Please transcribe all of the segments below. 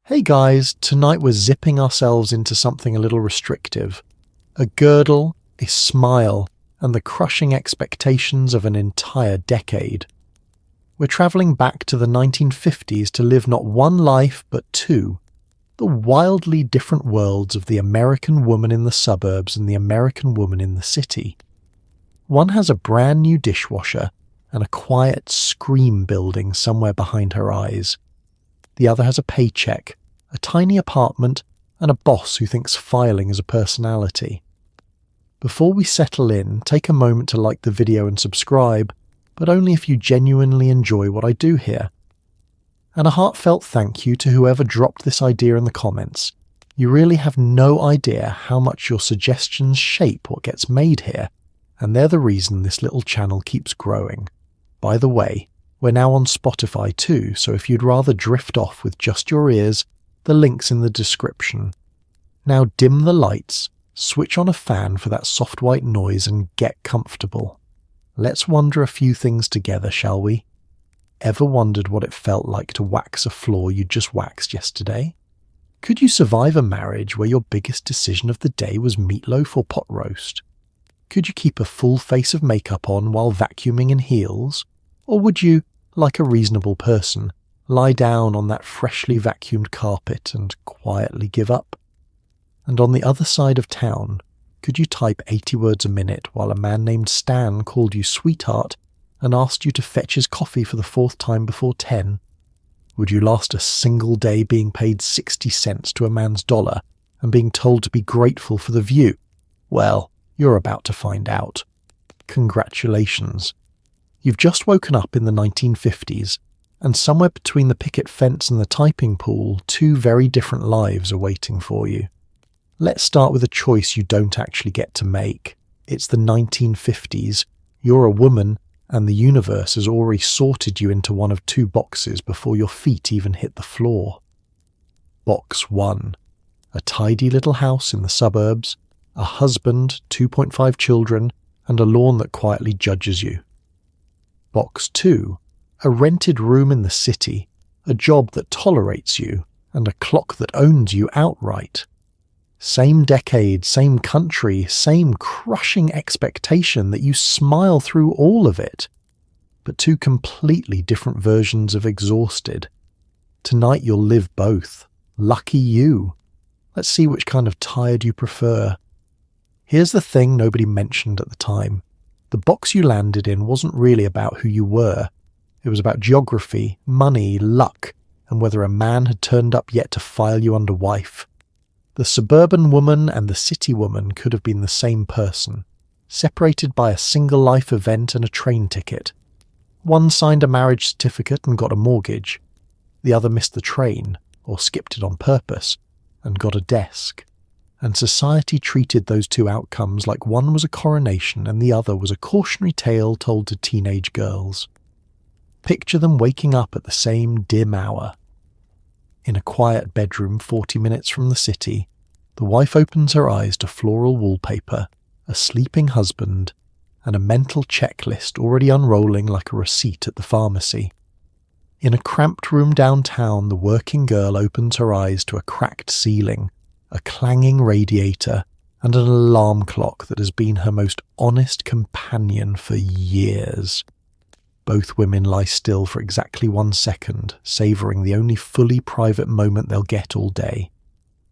Hey guys, tonight we're zipping ourselves into something a little restrictive. A girdle, a smile, and the crushing expectations of an entire decade. We're travelling back to the 1950s to live not one life but two. The wildly different worlds of the American woman in the suburbs and the American woman in the city. One has a brand new dishwasher and a quiet scream building somewhere behind her eyes. The other has a paycheck, a tiny apartment, and a boss who thinks filing is a personality. Before we settle in, take a moment to like the video and subscribe, but only if you genuinely enjoy what I do here. And a heartfelt thank you to whoever dropped this idea in the comments. You really have no idea how much your suggestions shape what gets made here, and they're the reason this little channel keeps growing. By the way, we're now on Spotify too, so if you'd rather drift off with just your ears, the link's in the description. Now dim the lights, switch on a fan for that soft white noise and get comfortable. Let's wonder a few things together, shall we? Ever wondered what it felt like to wax a floor you just waxed yesterday? Could you survive a marriage where your biggest decision of the day was meatloaf or pot roast? Could you keep a full face of makeup on while vacuuming in heels? Or would you, like a reasonable person, lie down on that freshly vacuumed carpet and quietly give up? And on the other side of town, could you type 80 words a minute while a man named Stan called you sweetheart and asked you to fetch his coffee for the fourth time before 10? Would you last a single day being paid 60 cents to a man's dollar and being told to be grateful for the view? Well, you're about to find out. Congratulations. You've just woken up in the 1950s, and somewhere between the picket fence and the typing pool, two very different lives are waiting for you. Let's start with a choice you don't actually get to make. It's the 1950s. You're a woman, and the universe has already sorted you into one of two boxes before your feet even hit the floor. Box 1. A tidy little house in the suburbs, a husband, 2.5 children, and a lawn that quietly judges you. Box 2. A rented room in the city, a job that tolerates you, and a clock that owns you outright. Same decade, same country, same crushing expectation that you smile through all of it. But two completely different versions of exhausted. Tonight you'll live both. Lucky you. Let's see which kind of tired you prefer. Here's the thing nobody mentioned at the time. The box you landed in wasn't really about who you were. It was about geography, money, luck, and whether a man had turned up yet to file you under wife. The suburban woman and the city woman could have been the same person, separated by a single life event and a train ticket. One signed a marriage certificate and got a mortgage. The other missed the train, or skipped it on purpose, and got a desk. And society treated those two outcomes like one was a coronation and the other was a cautionary tale told to teenage girls. Picture them waking up at the same dim hour. In a quiet bedroom 40 minutes from the city, the wife opens her eyes to floral wallpaper, a sleeping husband, and a mental checklist already unrolling like a receipt at the pharmacy. In a cramped room downtown, the working girl opens her eyes to a cracked ceiling, a clanging radiator, and an alarm clock that has been her most honest companion for years. Both women lie still for exactly 1 second, savouring the only fully private moment they'll get all day.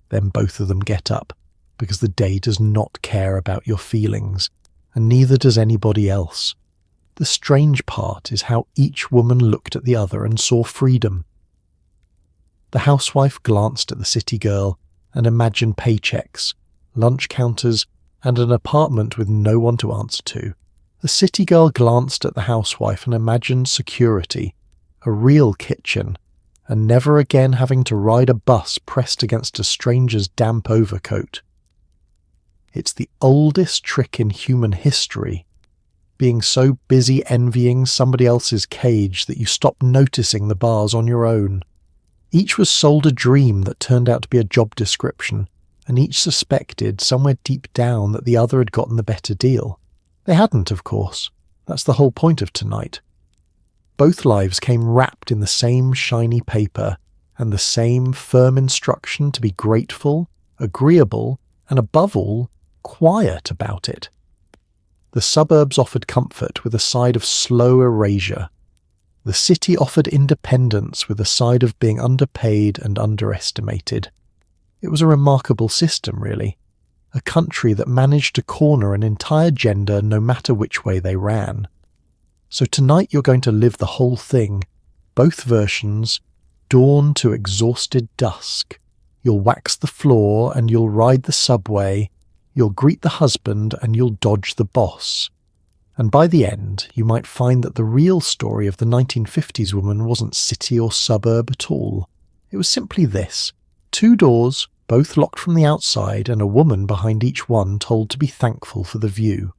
Then both of them get up, because the day does not care about your feelings, and neither does anybody else. The strange part is how each woman looked at the other and saw freedom. The housewife glanced at the city girl and imagined paychecks, lunch counters, and an apartment with no one to answer to. The city girl glanced at the housewife and imagined security, a real kitchen, and never again having to ride a bus pressed against a stranger's damp overcoat. It's the oldest trick in human history, being so busy envying somebody else's cage that you stop noticing the bars on your own. Each was sold a dream that turned out to be a job description, and each suspected somewhere deep down that the other had gotten the better deal. They hadn't, of course. That's the whole point of tonight. Both lives came wrapped in the same shiny paper, and the same firm instruction to be grateful, agreeable, and above all, quiet about it. The suburbs offered comfort with a side of slow erasure. The city offered independence with a side of being underpaid and underestimated. It was a remarkable system, really. A country that managed to corner an entire gender no matter which way they ran. So tonight you're going to live the whole thing, both versions, dawn to exhausted dusk. You'll wax the floor and you'll ride the subway, you'll greet the husband and you'll dodge the boss. And by the end, you might find that the real story of the 1950s woman wasn't city or suburb at all. It was simply this: 2 doors, both locked from the outside, and a woman behind each one told to be thankful for the view.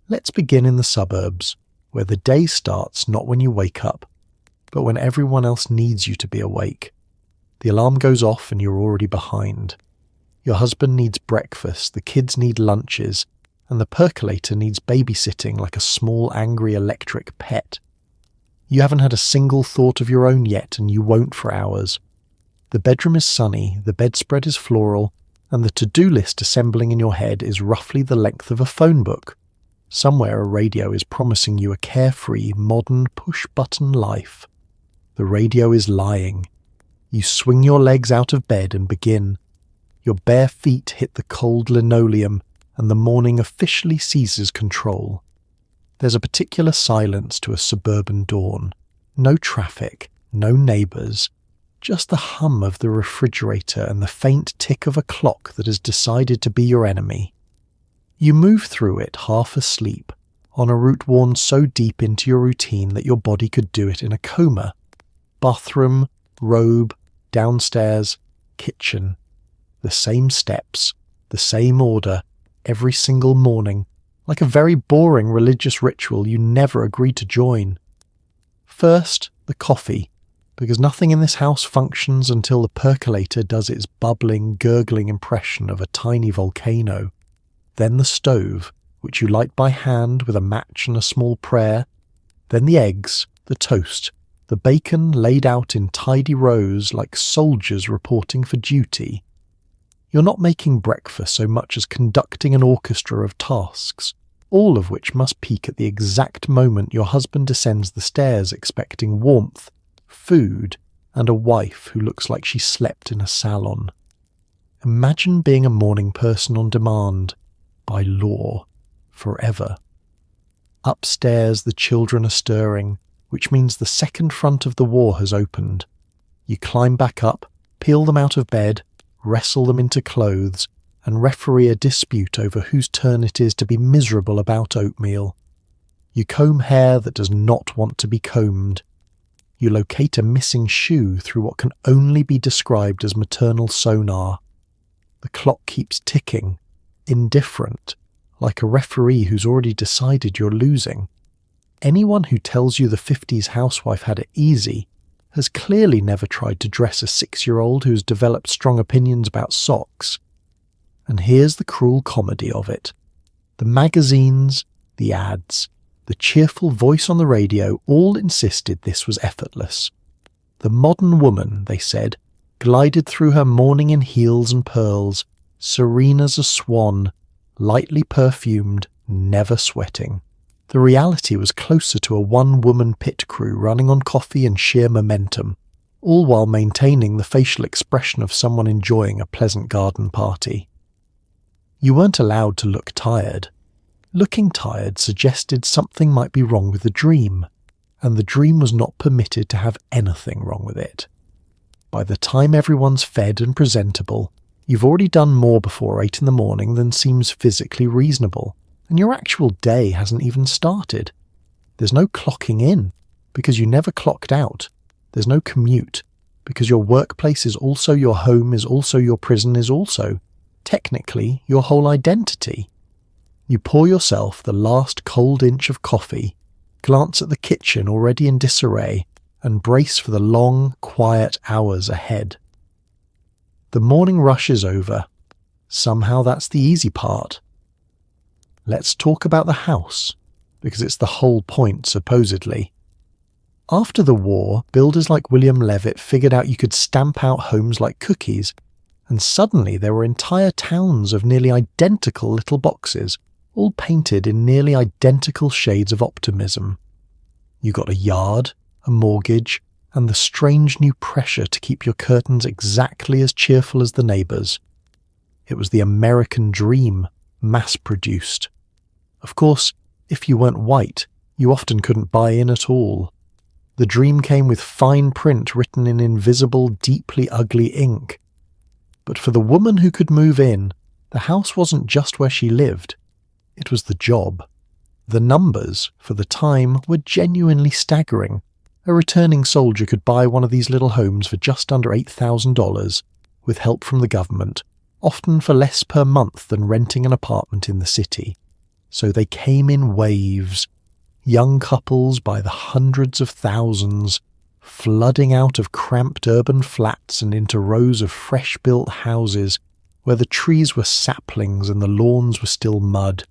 Let's begin in the suburbs, where the day starts not when you wake up, but when everyone else needs you to be awake. The alarm goes off and you're already behind. Your husband needs breakfast, the kids need lunches, and the percolator needs babysitting like a small angry electric pet. You haven't had a single thought of your own yet, and you won't for hours. The bedroom is sunny, the bedspread is floral, and the to-do list assembling in your head is roughly the length of a phone book. Somewhere a radio is promising you a carefree, modern, push-button life. The radio is lying. You swing your legs out of bed and begin. Your bare feet hit the cold linoleum, and the morning officially seizes control. There's a particular silence to a suburban dawn. No traffic, no neighbours, just the hum of the refrigerator and the faint tick of a clock that has decided to be your enemy. You move through it half asleep, on a route worn so deep into your routine that your body could do it in a coma. Bathroom, robe, downstairs, kitchen. The same steps, the same order, every single morning, like a very boring religious ritual you never agreed to join. First, the coffee, because nothing in this house functions until the percolator does its bubbling, gurgling impression of a tiny volcano. Then the stove, which you light by hand with a match and a small prayer. Then the eggs, the toast, the bacon laid out in tidy rows like soldiers reporting for duty. You're not making breakfast so much as conducting an orchestra of tasks, all of which must peak at the exact moment your husband descends the stairs expecting warmth, food, and a wife who looks like she slept in a salon. Imagine being a morning person on demand, by law, forever. Upstairs the children are stirring, which means the second front of the war has opened. You climb back up, peel them out of bed, wrestle them into clothes, and referee a dispute over whose turn it is to be miserable about oatmeal. You comb hair that does not want to be combed. You locate a missing shoe through what can only be described as maternal sonar. The clock keeps ticking, indifferent, like a referee who's already decided you're losing. Anyone who tells you the 50s housewife had it easy has clearly never tried to dress a 6-year-old who's developed strong opinions about socks. And here's the cruel comedy of it. The magazines, the ads, the cheerful voice on the radio all insisted this was effortless. The modern woman, they said, glided through her morning in heels and pearls, serene as a swan, lightly perfumed, never sweating. The reality was closer to a one-woman pit crew running on coffee and sheer momentum, all while maintaining the facial expression of someone enjoying a pleasant garden party. You weren't allowed to look tired. Looking tired suggested something might be wrong with the dream, and the dream was not permitted to have anything wrong with it. By the time everyone's fed and presentable, you've already done more before 8 in the morning than seems physically reasonable. And your actual day hasn't even started. There's no clocking in, because you never clocked out. There's no commute, because your workplace is also your home, is also your prison, is also, technically, your whole identity. You pour yourself the last cold inch of coffee, glance at the kitchen already in disarray, and brace for the long, quiet hours ahead. The morning rush is over. Somehow that's the easy part. Let's talk about the house, because it's the whole point, supposedly. After the war, builders like William Levitt figured out you could stamp out homes like cookies, and suddenly there were entire towns of nearly identical little boxes, all painted in nearly identical shades of optimism. You got a yard, a mortgage, and the strange new pressure to keep your curtains exactly as cheerful as the neighbours. It was the American dream, mass-produced. Of course, if you weren't white, you often couldn't buy in at all. The dream came with fine print written in invisible, deeply ugly ink. But for the woman who could move in, the house wasn't just where she lived. It was the job. The numbers, for the time, were genuinely staggering. A returning soldier could buy one of these little homes for just under $8,000, with help from the government, often for less per month than renting an apartment in the city. So they came in waves, young couples by the hundreds of thousands, flooding out of cramped urban flats and into rows of fresh-built houses where the trees were saplings and the lawns were still mud.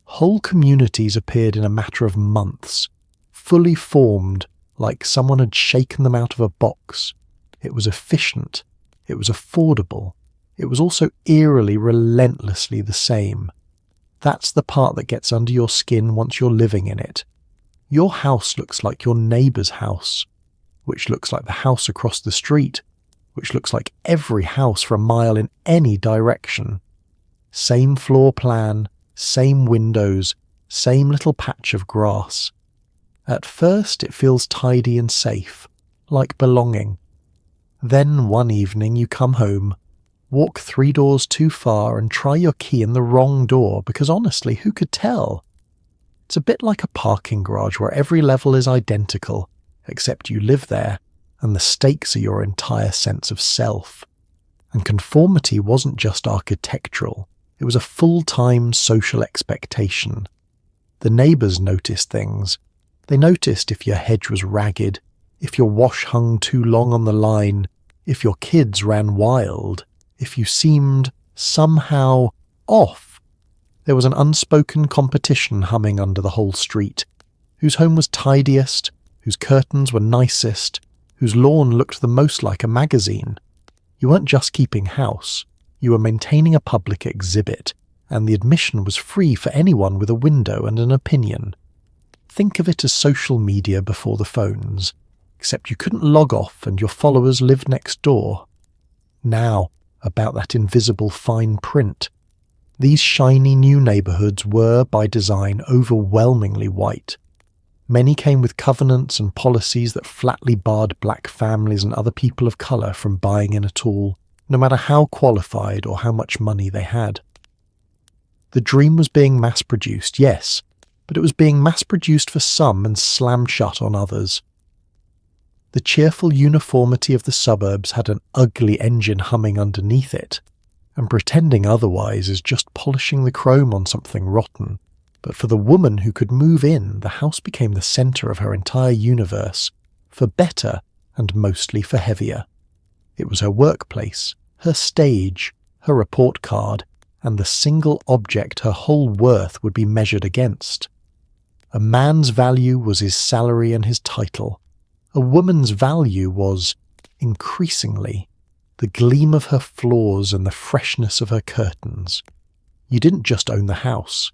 Whole communities appeared in a matter of months, fully formed, like someone had shaken them out of a box. It was efficient. It was affordable. It was also eerily, relentlessly the same. That's the part that gets under your skin once you're living in it. Your house looks like your neighbour's house, which looks like the house across the street, which looks like every house for a mile in any direction. Same floor plan, same windows, same little patch of grass. At first it feels tidy and safe, like belonging. Then one evening you come home, walk 3 doors too far and try your key in the wrong door because honestly, who could tell? It's a bit like a parking garage where every level is identical, except you live there and the stakes are your entire sense of self. And conformity wasn't just architectural, it was a full-time social expectation. The neighbours noticed things. They noticed if your hedge was ragged, if your wash hung too long on the line, if your kids ran wild, if you seemed somehow off. There was an unspoken competition humming under the whole street. Whose home was tidiest, whose curtains were nicest, whose lawn looked the most like a magazine. You weren't just keeping house, you were maintaining a public exhibit, and the admission was free for anyone with a window and an opinion. Think of it as social media before the phones, except you couldn't log off and your followers lived next door. Now, about that invisible fine print. These shiny new neighbourhoods were, by design, overwhelmingly white. Many came with covenants and policies that flatly barred black families and other people of colour from buying in at all, no matter how qualified or how much money they had. The dream was being mass-produced, yes, but it was being mass-produced for some and slammed shut on others. The cheerful uniformity of the suburbs had an ugly engine humming underneath it, and pretending otherwise is just polishing the chrome on something rotten. But for the woman who could move in, the house became the centre of her entire universe, for better and mostly for heavier. It was her workplace, her stage, her report card, and the single object her whole worth would be measured against. A man's value was his salary and his title. A woman's value was, increasingly, the gleam of her floors and the freshness of her curtains. You didn't just own the house,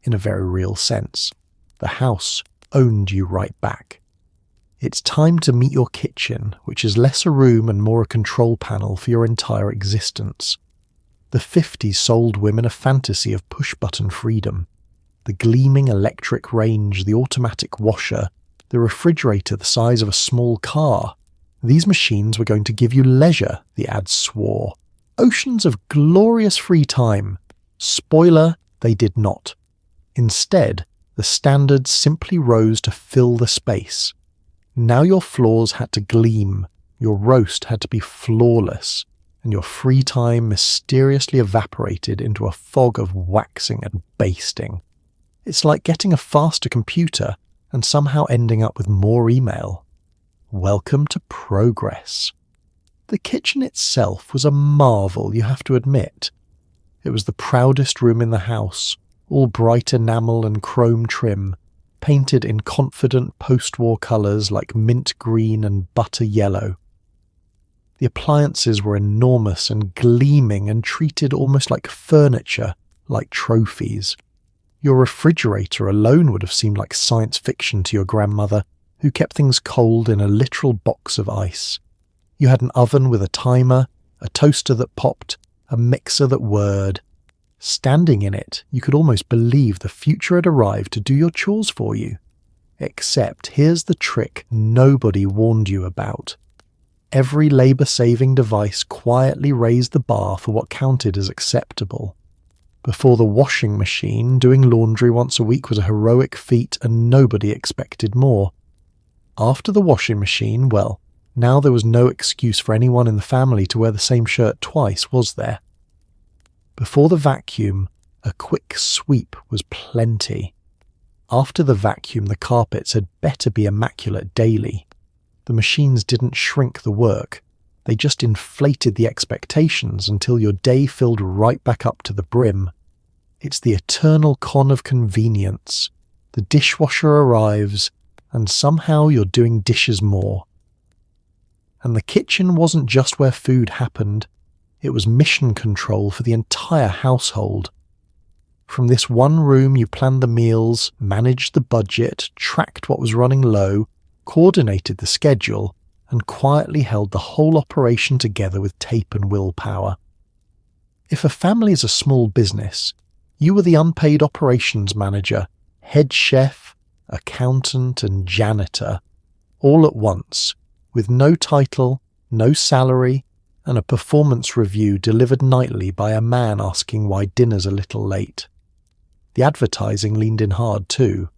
in a very real sense. The house owned you right back. It's time to meet your kitchen, which is less a room and more a control panel for your entire existence. The 50s sold women a fantasy of push-button freedom. The gleaming electric range, the automatic washer, the refrigerator the size of a small car. These machines were going to give you leisure, the ads swore. Oceans of glorious free time. Spoiler, they did not. Instead, the standards simply rose to fill the space. Now your floors had to gleam, your roast had to be flawless, and your free time mysteriously evaporated into a fog of waxing and basting. It's like getting a faster computer and somehow ending up with more email. Welcome to progress. The kitchen itself was a marvel, you have to admit. It was the proudest room in the house, all bright enamel and chrome trim, painted in confident post-war colours like mint green and butter yellow. The appliances were enormous and gleaming and treated almost like furniture, like trophies. Your refrigerator alone would have seemed like science fiction to your grandmother, who kept things cold in a literal box of ice. You had an oven with a timer, a toaster that popped, a mixer that whirred. Standing in it, you could almost believe the future had arrived to do your chores for you. Except here's the trick nobody warned you about. Every labour-saving device quietly raised the bar for what counted as acceptable. Before the washing machine, doing laundry once a week was a heroic feat and nobody expected more. After the washing machine, well, now there was no excuse for anyone in the family to wear the same shirt twice, was there? Before the vacuum, a quick sweep was plenty. After the vacuum, the carpets had better be immaculate daily. The machines didn't shrink the work. They just inflated the expectations until your day filled right back up to the brim. It's the eternal con of convenience. The dishwasher arrives, and somehow you're doing dishes more. And the kitchen wasn't just where food happened. It was mission control for the entire household. From this one room you planned the meals, managed the budget, tracked what was running low, coordinated the schedule, and quietly held the whole operation together with tape and willpower. If a family is a small business, you were the unpaid operations manager, head chef, accountant, and janitor, all at once, with no title, no salary, and a performance review delivered nightly by a man asking why dinner's a little late. The advertising leaned in hard too.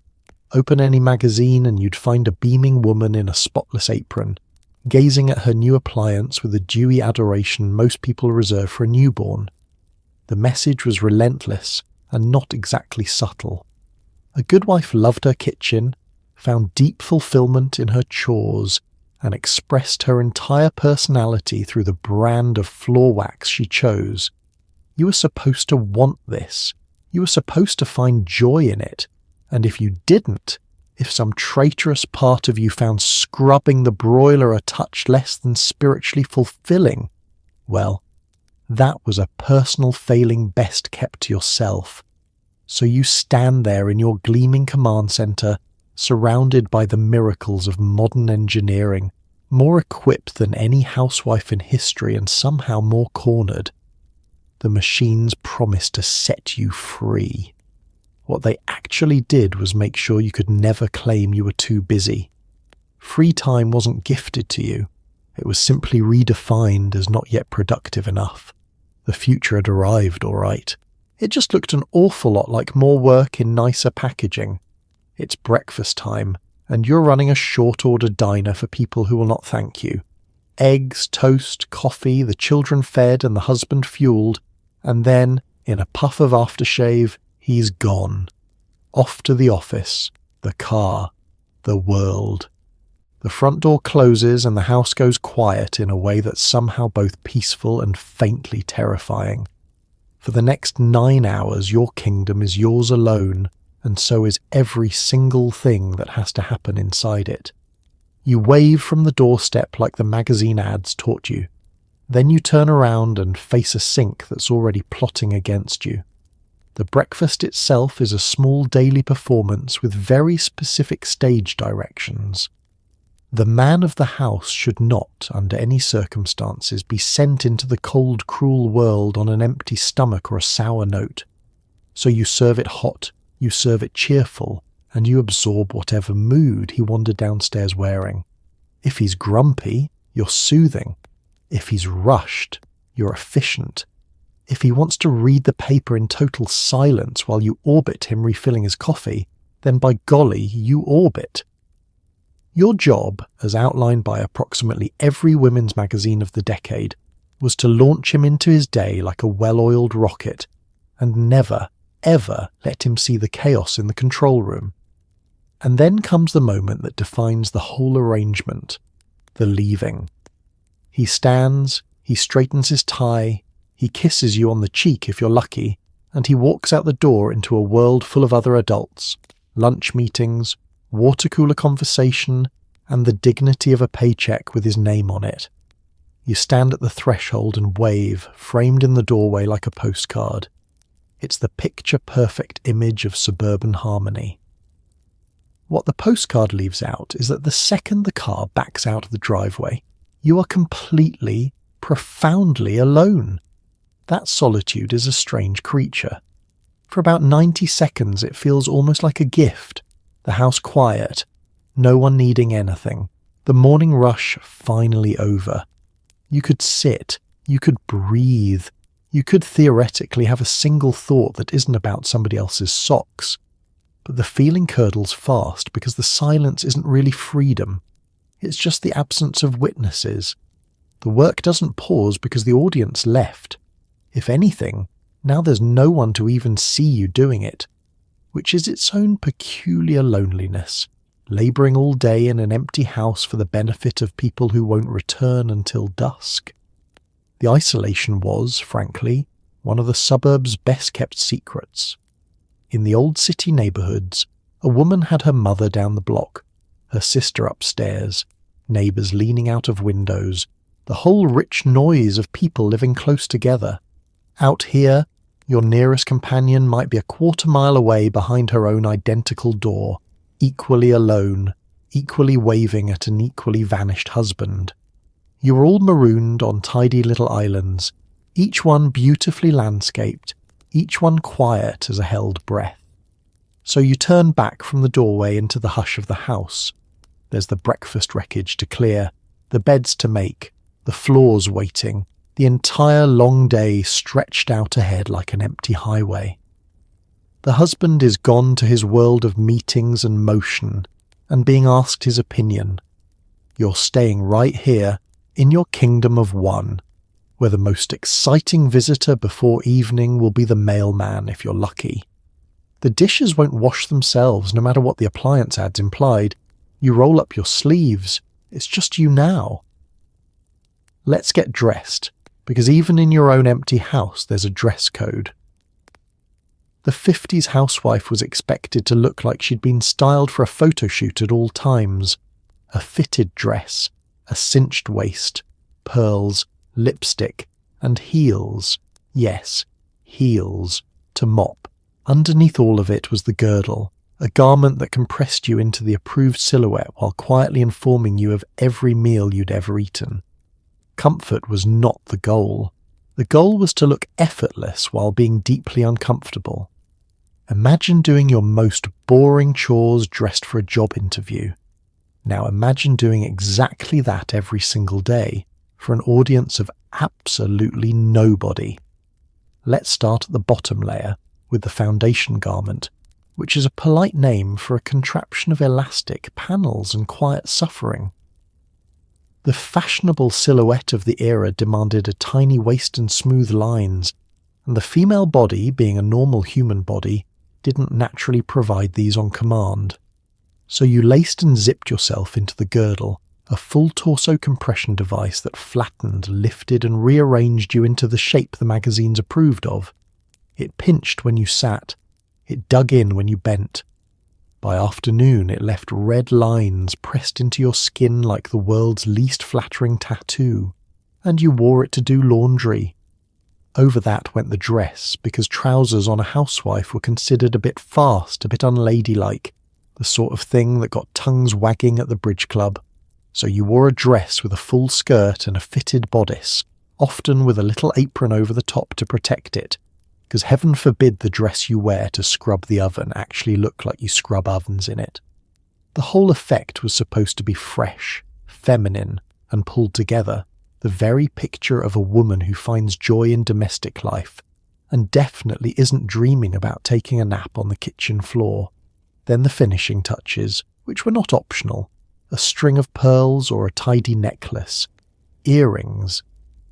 Open any magazine and you'd find a beaming woman in a spotless apron, gazing at her new appliance with the dewy adoration most people reserve for a newborn. The message was relentless and not exactly subtle. A good wife loved her kitchen, found deep fulfillment in her chores, and expressed her entire personality through the brand of floor wax she chose. You were supposed to want this. You were supposed to find joy in it. And if you didn't, if some traitorous part of you found scrubbing the broiler a touch less than spiritually fulfilling, well, that was a personal failing best kept to yourself. So you stand there in your gleaming command centre, surrounded by the miracles of modern engineering, more equipped than any housewife in history and somehow more cornered. The machines promised to set you free. What they actually did was make sure you could never claim you were too busy. Free time wasn't gifted to you. It was simply redefined as not yet productive enough. The future had arrived, all right. It just looked an awful lot like more work in nicer packaging. It's breakfast time, and you're running a short-order diner for people who will not thank you. Eggs, toast, coffee, the children fed and the husband fueled, and then, in a puff of aftershave, he's gone. Off to the office, the car, the world. The front door closes and the house goes quiet in a way that's somehow both peaceful and faintly terrifying. For the next 9 hours, your kingdom is yours alone, and so is every single thing that has to happen inside it. You wave from the doorstep like the magazine ads taught you. Then you turn around and face a sink that's already plotting against you. The breakfast itself is a small daily performance with very specific stage directions. The man of the house should not, under any circumstances, be sent into the cold, cruel world on an empty stomach or a sour note. So you serve it hot, you serve it cheerful, and you absorb whatever mood he wandered downstairs wearing. If he's grumpy, you're soothing. If he's rushed, you're efficient. If he wants to read the paper in total silence while you orbit him refilling his coffee, then by golly, you orbit. Your job, as outlined by approximately every women's magazine of the decade, was to launch him into his day like a well-oiled rocket, and never, ever let him see the chaos in the control room. And then comes the moment that defines the whole arrangement, the leaving. He stands, he straightens his tie, he kisses you on the cheek if you're lucky, and he walks out the door into a world full of other adults. lunch meetings, water cooler conversation, and the dignity of a paycheck with his name on it. You stand at the threshold and wave, framed in the doorway like a postcard. It's the picture-perfect image of suburban harmony. What the postcard leaves out is that the second the car backs out of the driveway, you are completely, profoundly alone. That solitude is a strange creature. For about 90 seconds it feels almost like a gift. The house quiet, no one needing anything, the morning rush finally over. You could sit, you could breathe, you could theoretically have a single thought that isn't about somebody else's socks. But the feeling curdles fast because the silence isn't really freedom. It's just the absence of witnesses. The work doesn't pause because the audience left. If anything, now there's no one to even see you doing it, which is its own peculiar loneliness, labouring all day in an empty house for the benefit of people who won't return until dusk. The isolation was, frankly, one of the suburbs' best-kept secrets. In the old city neighbourhoods, a woman had her mother down the block, her sister upstairs, neighbours leaning out of windows, the whole rich noise of people living close together. Out here, your nearest companion might be a quarter-mile away behind her own identical door, equally alone, equally waving at an equally vanished husband. You were all marooned on tidy little islands, each one beautifully landscaped, each one quiet as a held breath. So you turn back from the doorway into the hush of the house. There's the breakfast wreckage to clear, the beds to make, the floors waiting, the entire long day stretched out ahead like an empty highway. The husband is gone to his world of meetings and motion, and being asked his opinion. You're staying right here, in your kingdom of one, where the most exciting visitor before evening will be the mailman if you're lucky. The dishes won't wash themselves no matter what the appliance ads implied. You roll up your sleeves. It's just you now. Let's get dressed, because even in your own empty house there's a dress code. The 50s housewife was expected to look like she'd been styled for a photo shoot at all times. A fitted dress, a cinched waist, pearls, lipstick, and heels. Yes, heels, to mop. Underneath all of it was the girdle, a garment that compressed you into the approved silhouette while quietly informing you of every meal you'd ever eaten. Comfort was not the goal. The goal was to look effortless while being deeply uncomfortable. Imagine doing your most boring chores dressed for a job interview. Now imagine doing exactly that every single day for an audience of absolutely nobody. Let's start at the bottom layer with the foundation garment, which is a polite name for a contraption of elastic panels and quiet suffering. The fashionable silhouette of the era demanded a tiny waist and smooth lines, and the female body, being a normal human body, didn't naturally provide these on command. So you laced and zipped yourself into the girdle, a full torso compression device that flattened, lifted and rearranged you into the shape the magazines approved of. It pinched when you sat, it dug in when you bent. By afternoon it left red lines pressed into your skin like the world's least flattering tattoo, and you wore it to do laundry. Over that went the dress, because trousers on a housewife were considered a bit fast, a bit unladylike, the sort of thing that got tongues wagging at the bridge club. So you wore a dress with a full skirt and a fitted bodice, often with a little apron over the top to protect it, because heaven forbid the dress you wear to scrub the oven actually look like you scrub ovens in it. The whole effect was supposed to be fresh, feminine, and pulled together, the very picture of a woman who finds joy in domestic life, and definitely isn't dreaming about taking a nap on the kitchen floor. Then the finishing touches, which were not optional, a string of pearls or a tidy necklace, earrings,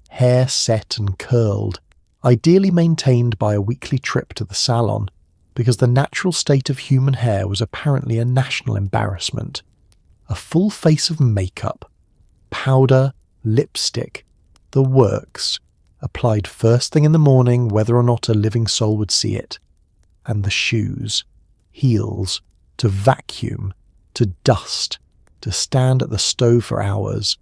hair set and curled, ideally maintained by a weekly trip to the salon, because the natural state of human hair was apparently a national embarrassment. A full face of makeup, powder, lipstick, the works, applied first thing in the morning whether or not a living soul would see it. And the shoes, heels, to vacuum, to dust, to stand at the stove for hours.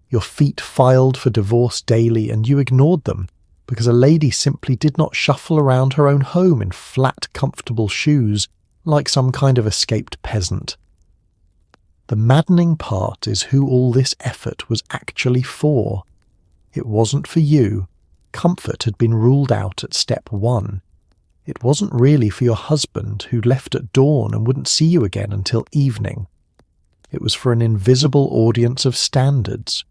Your feet filed for divorce daily and you ignored them because a lady simply did not shuffle around her own home in flat, comfortable shoes like some kind of escaped peasant. The maddening part is who all this effort was actually for. It wasn't for you. Comfort had been ruled out at step 1. It wasn't really for your husband who left at dawn and wouldn't see you again until evening. It was for an invisible audience of standards.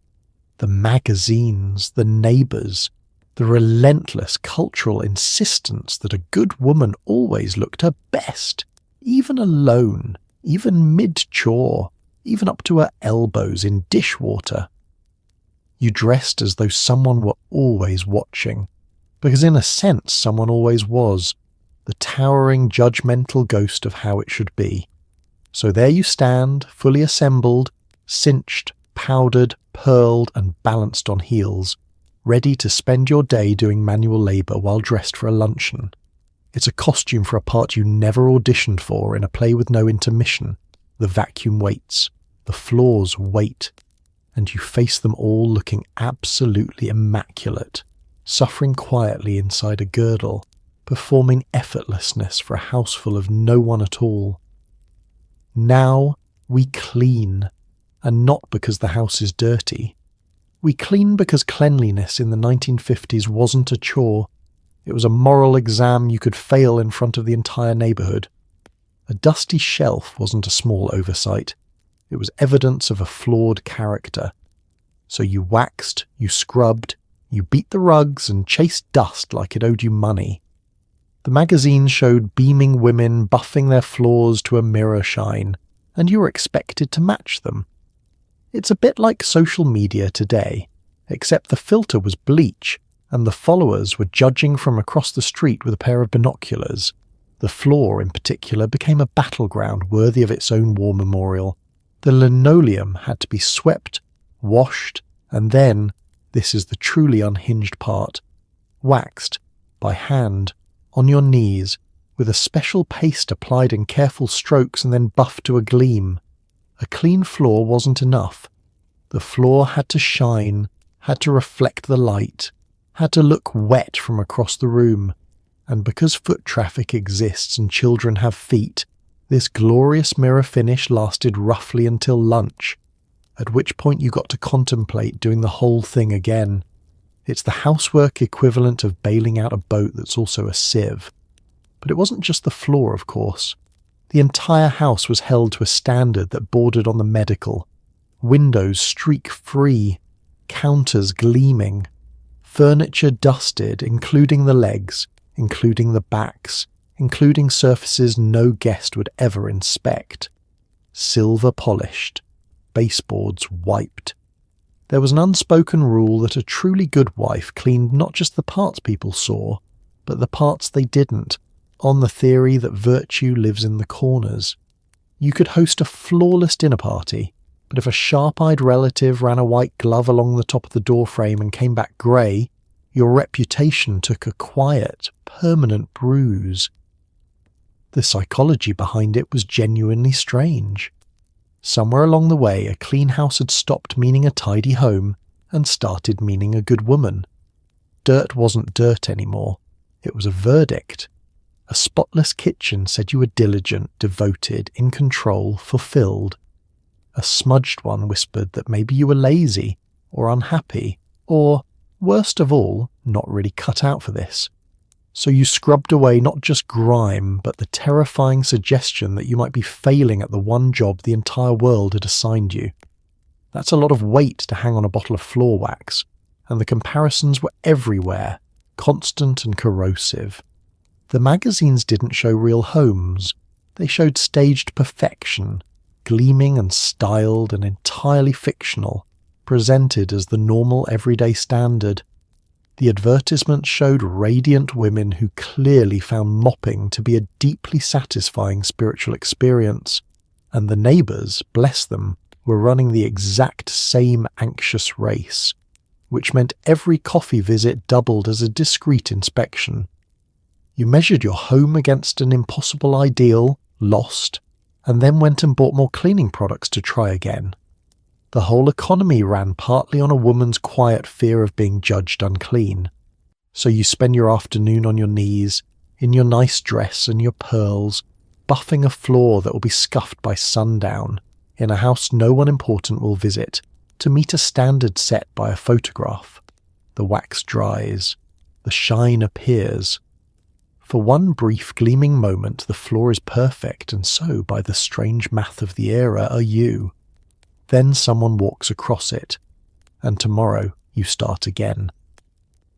The magazines, the neighbours, the relentless cultural insistence that a good woman always looked her best, even alone, even mid-chore, even up to her elbows in dishwater. You dressed as though someone were always watching, because in a sense someone always was, the towering judgmental ghost of how it should be. So there you stand, fully assembled, cinched, powdered, pearled and balanced on heels, ready to spend your day doing manual labour while dressed for a luncheon. It's a costume for a part you never auditioned for in a play with no intermission. The vacuum waits, the floors wait, and you face them all looking absolutely immaculate, suffering quietly inside a girdle, performing effortlessness for a house full of no one at all. Now we clean, and not because the house is dirty. We clean because cleanliness in the 1950s wasn't a chore. It was a moral exam you could fail in front of the entire neighbourhood. A dusty shelf wasn't a small oversight. It was evidence of a flawed character. So you waxed, you scrubbed, you beat the rugs and chased dust like it owed you money. The magazines showed beaming women buffing their floors to a mirror shine, and you were expected to match them. It's a bit like social media today, except the filter was bleach, and the followers were judging from across the street with a pair of binoculars. The floor, in particular, became a battleground worthy of its own war memorial. The linoleum had to be swept, washed, and then, this is the truly unhinged part, waxed, by hand, on your knees, with a special paste applied in careful strokes and then buffed to a gleam. A clean floor wasn't enough. The floor had to shine, had to reflect the light, had to look wet from across the room. And because foot traffic exists and children have feet, this glorious mirror finish lasted roughly until lunch, at which point you got to contemplate doing the whole thing again. It's the housework equivalent of bailing out a boat that's also a sieve. But it wasn't just the floor, of course. The entire house was held to a standard that bordered on the medical. Windows streak-free, counters gleaming, furniture dusted, including the legs, including the backs, including surfaces no guest would ever inspect. Silver polished, baseboards wiped. There was an unspoken rule that a truly good wife cleaned not just the parts people saw, but the parts they didn't, on the theory that virtue lives in the corners. You could host a flawless dinner party, but if a sharp-eyed relative ran a white glove along the top of the doorframe and came back grey, your reputation took a quiet, permanent bruise. The psychology behind it was genuinely strange. Somewhere along the way, a clean house had stopped meaning a tidy home and started meaning a good woman. Dirt wasn't dirt anymore. It was a verdict. A spotless kitchen said you were diligent, devoted, in control, fulfilled. A smudged one whispered that maybe you were lazy, or unhappy, or, worst of all, not really cut out for this. So you scrubbed away not just grime, but the terrifying suggestion that you might be failing at the one job the entire world had assigned you. That's a lot of weight to hang on a bottle of floor wax, and the comparisons were everywhere, constant and corrosive. The magazines didn't show real homes. They showed staged perfection, gleaming and styled and entirely fictional, presented as the normal everyday standard. The advertisements showed radiant women who clearly found mopping to be a deeply satisfying spiritual experience, and the neighbours, bless them, were running the exact same anxious race, which meant every coffee visit doubled as a discreet inspection. You measured your home against an impossible ideal, lost, and then went and bought more cleaning products to try again. The whole economy ran partly on a woman's quiet fear of being judged unclean. So you spend your afternoon on your knees, in your nice dress and your pearls, buffing a floor that will be scuffed by sundown, in a house no one important will visit, to meet a standard set by a photograph. The wax dries. The shine appears. For one brief gleaming moment the floor is perfect, and so, by the strange math of the era, are you. Then someone walks across it, and tomorrow you start again.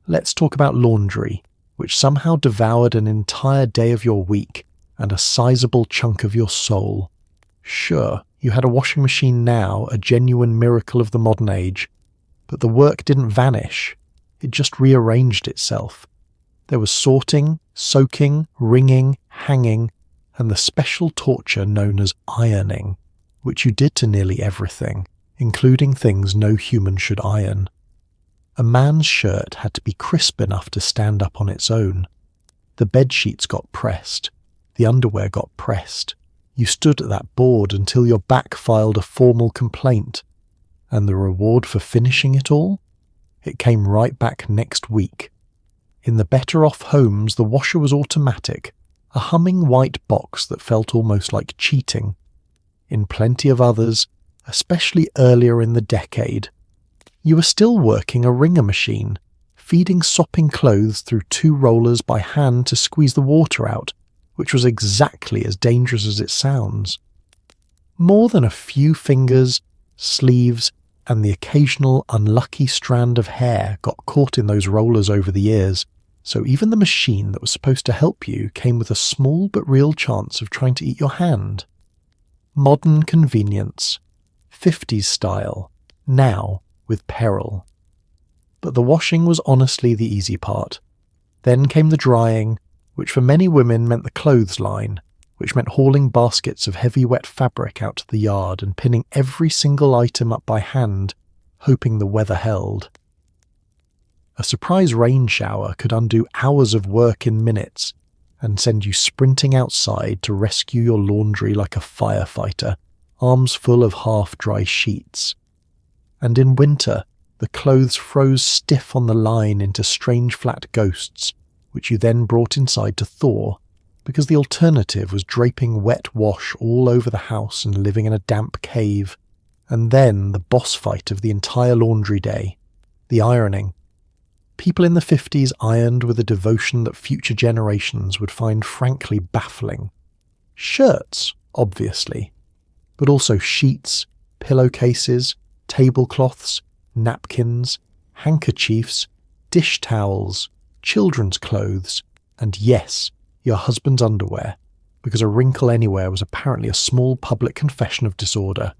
Let's talk about laundry, which somehow devoured an entire day of your week and a sizable chunk of your soul. Sure, you had a washing machine now, a genuine miracle of the modern age, but the work didn't vanish. It just rearranged itself. There was sorting, soaking, wringing, hanging, and the special torture known as ironing, which you did to nearly everything, including things no human should iron. A man's shirt had to be crisp enough to stand up on its own. The bedsheets got pressed. The underwear got pressed. You stood at that board until your back filed a formal complaint. And the reward for finishing it all? It came right back next week. In the better-off homes, the washer was automatic, a humming white box that felt almost like cheating. In plenty of others, especially earlier in the decade, you were still working a wringer machine, feeding sopping clothes through 2 rollers by hand to squeeze the water out, which was exactly as dangerous as it sounds. More than a few fingers, sleeves, and the occasional unlucky strand of hair got caught in those rollers over the years, so even the machine that was supposed to help you came with a small but real chance of trying to eat your hand. Modern convenience, 50s style, now with peril. But the washing was honestly the easy part. Then came the drying, which for many women meant the clothesline, which meant hauling baskets of heavy wet fabric out to the yard and pinning every single item up by hand, hoping the weather held. A surprise rain shower could undo hours of work in minutes and send you sprinting outside to rescue your laundry like a firefighter, arms full of half-dry sheets. And in winter, the clothes froze stiff on the line into strange flat ghosts, which you then brought inside to thaw, because the alternative was draping wet wash all over the house and living in a damp cave. And then the boss fight of the entire laundry day, the ironing. People in the 50s ironed with a devotion that future generations would find frankly baffling. Shirts, obviously, but also sheets, pillowcases, tablecloths, napkins, handkerchiefs, dish towels, children's clothes, and yes, your husband's underwear, because a wrinkle anywhere was apparently a small public confession of disorder.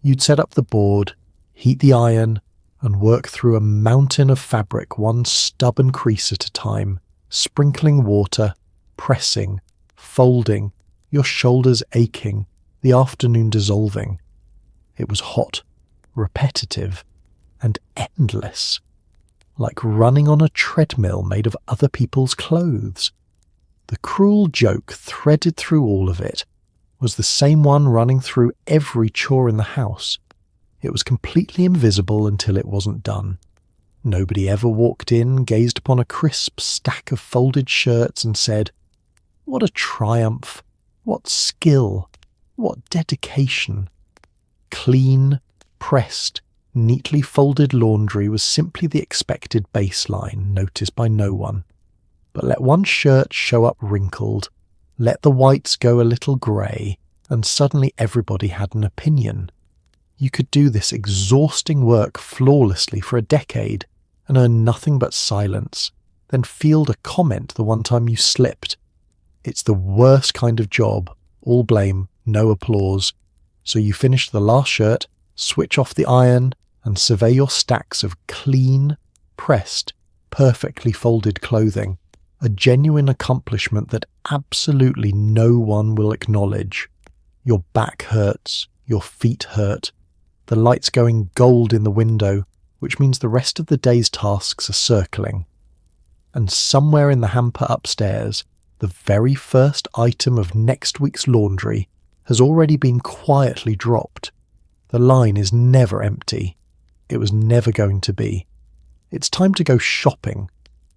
You'd set up the board, heat the iron, and work through a mountain of fabric one stubborn crease at a time, sprinkling water, pressing, folding, your shoulders aching, the afternoon dissolving. It was hot, repetitive, and endless, like running on a treadmill made of other people's clothes. The cruel joke threaded through all of it was the same one running through every chore in the house. It was completely invisible until it wasn't done. Nobody ever walked in, gazed upon a crisp stack of folded shirts and said, "What a triumph! What skill! What dedication!" Clean, pressed, neatly folded laundry was simply the expected baseline, noticed by no one. But let one shirt show up wrinkled, let the whites go a little grey, and suddenly everybody had an opinion. You could do this exhausting work flawlessly for a decade and earn nothing but silence, then field a comment the one time you slipped. It's the worst kind of job, all blame, no applause. So you finish the last shirt, switch off the iron, and survey your stacks of clean, pressed, perfectly folded clothing, a genuine accomplishment that absolutely no one will acknowledge. Your back hurts, your feet hurt, the light's going gold in the window, which means the rest of the day's tasks are circling. And somewhere in the hamper upstairs, the very first item of next week's laundry has already been quietly dropped. The line is never empty. It was never going to be. It's time to go shopping,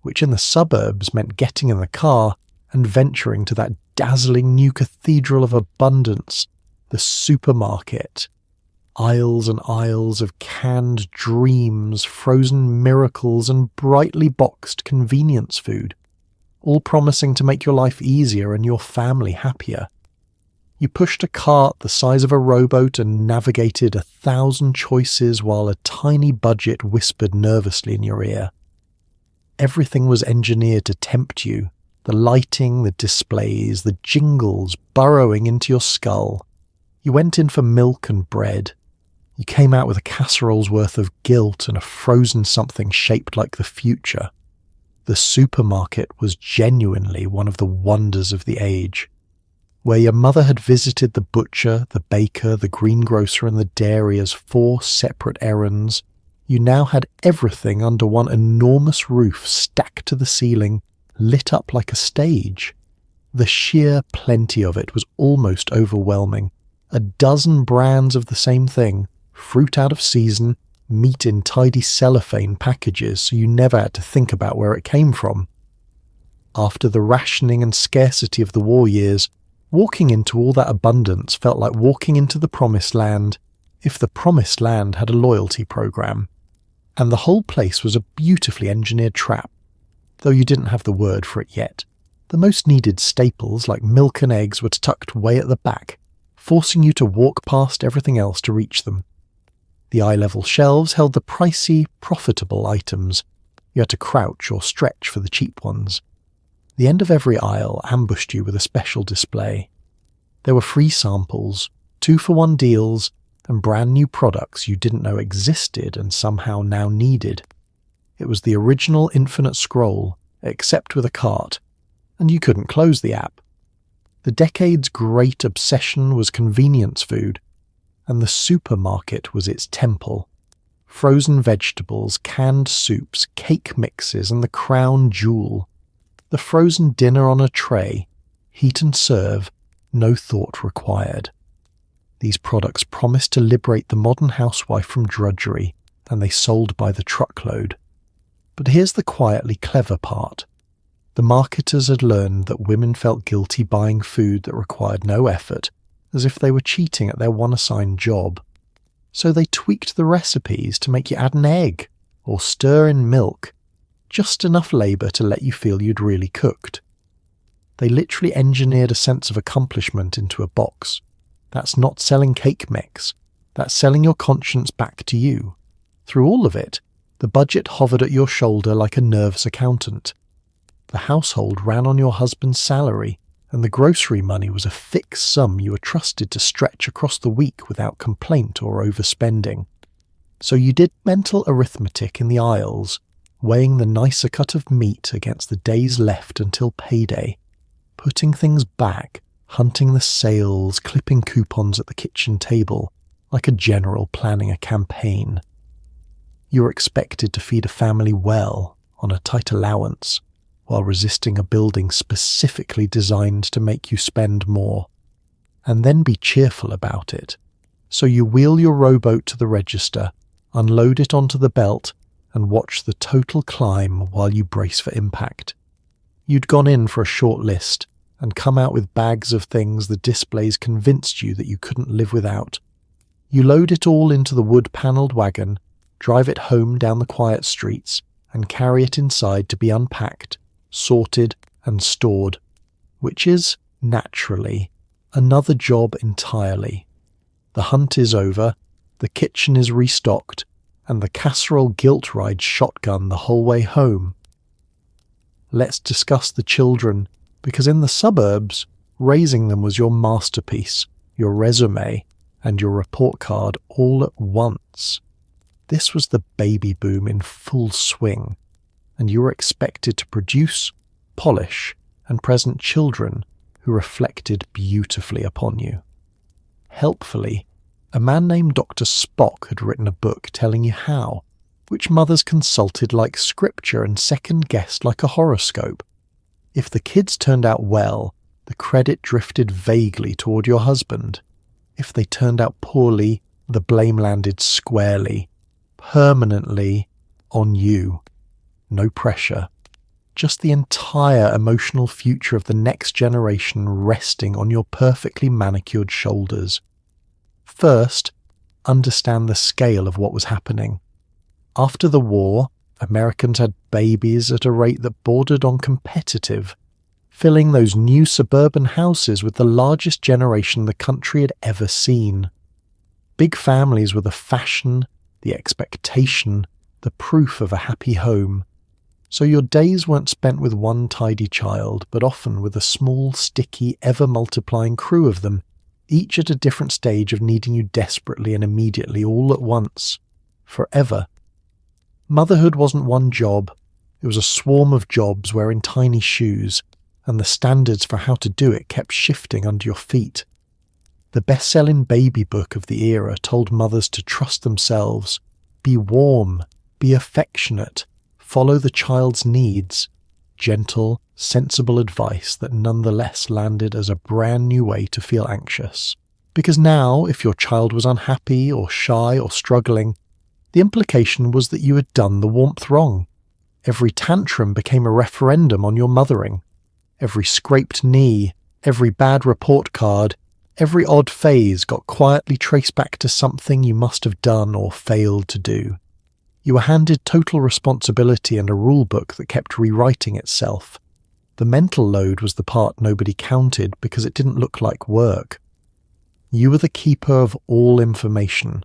which in the suburbs meant getting in the car and venturing to that dazzling new cathedral of abundance, the supermarket. Aisles and aisles of canned dreams, frozen miracles, and brightly boxed convenience food, all promising to make your life easier and your family happier. You pushed a cart the size of a rowboat and navigated 1,000 choices while a tiny budget whispered nervously in your ear. Everything was engineered to tempt you, the lighting, the displays, the jingles burrowing into your skull. You went in for milk and bread. You came out with a casserole's worth of guilt and a frozen something shaped like the future. The supermarket was genuinely one of the wonders of the age. Where your mother had visited the butcher, the baker, the greengrocer and the dairy as 4 separate errands, you now had everything under one enormous roof stacked to the ceiling, lit up like a stage. The sheer plenty of it was almost overwhelming. A dozen brands of the same thing, fruit out of season, meat in tidy cellophane packages so you never had to think about where it came from. After the rationing and scarcity of the war years, walking into all that abundance felt like walking into the promised land, if the promised land had a loyalty program. And the whole place was a beautifully engineered trap, though you didn't have the word for it yet. The most needed staples like milk and eggs were tucked way at the back, forcing you to walk past everything else to reach them. The eye-level shelves held the pricey, profitable items. You had to crouch or stretch for the cheap ones. The end of every aisle ambushed you with a special display. There were free samples, 2-for-1 deals, and brand new products you didn't know existed and somehow now needed. It was the original infinite scroll, except with a cart, and you couldn't close the app. The decade's great obsession was convenience food, and the supermarket was its temple. Frozen vegetables, canned soups, cake mixes, and the crown jewel. The frozen dinner on a tray, heat and serve, no thought required. These products promised to liberate the modern housewife from drudgery, and they sold by the truckload. But here's the quietly clever part. The marketers had learned that women felt guilty buying food that required no effort, as if they were cheating at their one assigned job. So they tweaked the recipes to make you add an egg, or stir in milk, just enough labour to let you feel you'd really cooked. They literally engineered a sense of accomplishment into a box. That's not selling cake mix. That's selling your conscience back to you. Through all of it, the budget hovered at your shoulder like a nervous accountant. The household ran on your husband's salary, and the grocery money was a fixed sum you were trusted to stretch across the week without complaint or overspending. So you did mental arithmetic in the aisles, weighing the nicer cut of meat against the days left until payday, putting things back, hunting the sales, clipping coupons at the kitchen table, like a general planning a campaign. You were expected to feed a family well on a tight allowance, while resisting a building specifically designed to make you spend more, and then be cheerful about it. So you wheel your rowboat to the register, unload it onto the belt, and watch the total climb while you brace for impact. You'd gone in for a short list, and come out with bags of things the displays convinced you that you couldn't live without. You load it all into the wood-panelled wagon, drive it home down the quiet streets, and carry it inside to be unpacked, sorted and stored, which is, naturally, another job entirely. The hunt is over, the kitchen is restocked, and the casserole guilt rides shotgun the whole way home. Let's discuss the children, because in the suburbs, raising them was your masterpiece, your resume, and your report card all at once. This was the baby boom in full swing, and you were expected to produce, polish, and present children who reflected beautifully upon you. Helpfully, a man named Dr. Spock had written a book telling you how, which mothers consulted like scripture and second-guessed like a horoscope. If the kids turned out well, the credit drifted vaguely toward your husband. If they turned out poorly, the blame landed squarely, permanently on you. No pressure. Just the entire emotional future of the next generation resting on your perfectly manicured shoulders. First, understand the scale of what was happening. After the war, Americans had babies at a rate that bordered on competitive, filling those new suburban houses with the largest generation the country had ever seen. Big families were the fashion, the expectation, the proof of a happy home. So your days weren't spent with one tidy child, but often with a small, sticky, ever-multiplying crew of them, each at a different stage of needing you desperately and immediately all at once. Forever. Motherhood wasn't one job. It was a swarm of jobs wearing tiny shoes, and the standards for how to do it kept shifting under your feet. The best-selling baby book of the era told mothers to trust themselves, be warm, be affectionate, follow the child's needs. Gentle, sensible advice that nonetheless landed as a brand new way to feel anxious. Because now, if your child was unhappy or shy or struggling, the implication was that you had done the warmth wrong. Every tantrum became a referendum on your mothering. Every scraped knee, every bad report card, every odd phase got quietly traced back to something you must have done or failed to do. You were handed total responsibility and a rule book that kept rewriting itself. The mental load was the part nobody counted because it didn't look like work. You were the keeper of all information.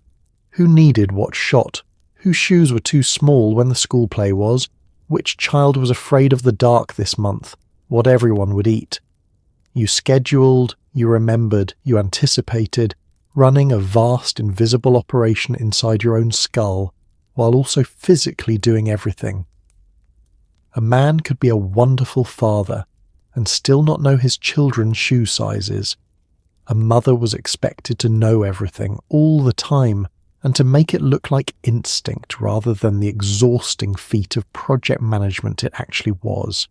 Who needed what shot? Whose shoes were too small when the school play was? Which child was afraid of the dark this month? What everyone would eat? You scheduled, you remembered, you anticipated, running a vast invisible operation inside your own skull, while also physically doing everything. A man could be a wonderful father and still not know his children's shoe sizes. A mother was expected to know everything all the time and to make it look like instinct rather than the exhausting feat of project management it actually was.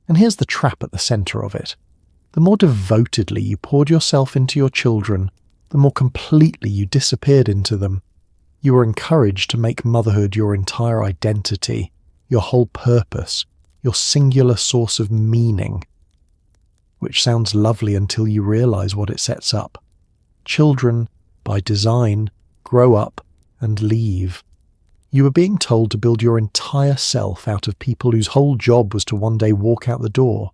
And here's the trap at the centre of it. The more devotedly you poured yourself into your children, the more completely you disappeared into them. You were encouraged to make motherhood your entire identity, your whole purpose, your singular source of meaning. Which sounds lovely until you realise what it sets up. Children, by design, grow up and leave. You were being told to build your entire self out of people whose whole job was to one day walk out the door.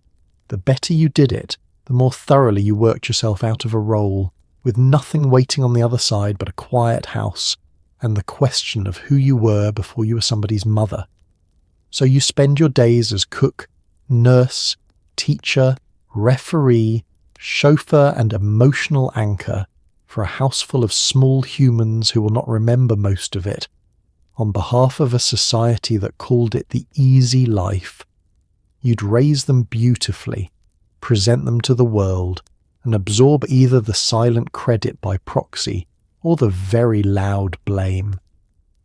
The better you did it, the more thoroughly you worked yourself out of a role, with nothing waiting on the other side but a quiet house, and the question of who you were before you were somebody's mother. So you spend your days as cook, nurse, teacher, referee, chauffeur and emotional anchor for a house full of small humans who will not remember most of it, on behalf of a society that called it the easy life. You'd raise them beautifully, present them to the world, and absorb either the silent credit by proxy or the very loud blame.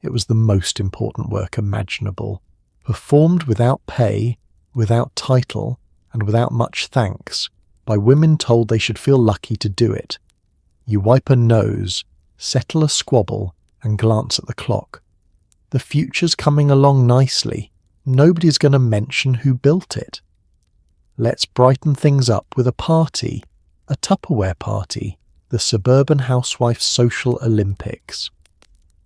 It was the most important work imaginable, performed without pay, without title, and without much thanks, by women told they should feel lucky to do it. You wipe a nose, settle a squabble, and glance at the clock. The future's coming along nicely. Nobody's going to mention who built it. Let's brighten things up with a party, a Tupperware party, the Suburban Housewife Social Olympics.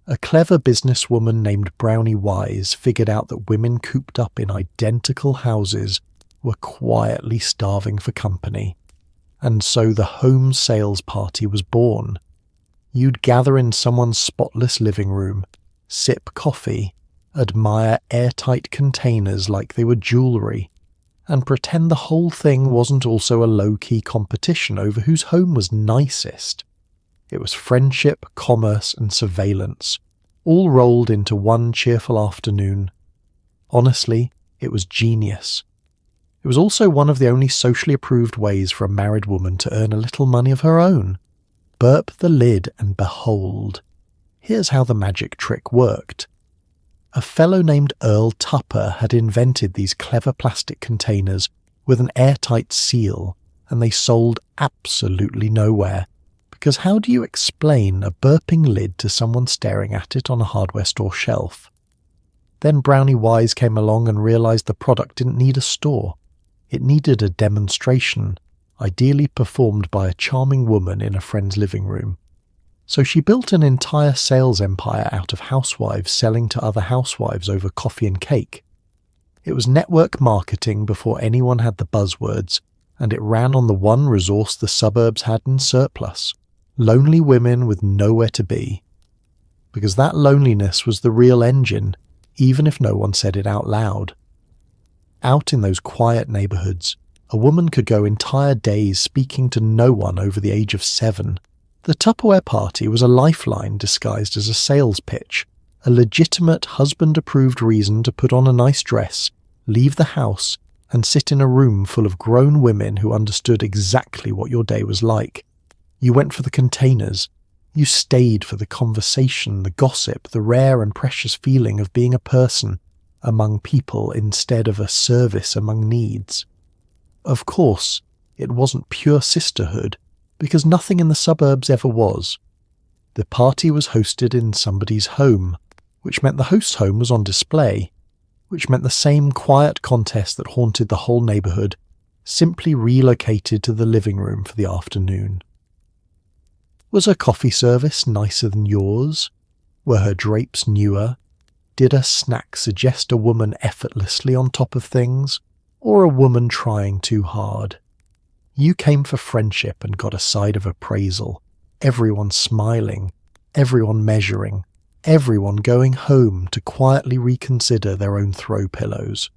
A clever businesswoman named Brownie Wise figured out that women cooped up in identical houses were quietly starving for company. And so the home sales party was born. You'd gather in someone's spotless living room, sip coffee, admire airtight containers like they were jewellery, and pretend the whole thing wasn't also a low-key competition over whose home was nicest. It was friendship, commerce, and surveillance, all rolled into one cheerful afternoon. Honestly, it was genius. It was also one of the only socially approved ways for a married woman to earn a little money of her own. Burp the lid and behold. Here's how the magic trick worked. A fellow named Earl Tupper had invented these clever plastic containers with an airtight seal and they sold absolutely nowhere. Because how do you explain a burping lid to someone staring at it on a hardware store shelf? Then Brownie Wise came along and realised the product didn't need a store. It needed a demonstration, ideally performed by a charming woman in a friend's living room. So she built an entire sales empire out of housewives selling to other housewives over coffee and cake. It was network marketing before anyone had the buzzwords, and it ran on the one resource the suburbs had in surplus: lonely women with nowhere to be. Because that loneliness was the real engine, even if no one said it out loud. Out in those quiet neighbourhoods, a woman could go entire days speaking to no one over the age of 7. The Tupperware party was a lifeline disguised as a sales pitch, a legitimate husband-approved reason to put on a nice dress, leave the house, and sit in a room full of grown women who understood exactly what your day was like. You went for the containers. You stayed for the conversation, the gossip, the rare and precious feeling of being a person among people instead of a service among needs. Of course, it wasn't pure sisterhood, because nothing in the suburbs ever was. The party was hosted in somebody's home, which meant the host's home was on display, which meant the same quiet contest that haunted the whole neighbourhood, simply relocated to the living room for the afternoon. Was her coffee service nicer than yours? Were her drapes newer? Did her snack suggest a woman effortlessly on top of things, or a woman trying too hard? You came for friendship and got a side of appraisal, everyone smiling, everyone measuring, everyone going home to quietly reconsider their own throw pillows.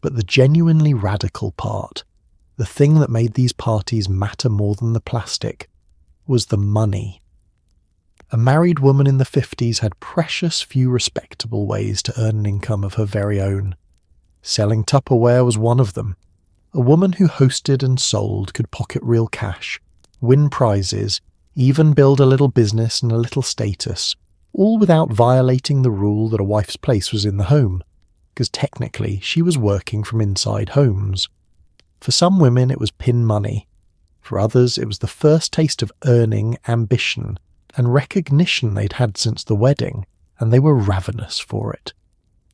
But the genuinely radical part, the thing that made these parties matter more than the plastic, was the money. A married woman in the 50s had precious few respectable ways to earn an income of her very own. Selling Tupperware was one of them. A woman who hosted and sold could pocket real cash, win prizes, even build a little business and a little status, all without violating the rule that a wife's place was in the home, because technically she was working from inside homes. For some women it was pin money. For others it was the first taste of earning, ambition, and recognition they'd had since the wedding, and they were ravenous for it.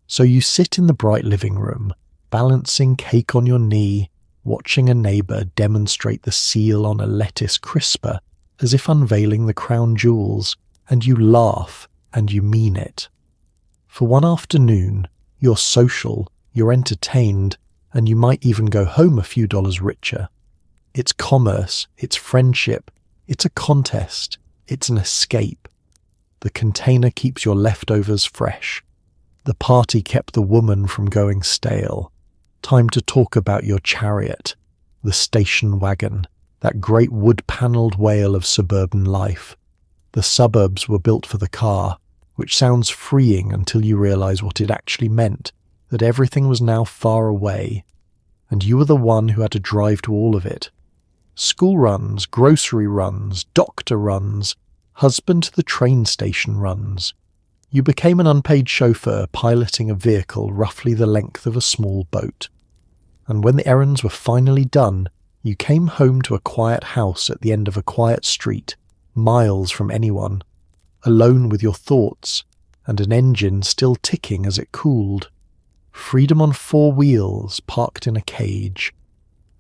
So you sit in the bright living room, balancing cake on your knee, watching a neighbour demonstrate the seal on a lettuce crisper as if unveiling the crown jewels, and you laugh and you mean it. For one afternoon, you're social, you're entertained, and you might even go home a few dollars richer. It's commerce, it's friendship, it's a contest, it's an escape. The container keeps your leftovers fresh. The party kept the woman from going stale. Time to talk about your chariot, the station wagon, that great wood-panelled whale of suburban life. The suburbs were built for the car, which sounds freeing until you realise what it actually meant, that everything was now far away, and you were the one who had to drive to all of it. School runs, grocery runs, doctor runs, husband to the train station runs. You became an unpaid chauffeur piloting a vehicle roughly the length of a small boat. And when the errands were finally done, you came home to a quiet house at the end of a quiet street, miles from anyone, alone with your thoughts, and an engine still ticking as it cooled. Freedom on 4 wheels, parked in a cage.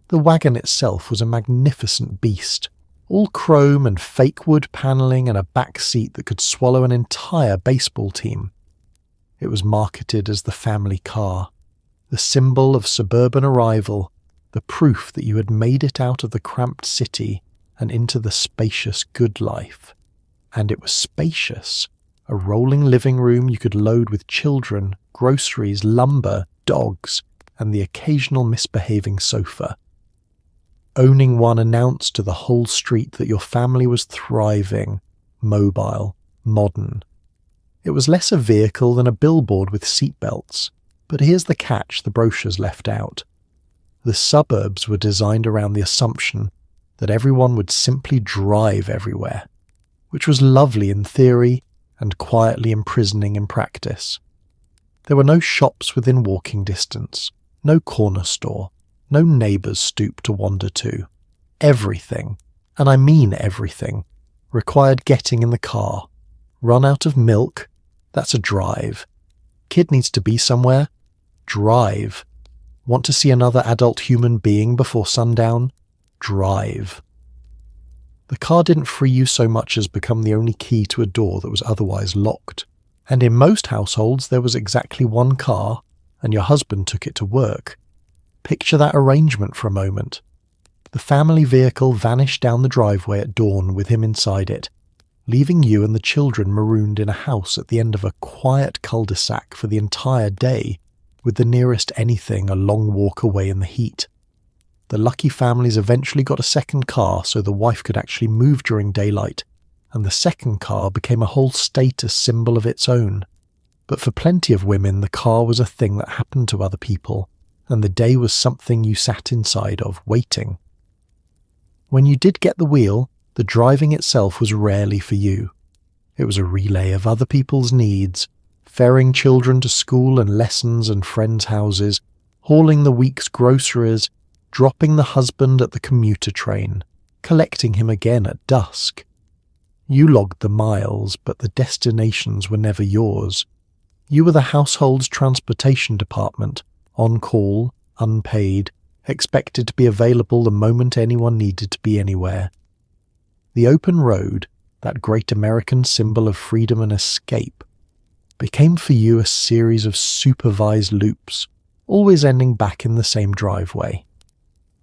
The wagon itself was a magnificent beast, all chrome and fake wood panelling and a back seat that could swallow an entire baseball team. It was marketed as the family car, the symbol of suburban arrival, the proof that you had made it out of the cramped city and into the spacious good life. And it was spacious, a rolling living room you could load with children, groceries, lumber, dogs, and the occasional misbehaving sofa. Owning one announced to the whole street that your family was thriving, mobile, modern. It was less a vehicle than a billboard with seatbelts, but here's the catch the brochures left out. The suburbs were designed around the assumption that everyone would simply drive everywhere, which was lovely in theory and quietly imprisoning in practice. There were no shops within walking distance, no corner store, No neighbours stoop to wander to. Everything, and I mean everything, required getting in the car. Run out of milk? That's a drive. Kid needs to be somewhere? Drive. Want to see another adult human being before sundown? Drive. The car didn't free you so much as become the only key to a door that was otherwise locked. And in most households there was exactly one car, and your husband took it to work. Picture that arrangement for a moment. The family vehicle vanished down the driveway at dawn with him inside it, leaving you and the children marooned in a house at the end of a quiet cul-de-sac for the entire day, with the nearest anything a long walk away in the heat. The lucky families eventually got a second car so the wife could actually move during daylight, and the second car became a whole status symbol of its own. But for plenty of women, the car was a thing that happened to other people, and the day was something you sat inside of, waiting. When you did get the wheel, the driving itself was rarely for you. It was a relay of other people's needs, ferrying children to school and lessons and friends' houses, hauling the week's groceries, dropping the husband at the commuter train, collecting him again at dusk. You logged the miles, but the destinations were never yours. You were the household's transportation department, on call, unpaid, expected to be available the moment anyone needed to be anywhere. The open road, that great American symbol of freedom and escape, became for you a series of supervised loops, always ending back in the same driveway.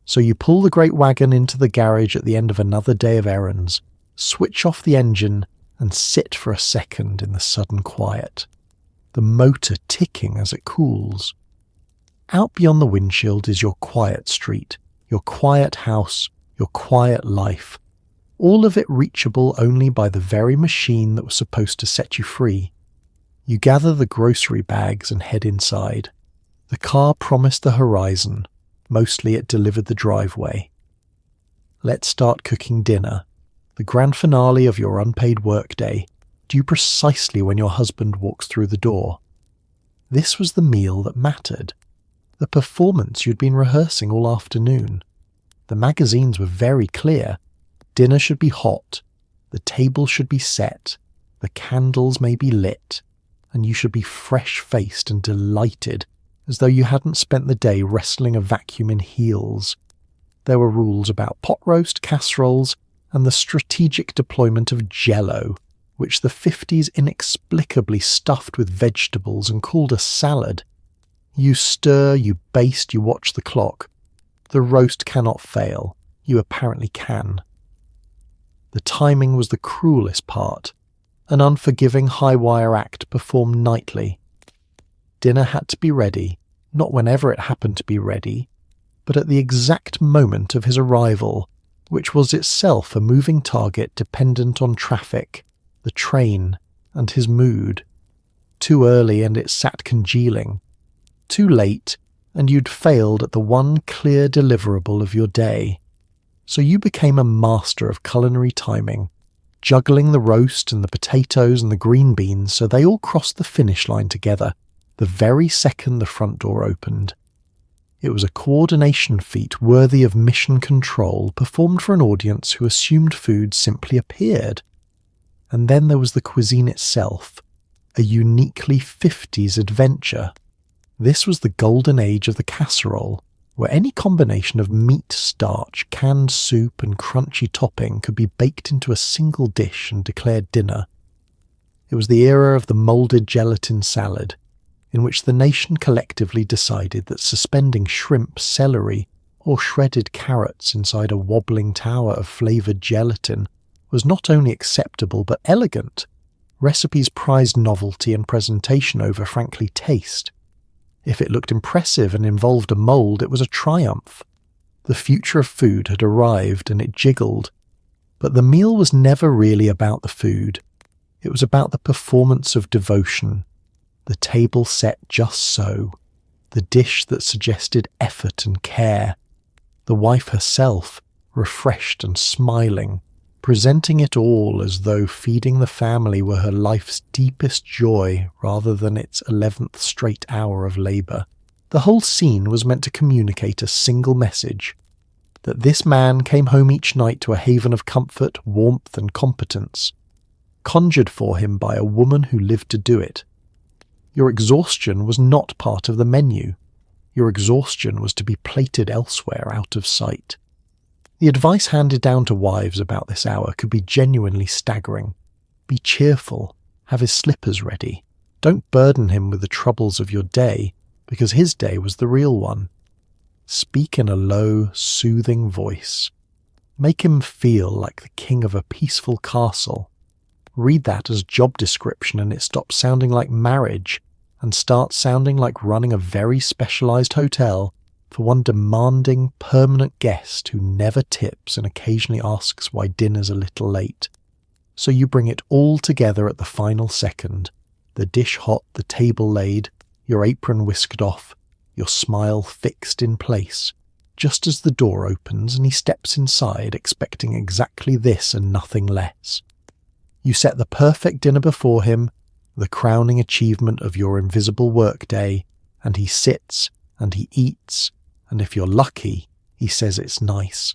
So you pull the great wagon into the garage at the end of another day of errands, switch off the engine, and sit for a second in the sudden quiet, the motor ticking as it cools. Out beyond the windshield is your quiet street, your quiet house, your quiet life, all of it reachable only by the very machine that was supposed to set you free. You gather the grocery bags and head inside. The car promised the horizon. Mostly it delivered the driveway. Let's start cooking dinner, the grand finale of your unpaid workday, due precisely when your husband walks through the door. This was the meal that mattered, the performance you'd been rehearsing all afternoon. The magazines were very clear. Dinner should be hot, the table should be set, the candles may be lit, and you should be fresh-faced and delighted, as though you hadn't spent the day wrestling a vacuum in heels. There were rules about pot roast, casseroles, and the strategic deployment of Jell-O, which the 50s inexplicably stuffed with vegetables and called a salad. You stir, you baste, you watch the clock. The roast cannot fail. You apparently can. The timing was the cruelest part, an unforgiving high-wire act performed nightly. Dinner had to be ready, not whenever it happened to be ready, but at the exact moment of his arrival, which was itself a moving target dependent on traffic, the train, and his mood. Too early and it sat congealing. Too late, and you'd failed at the one clear deliverable of your day. So you became a master of culinary timing, juggling the roast and the potatoes and the green beans so they all crossed the finish line together, the very second the front door opened. It was a coordination feat worthy of Mission Control performed for an audience who assumed food simply appeared. And then there was the cuisine itself, a uniquely 50s adventure. This was the golden age of the casserole, where any combination of meat, starch, canned soup and crunchy topping could be baked into a single dish and declared dinner. It was the era of the moulded gelatin salad, in which the nation collectively decided that suspending shrimp, celery, or shredded carrots inside a wobbling tower of flavoured gelatin was not only acceptable but elegant. Recipes prized novelty and presentation over, frankly, taste. If it looked impressive and involved a mould, it was a triumph. The future of food had arrived and it jiggled. But the meal was never really about the food. It was about the performance of devotion. The table set just so. The dish that suggested effort and care. The wife herself, refreshed and smiling, presenting it all as though feeding the family were her life's deepest joy rather than its 11th straight hour of labour. The whole scene was meant to communicate a single message: that this man came home each night to a haven of comfort, warmth, and competence, conjured for him by a woman who lived to do it. Your exhaustion was not part of the menu. Your exhaustion was to be plated elsewhere, out of sight. The advice handed down to wives about this hour could be genuinely staggering. Be cheerful. Have his slippers ready. Don't burden him with the troubles of your day, because his day was the real one. Speak in a low, soothing voice. Make him feel like the king of a peaceful castle. Read that as job description and it stops sounding like marriage and starts sounding like running a very specialised hotel for one demanding, permanent guest who never tips and occasionally asks why dinner's a little late. So you bring it all together at the final second, the dish hot, the table laid, your apron whisked off, your smile fixed in place, just as the door opens and he steps inside expecting exactly this and nothing less. You set the perfect dinner before him, the crowning achievement of your invisible workday, and he sits and he eats, and if you're lucky, he says it's nice.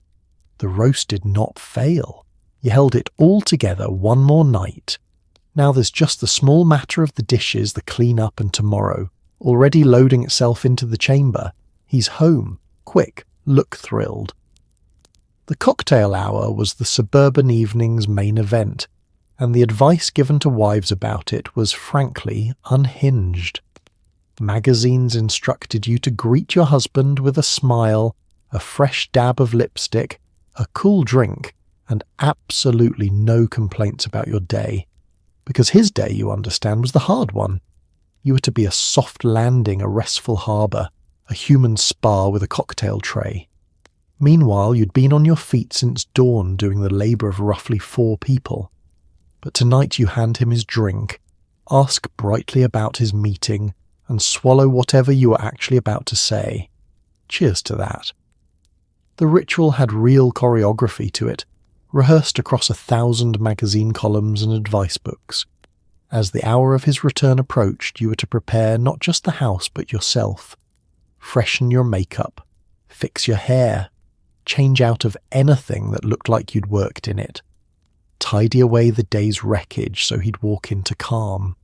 The roast did not fail. You held it all together one more night. Now there's just the small matter of the dishes, the clean-up, and tomorrow, already loading itself into the chamber. He's home. Quick, look thrilled. The cocktail hour was the suburban evening's main event, and the advice given to wives about it was frankly unhinged. Magazines instructed you to greet your husband with a smile, a fresh dab of lipstick, a cool drink, and absolutely no complaints about your day. Because his day, you understand, was the hard one. You were to be a soft landing, a restful harbour, a human spa with a cocktail tray. Meanwhile, you'd been on your feet since dawn doing the labour of roughly 4 people. But tonight you hand him his drink, ask brightly about his meeting, and swallow whatever you were actually about to say. Cheers to that. The ritual had real choreography to it, rehearsed across 1,000 magazine columns and advice books. As the hour of his return approached, you were to prepare not just the house but yourself. Freshen your makeup, fix your hair, change out of anything that looked like you'd worked in it. Tidy away the day's wreckage so he'd walk into calm.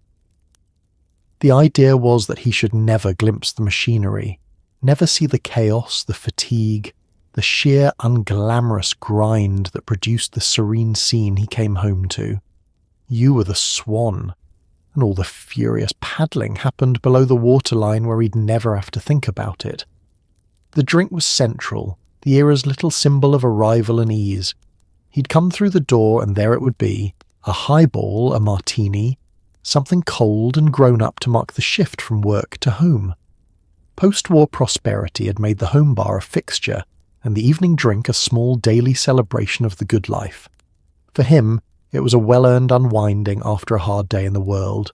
The idea was that he should never glimpse the machinery, never see the chaos, the fatigue, the sheer unglamorous grind that produced the serene scene he came home to. You were the swan, and all the furious paddling happened below the waterline where he'd never have to think about it. The drink was central, the era's little symbol of arrival and ease. He'd come through the door and there it would be, a highball, a martini, something cold and grown up to mark the shift from work to home. Post-war prosperity had made the home bar a fixture and the evening drink a small daily celebration of the good life. For him, it was a well-earned unwinding after a hard day in the world.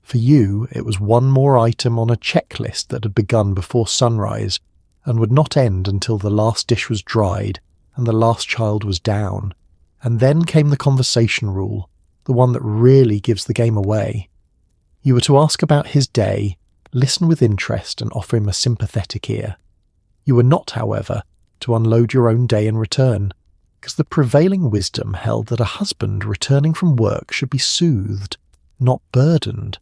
For you, it was one more item on a checklist that had begun before sunrise and would not end until the last dish was dried and the last child was down. And then came the conversation rule, the one that really gives the game away. You were to ask about his day, listen with interest and offer him a sympathetic ear. You were not, however, to unload your own day in return, because the prevailing wisdom held that a husband returning from work should be soothed, not burdened.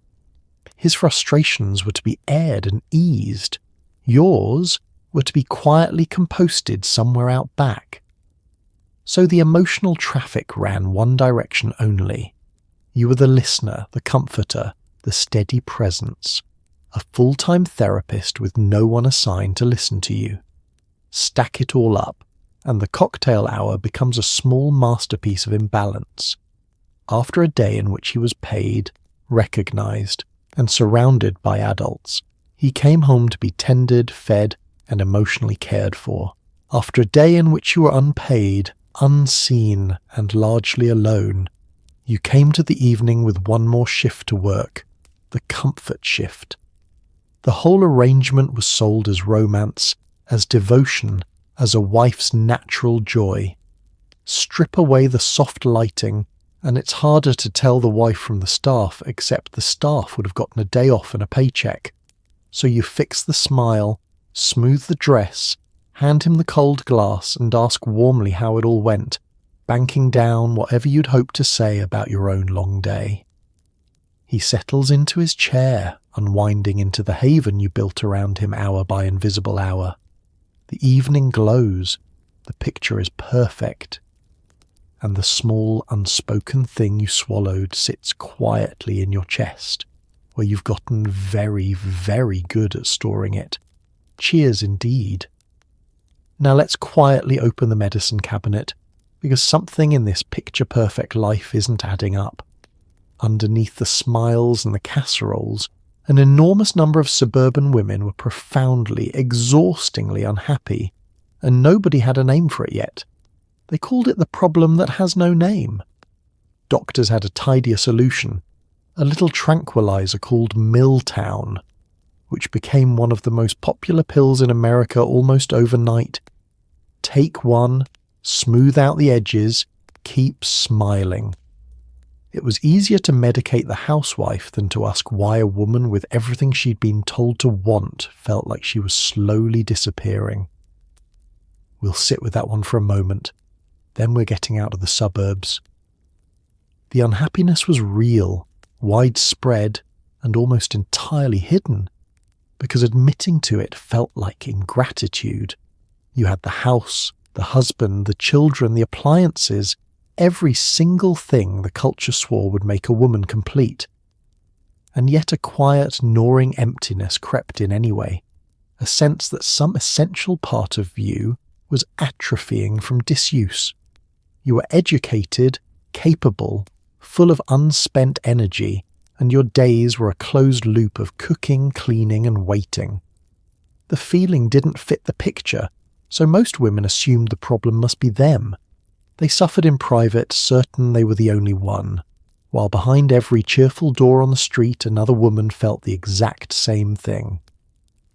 His frustrations were to be aired and eased. Yours were to be quietly composted somewhere out back. So the emotional traffic ran one direction only. You were the listener, the comforter, the steady presence, a full-time therapist with no one assigned to listen to you. Stack it all up, and the cocktail hour becomes a small masterpiece of imbalance. After a day in which he was paid, recognised, and surrounded by adults, he came home to be tended, fed, and emotionally cared for. After a day in which you were unpaid, unseen, and largely alone, you came to the evening with one more shift to work, the comfort shift. The whole arrangement was sold as romance, as devotion, as a wife's natural joy. Strip away the soft lighting, and it's harder to tell the wife from the staff, except the staff would have gotten a day off and a paycheck. So you fix the smile, smooth the dress, hand him the cold glass and ask warmly how it all went, banking down whatever you'd hoped to say about your own long day. He settles into his chair, unwinding into the haven you built around him hour by invisible hour. The evening glows, the picture is perfect, and the small unspoken thing you swallowed sits quietly in your chest, where you've gotten very, very good at storing it. Cheers indeed. Now let's quietly open the medicine cabinet, because something in this picture-perfect life isn't adding up. Underneath the smiles and the casseroles, an enormous number of suburban women were profoundly, exhaustingly unhappy, and nobody had a name for it yet. They called it the problem that has no name. Doctors had a tidier solution, a little tranquilizer called Milltown, which became one of the most popular pills in America almost overnight. Take one, smooth out the edges, keep smiling. It was easier to medicate the housewife than to ask why a woman with everything she'd been told to want felt like she was slowly disappearing. We'll sit with that one for a moment, then we're getting out of the suburbs. The unhappiness was real, widespread, and almost entirely hidden, because admitting to it felt like ingratitude. You had the house, the husband, the children, the appliances, every single thing the culture swore would make a woman complete. And yet a quiet, gnawing emptiness crept in anyway, a sense that some essential part of you was atrophying from disuse. You were educated, capable, full of unspent energy, and your days were a closed loop of cooking, cleaning, and waiting. The feeling didn't fit the picture, so most women assumed the problem must be them. They suffered in private, certain they were the only one, while behind every cheerful door on the street another woman felt the exact same thing.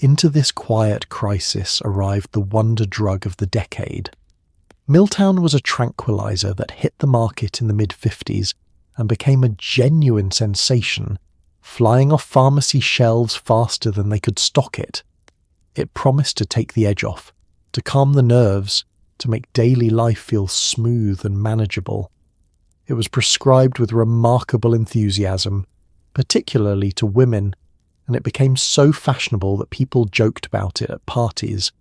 Into this quiet crisis arrived the wonder drug of the decade. Milltown was a tranquilizer that hit the market in the mid-50s and became a genuine sensation, flying off pharmacy shelves faster than they could stock it. It promised to take the edge off, to calm the nerves, to make daily life feel smooth and manageable. It was prescribed with remarkable enthusiasm, particularly to women, and it became so fashionable that people joked about it at parties.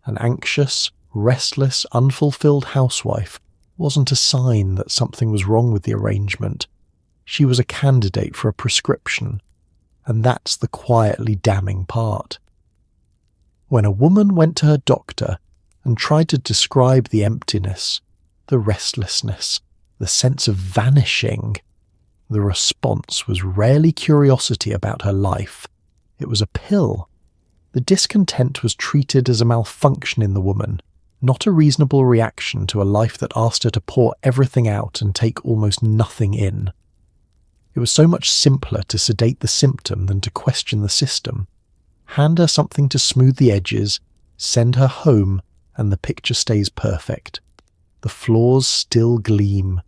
An anxious, restless, unfulfilled housewife wasn't a sign that something was wrong with the arrangement. She was a candidate for a prescription, and that's the quietly damning part. When a woman went to her doctor and tried to describe the emptiness, the restlessness, the sense of vanishing, the response was rarely curiosity about her life. It was a pill. The discontent was treated as a malfunction in the woman, not a reasonable reaction to a life that asked her to pour everything out and take almost nothing in. It was so much simpler to sedate the symptom than to question the system. Hand her something to smooth the edges, send her home, and the picture stays perfect. The flaws still gleam.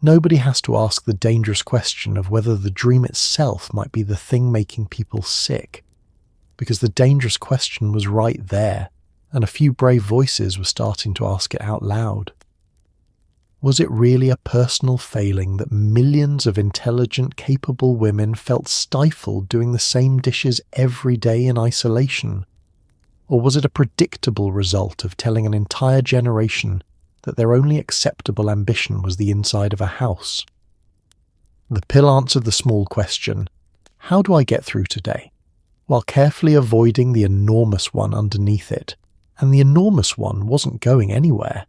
Nobody has to ask the dangerous question of whether the dream itself might be the thing making people sick, because the dangerous question was right there, and a few brave voices were starting to ask it out loud. Was it really a personal failing that millions of intelligent, capable women felt stifled doing the same dishes every day in isolation? Or was it a predictable result of telling an entire generation that their only acceptable ambition was the inside of a house? The pill answered the small question, how do I get through today, while carefully avoiding the enormous one underneath it. And the enormous one wasn't going anywhere.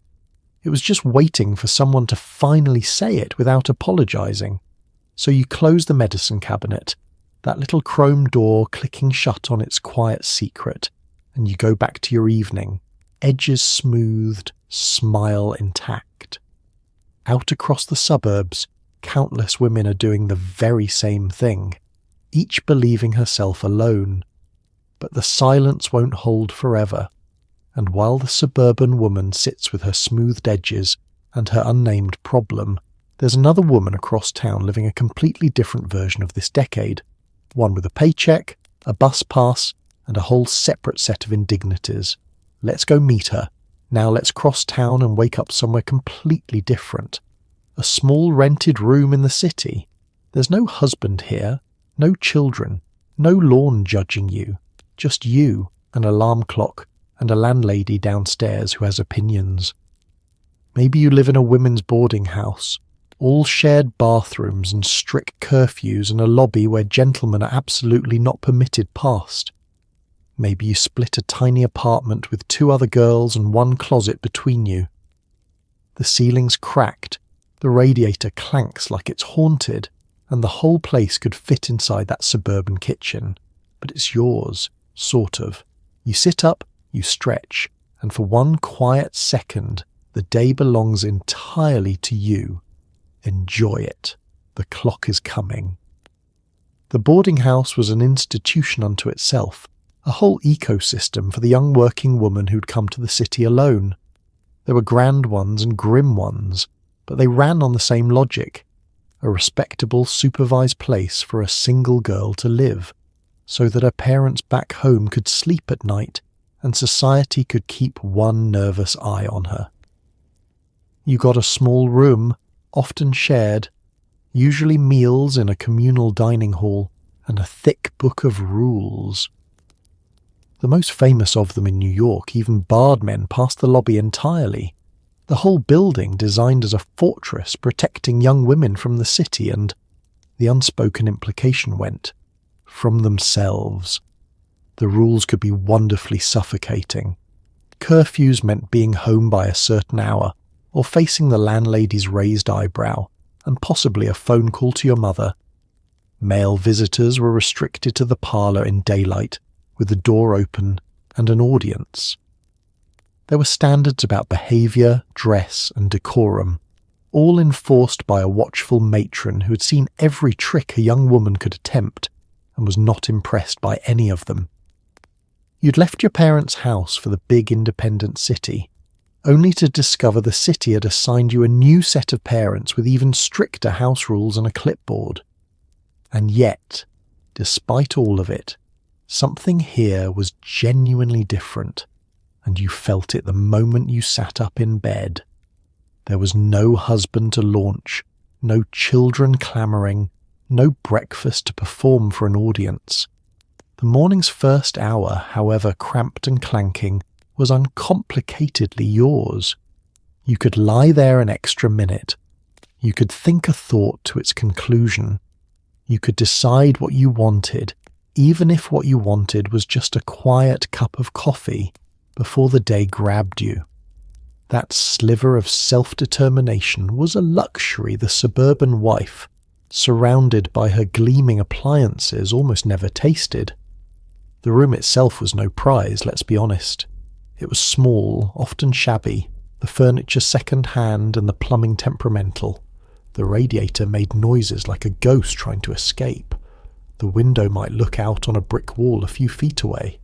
It was just waiting for someone to finally say it without apologizing. So you close the medicine cabinet, that little chrome door clicking shut on its quiet secret, and you go back to your evening, edges smoothed, smile intact. Out across the suburbs, countless women are doing the very same thing, each believing herself alone. But the silence won't hold forever. And while the suburban woman sits with her smoothed edges and her unnamed problem, there's another woman across town living a completely different version of this decade. One with a paycheck, a bus pass, and a whole separate set of indignities. Let's go meet her. Now let's cross town and wake up somewhere completely different. A small rented room in the city. There's no husband here, no children, no lawn judging you. Just you, an alarm clock, and a landlady downstairs who has opinions. Maybe you live in a women's boarding house, all shared bathrooms and strict curfews and a lobby where gentlemen are absolutely not permitted past. Maybe you split a tiny apartment with 2 other girls and 1 closet between you. The ceiling's cracked, the radiator clanks like it's haunted, and the whole place could fit inside that suburban kitchen. But it's yours, sort of. You sit up, you stretch, and for 1 quiet second, the day belongs entirely to you. Enjoy it. The clock is coming. The boarding house was an institution unto itself, a whole ecosystem for the young working woman who'd come to the city alone. There were grand ones and grim ones, but they ran on the same logic. A respectable, supervised place for a single girl to live, so that her parents back home could sleep at night and society could keep 1 nervous eye on her. You got a small room, often shared, usually meals in a communal dining hall, and a thick book of rules. The most famous of them in New York even barred men past the lobby entirely. The whole building designed as a fortress protecting young women from the city and, the unspoken implication went, from themselves. The rules could be wonderfully suffocating. Curfews meant being home by a certain hour, or facing the landlady's raised eyebrow, and possibly a phone call to your mother. Male visitors were restricted to the parlour in daylight, with the door open and an audience. There were standards about behaviour, dress and decorum, all enforced by a watchful matron who had seen every trick a young woman could attempt and was not impressed by any of them. You'd left your parents' house for the big independent city, only to discover the city had assigned you a new set of parents with even stricter house rules and a clipboard. And yet, despite all of it, something here was genuinely different, and you felt it the moment you sat up in bed. There was no husband to launch, no children clamouring, no breakfast to perform for an audience. The morning's first hour, however cramped and clanking, was uncomplicatedly yours. You could lie there an extra minute. You could think a thought to its conclusion. You could decide what you wanted, even if what you wanted was just a quiet cup of coffee, before the day grabbed you. That sliver of self-determination was a luxury the suburban wife, surrounded by her gleaming appliances, almost never tasted. The room itself was no prize, let's be honest. It was small, often shabby, the furniture second-hand and the plumbing temperamental. The radiator made noises like a ghost trying to escape. The window might look out on a brick wall a few feet away.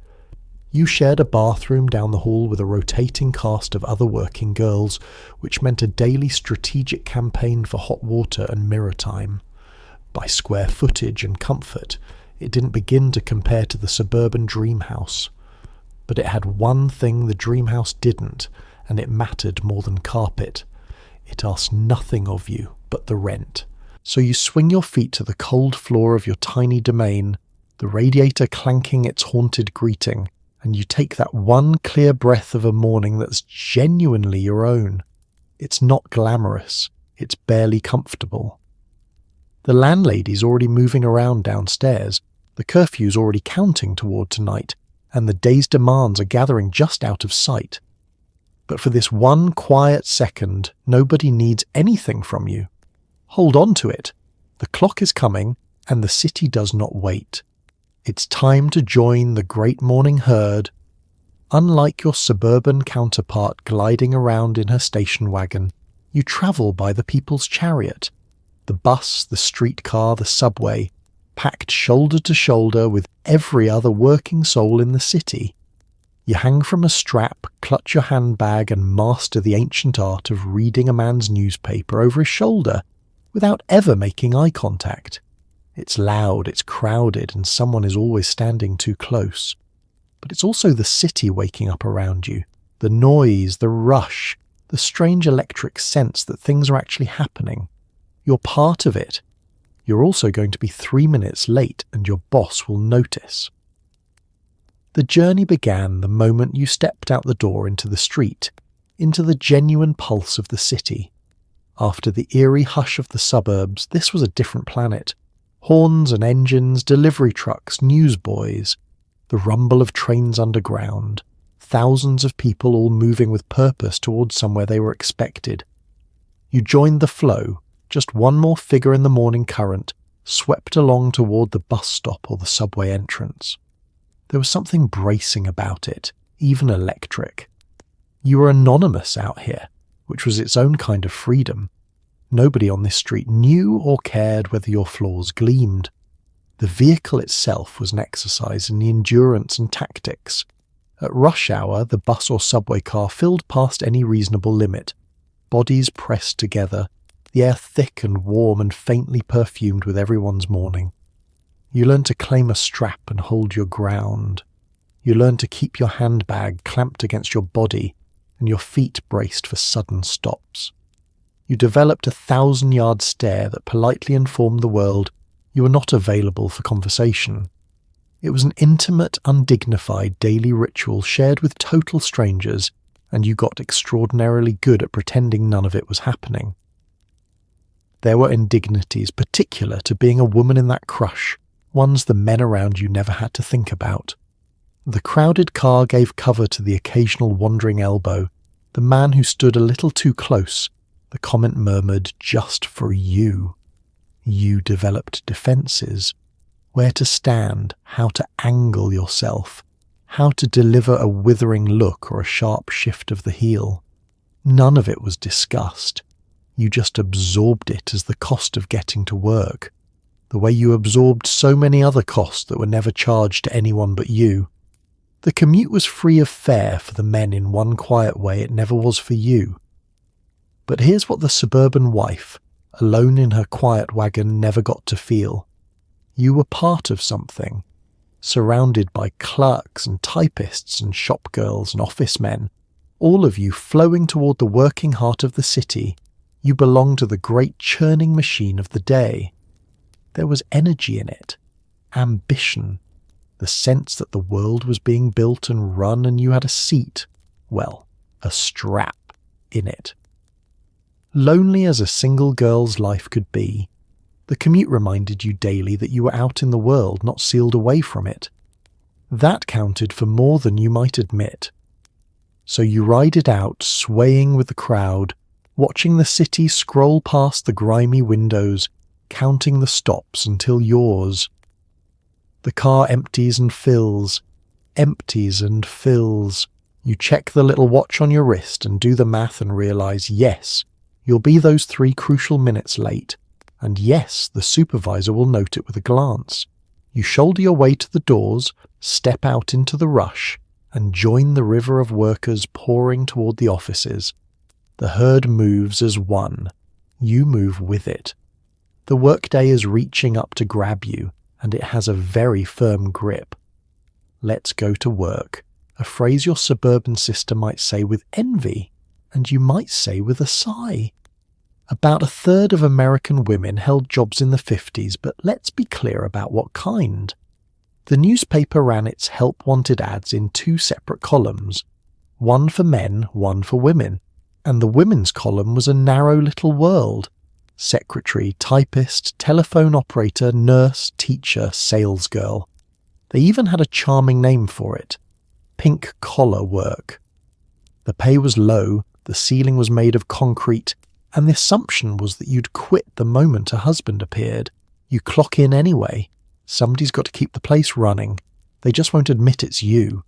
You shared a bathroom down the hall with a rotating cast of other working girls, which meant a daily strategic campaign for hot water and mirror time. By square footage and comfort, it didn't begin to compare to the suburban dream house. But it had one thing the dream house didn't, and it mattered more than carpet. It asked nothing of you but the rent. So you swing your feet to the cold floor of your tiny domain, the radiator clanking its haunted greeting, and you take that one clear breath of a morning that's genuinely your own. It's not glamorous. It's barely comfortable. The landlady's already moving around downstairs, the curfew's already counting toward tonight, and the day's demands are gathering just out of sight. But for this one quiet second, nobody needs anything from you. Hold on to it. The clock is coming, and the city does not wait. It's time to join the great morning herd. Unlike your suburban counterpart gliding around in her station wagon, you travel by the people's chariot. The bus, the streetcar, the subway, packed shoulder to shoulder with every other working soul in the city. You hang from a strap, clutch your handbag, and master the ancient art of reading a man's newspaper over his shoulder without ever making eye contact. It's loud, it's crowded, and someone is always standing too close. But it's also the city waking up around you, the noise, the rush, the strange electric sense that things are actually happening. You're part of it. You're also going to be 3 minutes late and your boss will notice. The journey began the moment you stepped out the door into the street, into the genuine pulse of the city. After the eerie hush of the suburbs, this was a different planet. Horns and engines, delivery trucks, newsboys, the rumble of trains underground, thousands of people all moving with purpose towards somewhere they were expected. You joined the flow, just one more figure in the morning current, swept along toward the bus stop or the subway entrance. There was something bracing about it, even electric. You were anonymous out here, which was its own kind of freedom. Nobody on this street knew or cared whether your flaws gleamed. The vehicle itself was an exercise in the endurance and tactics. At rush hour, the bus or subway car filled past any reasonable limit. Bodies pressed together, the air thick and warm and faintly perfumed with everyone's morning. You learn to claim a strap and hold your ground. You learn to keep your handbag clamped against your body and your feet braced for sudden stops. You developed a 1,000-yard stare that politely informed the world you were not available for conversation. It was an intimate, undignified daily ritual shared with total strangers, and you got extraordinarily good at pretending none of it was happening. There were indignities particular to being a woman in that crush, ones the men around you never had to think about. The crowded car gave cover to the occasional wandering elbow, the man who stood a little too close, the comment murmured, "Just for you." You developed defences, where to stand, how to angle yourself, how to deliver a withering look or a sharp shift of the heel. None of it was discussed. You just absorbed it as the cost of getting to work, the way you absorbed so many other costs that were never charged to anyone but you. The commute was free of fare for the men in one quiet way it never was for you. But here's what the suburban wife, alone in her quiet wagon, never got to feel. You were part of something, surrounded by clerks and typists and shopgirls and office men, all of you flowing toward the working heart of the city. You belonged to the great churning machine of the day. There was energy in it, ambition, the sense that the world was being built and run and you had a seat, well, a strap, in it. Lonely as a single girl's life could be, the commute reminded you daily that you were out in the world, not sealed away from it. That counted for more than you might admit. So you ride it out, swaying with the crowd, watching the city scroll past the grimy windows, counting the stops until yours. The car empties and fills, empties and fills. You check the little watch on your wrist and do the math and realise, yes, you'll be those 3 crucial minutes late, and yes, the supervisor will note it with a glance. You shoulder your way to the doors, step out into the rush, and join the river of workers pouring toward the offices. The herd moves as one. You move with it. The workday is reaching up to grab you, and it has a very firm grip. Let's go to work, a phrase your suburban sister might say with envy, and you might say with a sigh. About 1/3 of American women held jobs in the 50s, but let's be clear about what kind. The newspaper ran its help-wanted ads in 2 separate columns, one for men, one for women, and the women's column was a narrow little world. Secretary, typist, telephone operator, nurse, teacher, salesgirl. They even had a charming name for it: pink-collar work. The pay was low, the ceiling was made of concrete, and the assumption was that you'd quit the moment a husband appeared. You clock in anyway. Somebody's got to keep the place running. They just won't admit it's you.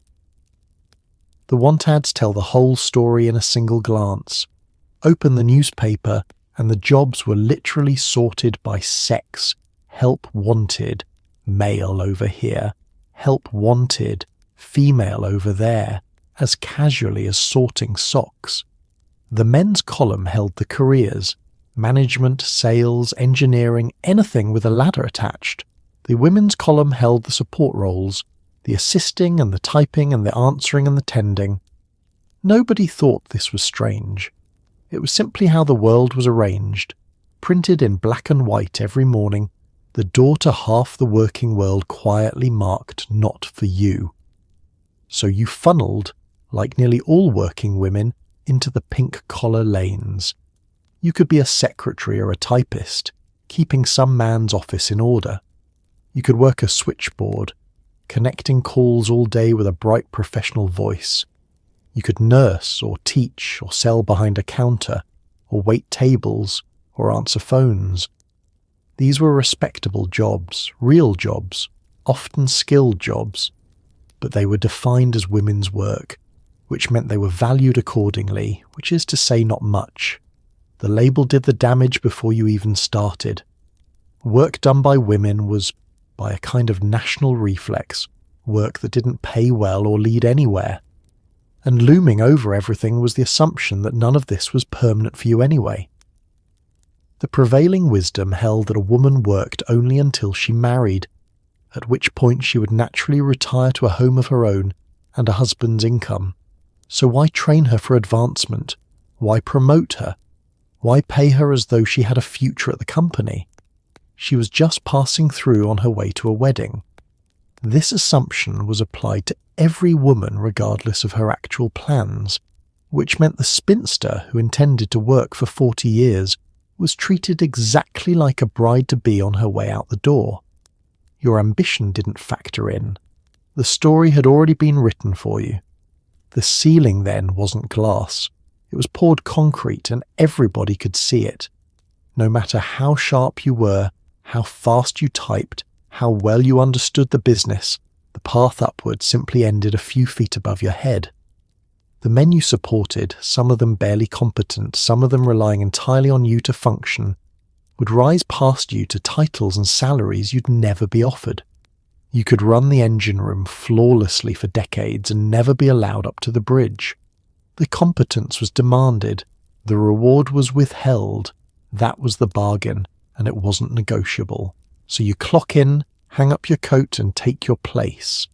The want ads tell the whole story in a single glance. Open the newspaper, and the jobs were literally sorted by sex. Help wanted, male over here. Help wanted, female over there, as casually as sorting socks. The men's column held the careers. Management, sales, engineering, anything with a ladder attached. The women's column held the support roles, the assisting and the typing and the answering and the tending. Nobody thought this was strange. It was simply how the world was arranged, printed in black and white every morning, the door to half the working world quietly marked not for you. So you funneled, like nearly all working women, into the pink-collar lanes. You could be a secretary or a typist, keeping some man's office in order. You could work a switchboard, connecting calls all day with a bright professional voice. You could nurse or teach or sell behind a counter, or wait tables, or answer phones. These were respectable jobs, real jobs, often skilled jobs, but they were defined as women's work, which meant they were valued accordingly, which is to say not much. The label did the damage before you even started. Work done by women was, by a kind of national reflex, work that didn't pay well or lead anywhere. And looming over everything was the assumption that none of this was permanent for you anyway. The prevailing wisdom held that a woman worked only until she married, at which point she would naturally retire to a home of her own and a husband's income. So why train her for advancement? Why promote her? Why pay her as though she had a future at the company? She was just passing through on her way to a wedding. This assumption was applied to every woman regardless of her actual plans, which meant the spinster who intended to work for 40 years was treated exactly like a bride-to-be on her way out the door. Your ambition didn't factor in. The story had already been written for you. The ceiling then wasn't glass. It was poured concrete and everybody could see it. No matter how sharp you were, how fast you typed, how well you understood the business, the path upward simply ended a few feet above your head. The men you supported, some of them barely competent, some of them relying entirely on you to function, would rise past you to titles and salaries you'd never be offered. You could run the engine room flawlessly for decades and never be allowed up to the bridge. The competence was demanded, the reward was withheld. That was the bargain, and it wasn't negotiable. So you clock in, hang up your coat and take your place,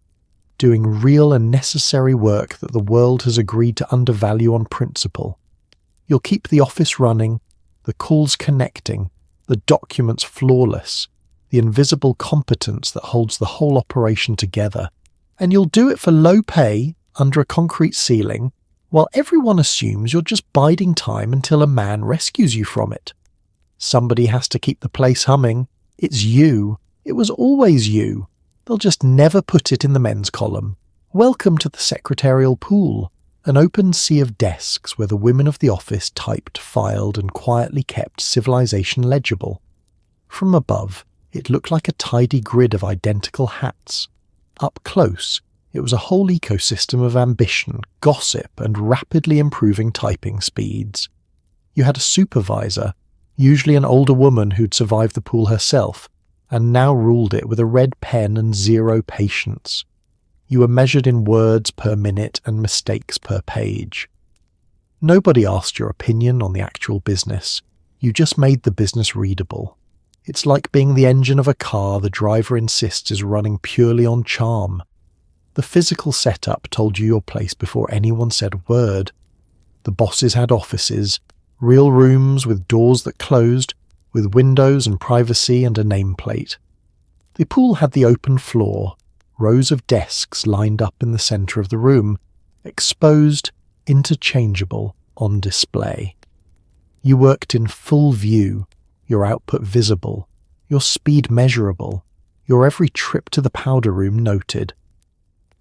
doing real and necessary work that the world has agreed to undervalue on principle. You'll keep the office running, the calls connecting, the documents flawless, the invisible competence that holds the whole operation together, and you'll do it for low pay, under a concrete ceiling, while everyone assumes you're just biding time until a man rescues you from it. Somebody has to keep the place humming. It's you. It was always you. They'll just never put it in the men's column. Welcome to the secretarial pool, an open sea of desks where the women of the office typed, filed, and quietly kept civilization legible. From above, it looked like a tidy grid of identical hats. Up close, it was a whole ecosystem of ambition, gossip, and rapidly improving typing speeds. You had a supervisor, usually an older woman who'd survived the pool herself, and now ruled it with a red pen and zero patience. You were measured in words per minute and mistakes per page. Nobody asked your opinion on the actual business. You just made the business readable. It's like being the engine of a car the driver insists is running purely on charm. The physical setup told you your place before anyone said a word. The bosses had offices, real rooms with doors that closed, with windows and privacy and a nameplate. The pool had the open floor, rows of desks lined up in the centre of the room, exposed, interchangeable, on display. You worked in full view, your output visible, your speed measurable, your every trip to the powder room noted.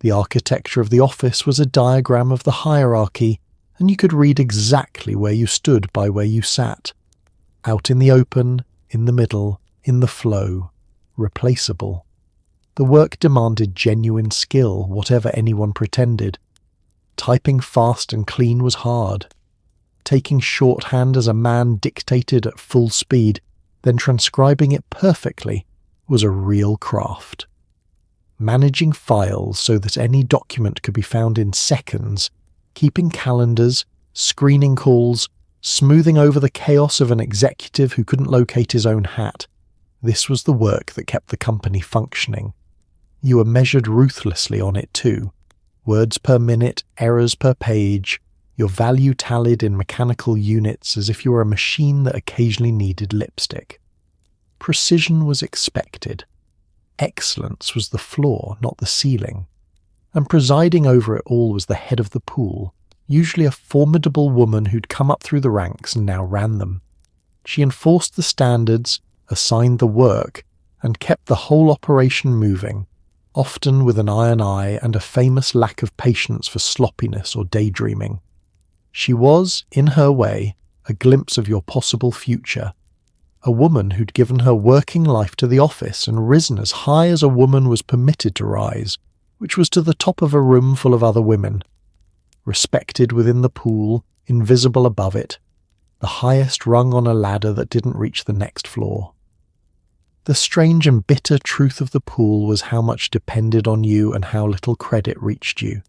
The architecture of the office was a diagram of the hierarchy, and you could read exactly where you stood by where you sat. Out in the open, in the middle, in the flow, replaceable. The work demanded genuine skill, whatever anyone pretended. Typing fast and clean was hard. Taking shorthand as a man dictated at full speed, then transcribing it perfectly, was a real craft. Managing files so that any document could be found in seconds, keeping calendars, screening calls, smoothing over the chaos of an executive who couldn't locate his own hat. This was the work that kept the company functioning. You were measured ruthlessly on it too. Words per minute, errors per page, your value tallied in mechanical units as if you were a machine that occasionally needed lipstick. Precision was expected. Excellence was the floor, not the ceiling. And presiding over it all was the head of the pool, usually a formidable woman who'd come up through the ranks and now ran them. She enforced the standards, assigned the work, and kept the whole operation moving, often with an iron eye and a famous lack of patience for sloppiness or daydreaming. She was, in her way, a glimpse of your possible future, a woman who'd given her working life to the office and risen as high as a woman was permitted to rise, which was to the top of a room full of other women. Respected within the pool, invisible above it, the highest rung on a ladder that didn't reach the next floor. The strange and bitter truth of the pool was how much depended on you and how little credit reached you.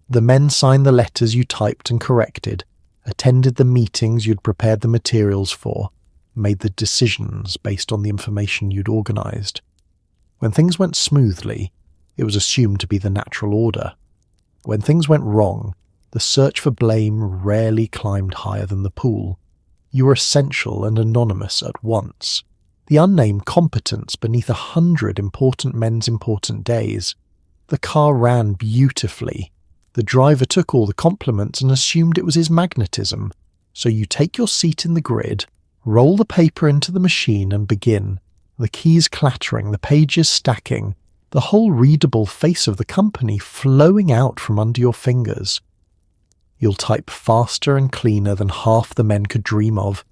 The men signed the letters you typed and corrected, attended the meetings you'd prepared the materials for, made the decisions based on the information you'd organised. When things went smoothly, it was assumed to be the natural order. When things went wrong, the search for blame rarely climbed higher than the pool. You were essential and anonymous at once, the unnamed competence beneath 100 important men's important days. The car ran beautifully. The driver took all the compliments and assumed it was his magnetism. So you take your seat in the grid, roll the paper into the machine and begin, the keys clattering, the pages stacking, the whole readable face of the company flowing out from under your fingers. You'll type faster and cleaner than half the men could dream of,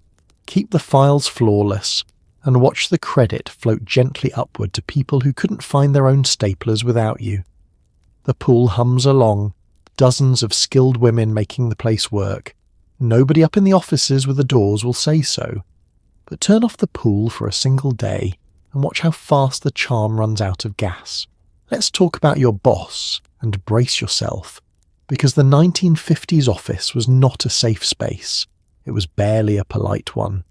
keep the files flawless, and watch the credit float gently upward to people who couldn't find their own staplers without you. The pool hums along, dozens of skilled women making the place work. Nobody up in the offices with the doors will say so. But turn off the pool for a single day and watch how fast the charm runs out of gas. Let's talk about your boss and brace yourself, because the 1950s office was not a safe space. It was barely a polite one.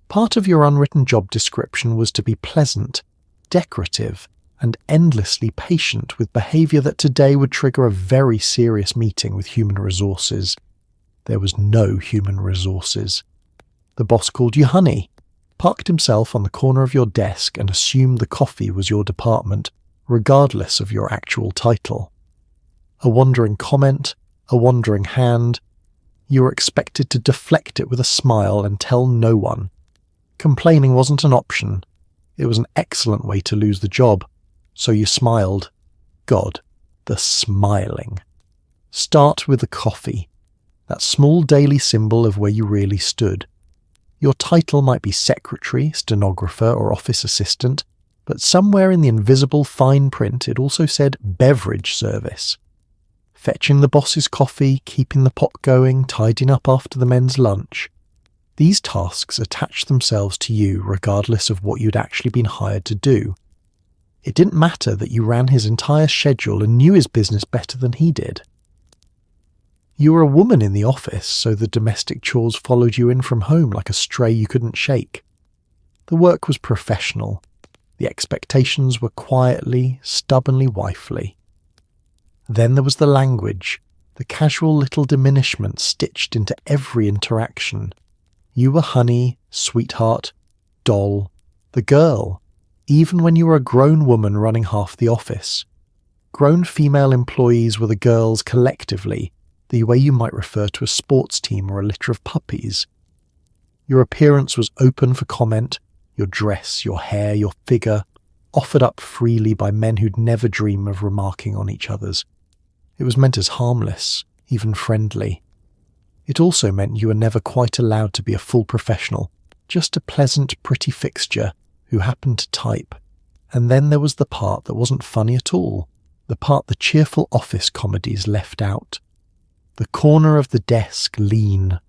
Part of your unwritten job description was to be pleasant, decorative, and endlessly patient with behaviour that today would trigger a very serious meeting with human resources. There was no human resources. The boss called you honey, parked himself on the corner of your desk and assumed the coffee was your department, regardless of your actual title. A wandering comment, a wandering hand. You were expected to deflect it with a smile and tell no one. Complaining wasn't an option. It was an excellent way to lose the job. So you smiled. God, the smiling. Start with the coffee, that small daily symbol of where you really stood. Your title might be secretary, stenographer, or office assistant, but somewhere in the invisible fine print it also said beverage service. Fetching the boss's coffee, keeping the pot going, tidying up after the men's lunch. These tasks attached themselves to you regardless of what you'd actually been hired to do. It didn't matter that you ran his entire schedule and knew his business better than he did. You were a woman in the office, so the domestic chores followed you in from home like a stray you couldn't shake. The work was professional. The expectations were quietly, stubbornly wifely. Then there was the language, the casual little diminishment stitched into every interaction. You were honey, sweetheart, doll, the girl, even when you were a grown woman running half the office. Grown female employees were the girls collectively, the way you might refer to a sports team or a litter of puppies. Your appearance was open for comment, your dress, your hair, your figure, offered up freely by men who'd never dream of remarking on each other's. It was meant as harmless, even friendly. It also meant you were never quite allowed to be a full professional, just a pleasant, pretty fixture who happened to type. And then there was the part that wasn't funny at all, the part the cheerful office comedies left out. The corner of the desk lean,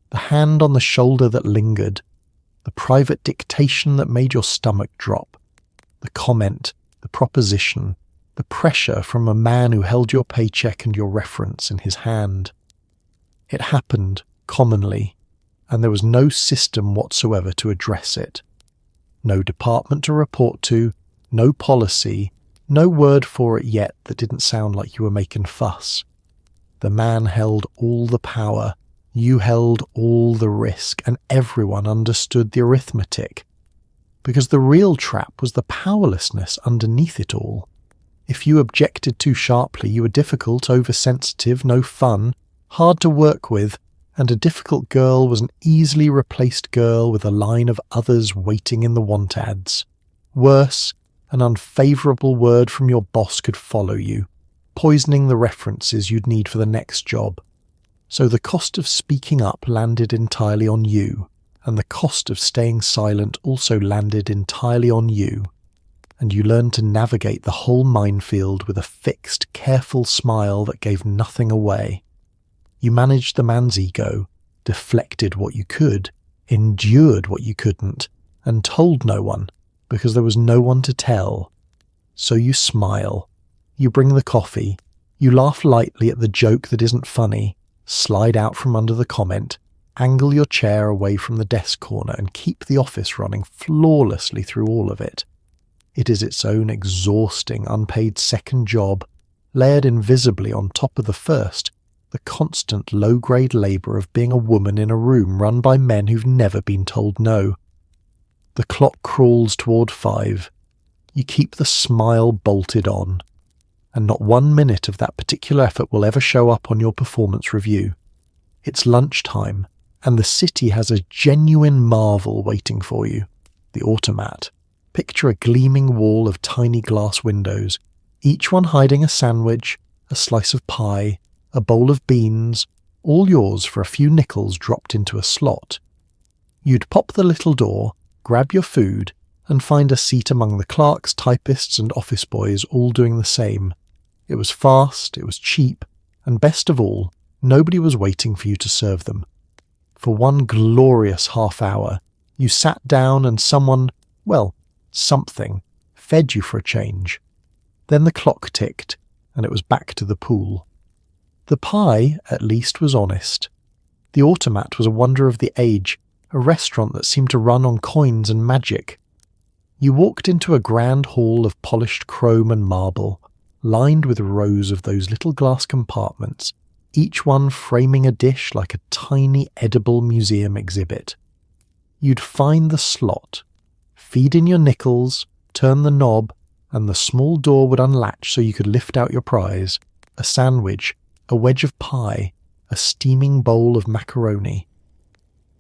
the hand on the shoulder that lingered, the private dictation that made your stomach drop, the comment, the proposition, the pressure from a man who held your paycheck and your reference in his hand. It happened, commonly, and there was no system whatsoever to address it. No department to report to, no policy, no word for it yet that didn't sound like you were making fuss. The man held all the power, you held all the risk, and everyone understood the arithmetic. Because the real trap was the powerlessness underneath it all. If you objected too sharply, you were difficult, oversensitive, no fun, hard to work with, and a difficult girl was an easily replaced girl with a line of others waiting in the want ads. Worse, an unfavourable word from your boss could follow you, poisoning the references you'd need for the next job. So the cost of speaking up landed entirely on you, and the cost of staying silent also landed entirely on you. And you learned to navigate the whole minefield with a fixed, careful smile that gave nothing away. You managed the man's ego, deflected what you could, endured what you couldn't, and told no one, because there was no one to tell. So you smile, you bring the coffee, you laugh lightly at the joke that isn't funny, slide out from under the comment, angle your chair away from the desk corner and keep the office running flawlessly through all of it. It is its own exhausting, unpaid second job, layered invisibly on top of the first, the constant low-grade labour of being a woman in a room run by men who've never been told no. The clock crawls toward 5. You keep the smile bolted on, and not 1 minute of that particular effort will ever show up on your performance review. It's lunchtime, and the city has a genuine marvel waiting for you, the automat. Picture a gleaming wall of tiny glass windows, each one hiding a sandwich, a slice of pie, a bowl of beans, all yours for a few nickels dropped into a slot. You'd pop the little door, grab your food, and find a seat among the clerks, typists, and office boys all doing the same. It was fast, it was cheap, and best of all, nobody was waiting for you to serve them. For one glorious half hour, you sat down and someone, something, fed you for a change. Then the clock ticked, and it was back to the pool. The pie, at least, was honest. The automat was a wonder of the age, a restaurant that seemed to run on coins and magic. You walked into a grand hall of polished chrome and marble, lined with rows of those little glass compartments, each one framing a dish like a tiny edible museum exhibit. You'd find the slot, feed in your nickels, turn the knob, and the small door would unlatch so you could lift out your prize, a sandwich, a wedge of pie, a steaming bowl of macaroni.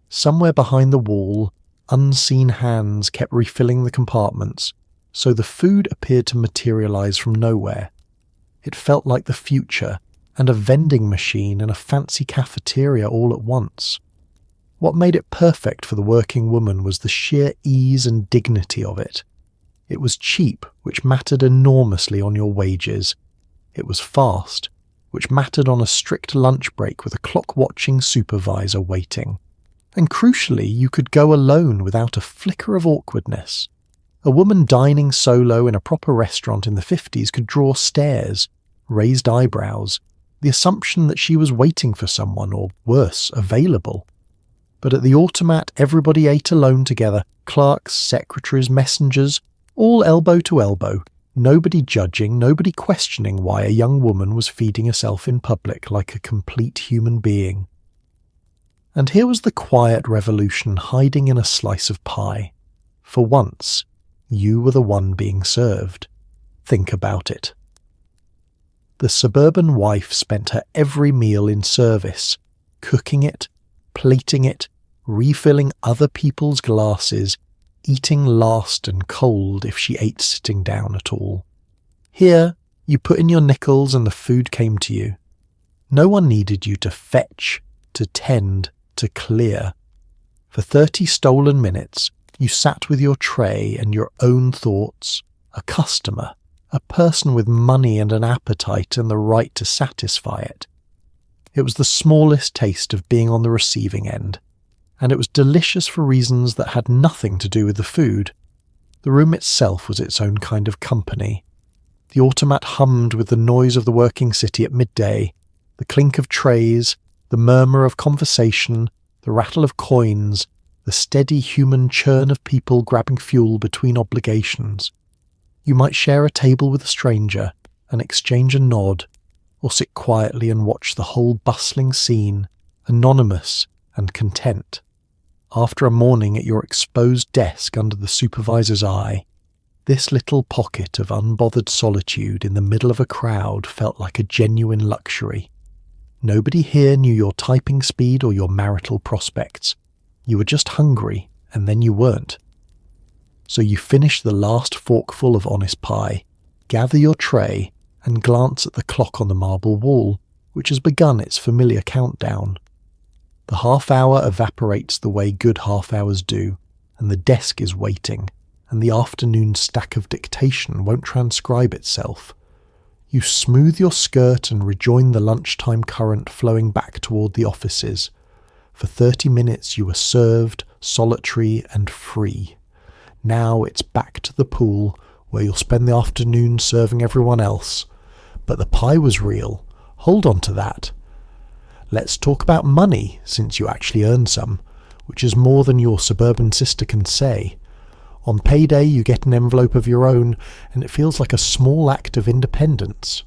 Somewhere behind the wall, unseen hands kept refilling the compartments, so the food appeared to materialize from nowhere. It felt like the future, and a vending machine and a fancy cafeteria all at once. What made it perfect for the working woman was the sheer ease and dignity of it. It was cheap, which mattered enormously on your wages. It was fast, which mattered on a strict lunch break with a clock-watching supervisor waiting. And crucially, you could go alone without a flicker of awkwardness. A woman dining solo in a proper restaurant in the 50s could draw stares, raised eyebrows, the assumption that she was waiting for someone, or worse, available. But at the automat, everybody ate alone together, clerks, secretaries, messengers, all elbow to elbow, nobody judging, nobody questioning why a young woman was feeding herself in public like a complete human being. And here was the quiet revolution hiding in a slice of pie. For once, you were the one being served. Think about it. The suburban wife spent her every meal in service, cooking it, plating it, refilling other people's glasses, eating last and cold if she ate sitting down at all. Here, you put in your nickels and the food came to you. No one needed you to fetch, to tend, to clear. For 30 stolen minutes, you sat with your tray and your own thoughts, a customer, a person with money and an appetite and the right to satisfy it. It was the smallest taste of being on the receiving end, and it was delicious for reasons that had nothing to do with the food. The room itself was its own kind of company. The automat hummed with the noise of the working city at midday, the clink of trays, the murmur of conversation, the rattle of coins, the steady human churn of people grabbing fuel between obligations. You might share a table with a stranger and exchange a nod, or sit quietly and watch the whole bustling scene, anonymous and content. After a morning at your exposed desk under the supervisor's eye, this little pocket of unbothered solitude in the middle of a crowd felt like a genuine luxury. Nobody here knew your typing speed or your marital prospects. You were just hungry, and then you weren't. So you finish the last forkful of honest pie, gather your tray, and glance at the clock on the marble wall, which has begun its familiar countdown. The half-hour evaporates the way good half-hours do, and the desk is waiting, and the afternoon stack of dictation won't transcribe itself. You smooth your skirt and rejoin the lunchtime current flowing back toward the offices. For 30 minutes you were served, solitary and free. Now it's back to the pool, where you'll spend the afternoon serving everyone else. But the pie was real. Hold on to that. Let's talk about money, since you actually earn some, which is more than your suburban sister can say. On payday you get an envelope of your own, and it feels like a small act of independence,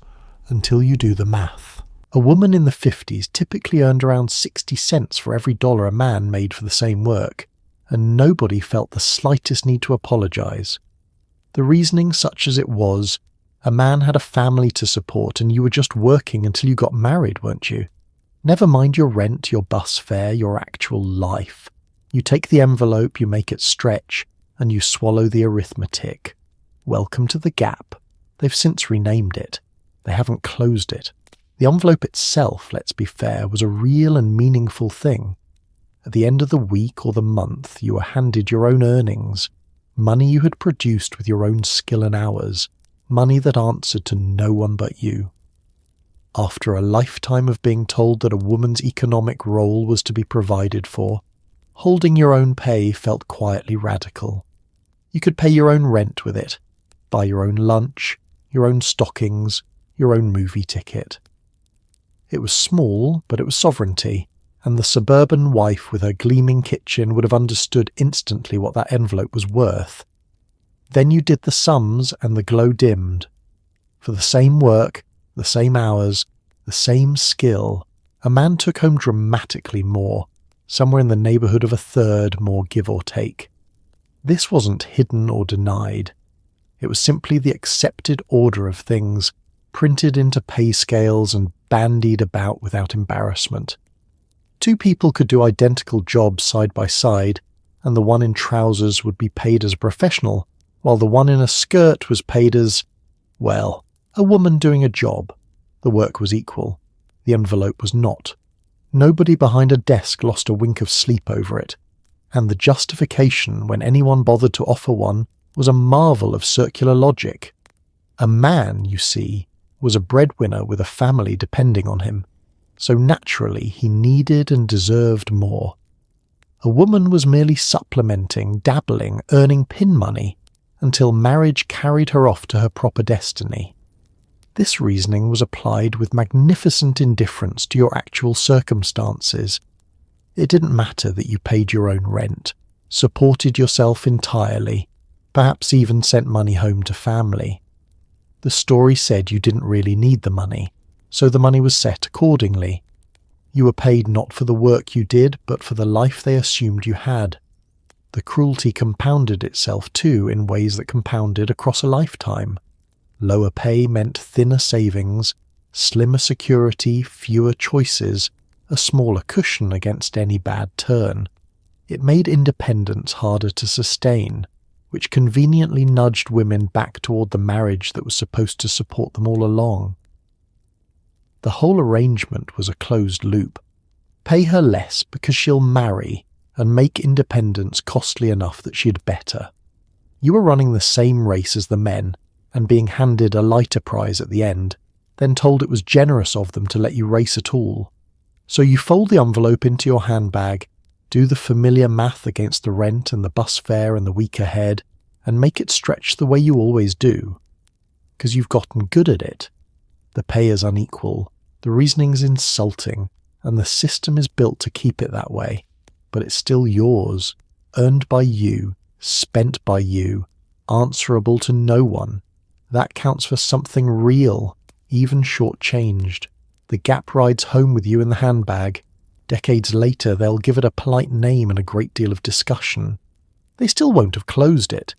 until you do the math. A woman in the 50s typically earned around 60 cents for every dollar a man made for the same work, and nobody felt the slightest need to apologise. The reasoning, such as it was, a man had a family to support and you were just working until you got married, weren't you? Never mind your rent, your bus fare, your actual life. You take the envelope, you make it stretch, and you swallow the arithmetic. Welcome to the gap. They've since renamed it. They haven't closed it. The envelope itself, let's be fair, was a real and meaningful thing. At the end of the week or the month, you were handed your own earnings, money you had produced with your own skill and hours, money that answered to no one but you. After a lifetime of being told that a woman's economic role was to be provided for, holding your own pay felt quietly radical. You could pay your own rent with it, buy your own lunch, your own stockings, your own movie ticket. It was small, but it was sovereignty, and the suburban wife with her gleaming kitchen would have understood instantly what that envelope was worth. Then you did the sums and the glow dimmed. For the same work, the same hours, the same skill, a man took home dramatically more, somewhere in the neighbourhood of a third more give or take. This wasn't hidden or denied. It was simply the accepted order of things, printed into pay scales and bandied about without embarrassment. Two people could do identical jobs side by side, and the one in trousers would be paid as a professional, while the one in a skirt was paid as, well, a woman doing a job. The work was equal. The envelope was not. Nobody behind a desk lost a wink of sleep over it, and the justification when anyone bothered to offer one was a marvel of circular logic. A man, you see, was a breadwinner with a family depending on him, so naturally he needed and deserved more. A woman was merely supplementing, dabbling, earning pin money, until marriage carried her off to her proper destiny. This reasoning was applied with magnificent indifference to your actual circumstances. It didn't matter that you paid your own rent, supported yourself entirely, perhaps even sent money home to family. The story said you didn't really need the money, so the money was set accordingly. You were paid not for the work you did, but for the life they assumed you had. The cruelty compounded itself too in ways that compounded across a lifetime. Lower pay meant thinner savings, slimmer security, fewer choices, a smaller cushion against any bad turn. It made independence harder to sustain, which conveniently nudged women back toward the marriage that was supposed to support them all along. The whole arrangement was a closed loop. Pay her less because she'll marry, and make independence costly enough that she'd better. You were running the same race as the men, and being handed a lighter prize at the end, then told it was generous of them to let you race at all. So you fold the envelope into your handbag, do the familiar math against the rent and the bus fare and the week ahead, and make it stretch the way you always do. Because you've gotten good at it. The pay is unequal, the reasoning's insulting, and the system is built to keep it that way. but it's still yours, earned by you, spent by you, answerable to no one. That counts for something real, even short-changed. The Gap rides home with you in the handbag. Decades later, they'll give it a polite name and a great deal of discussion. They still won't have closed it.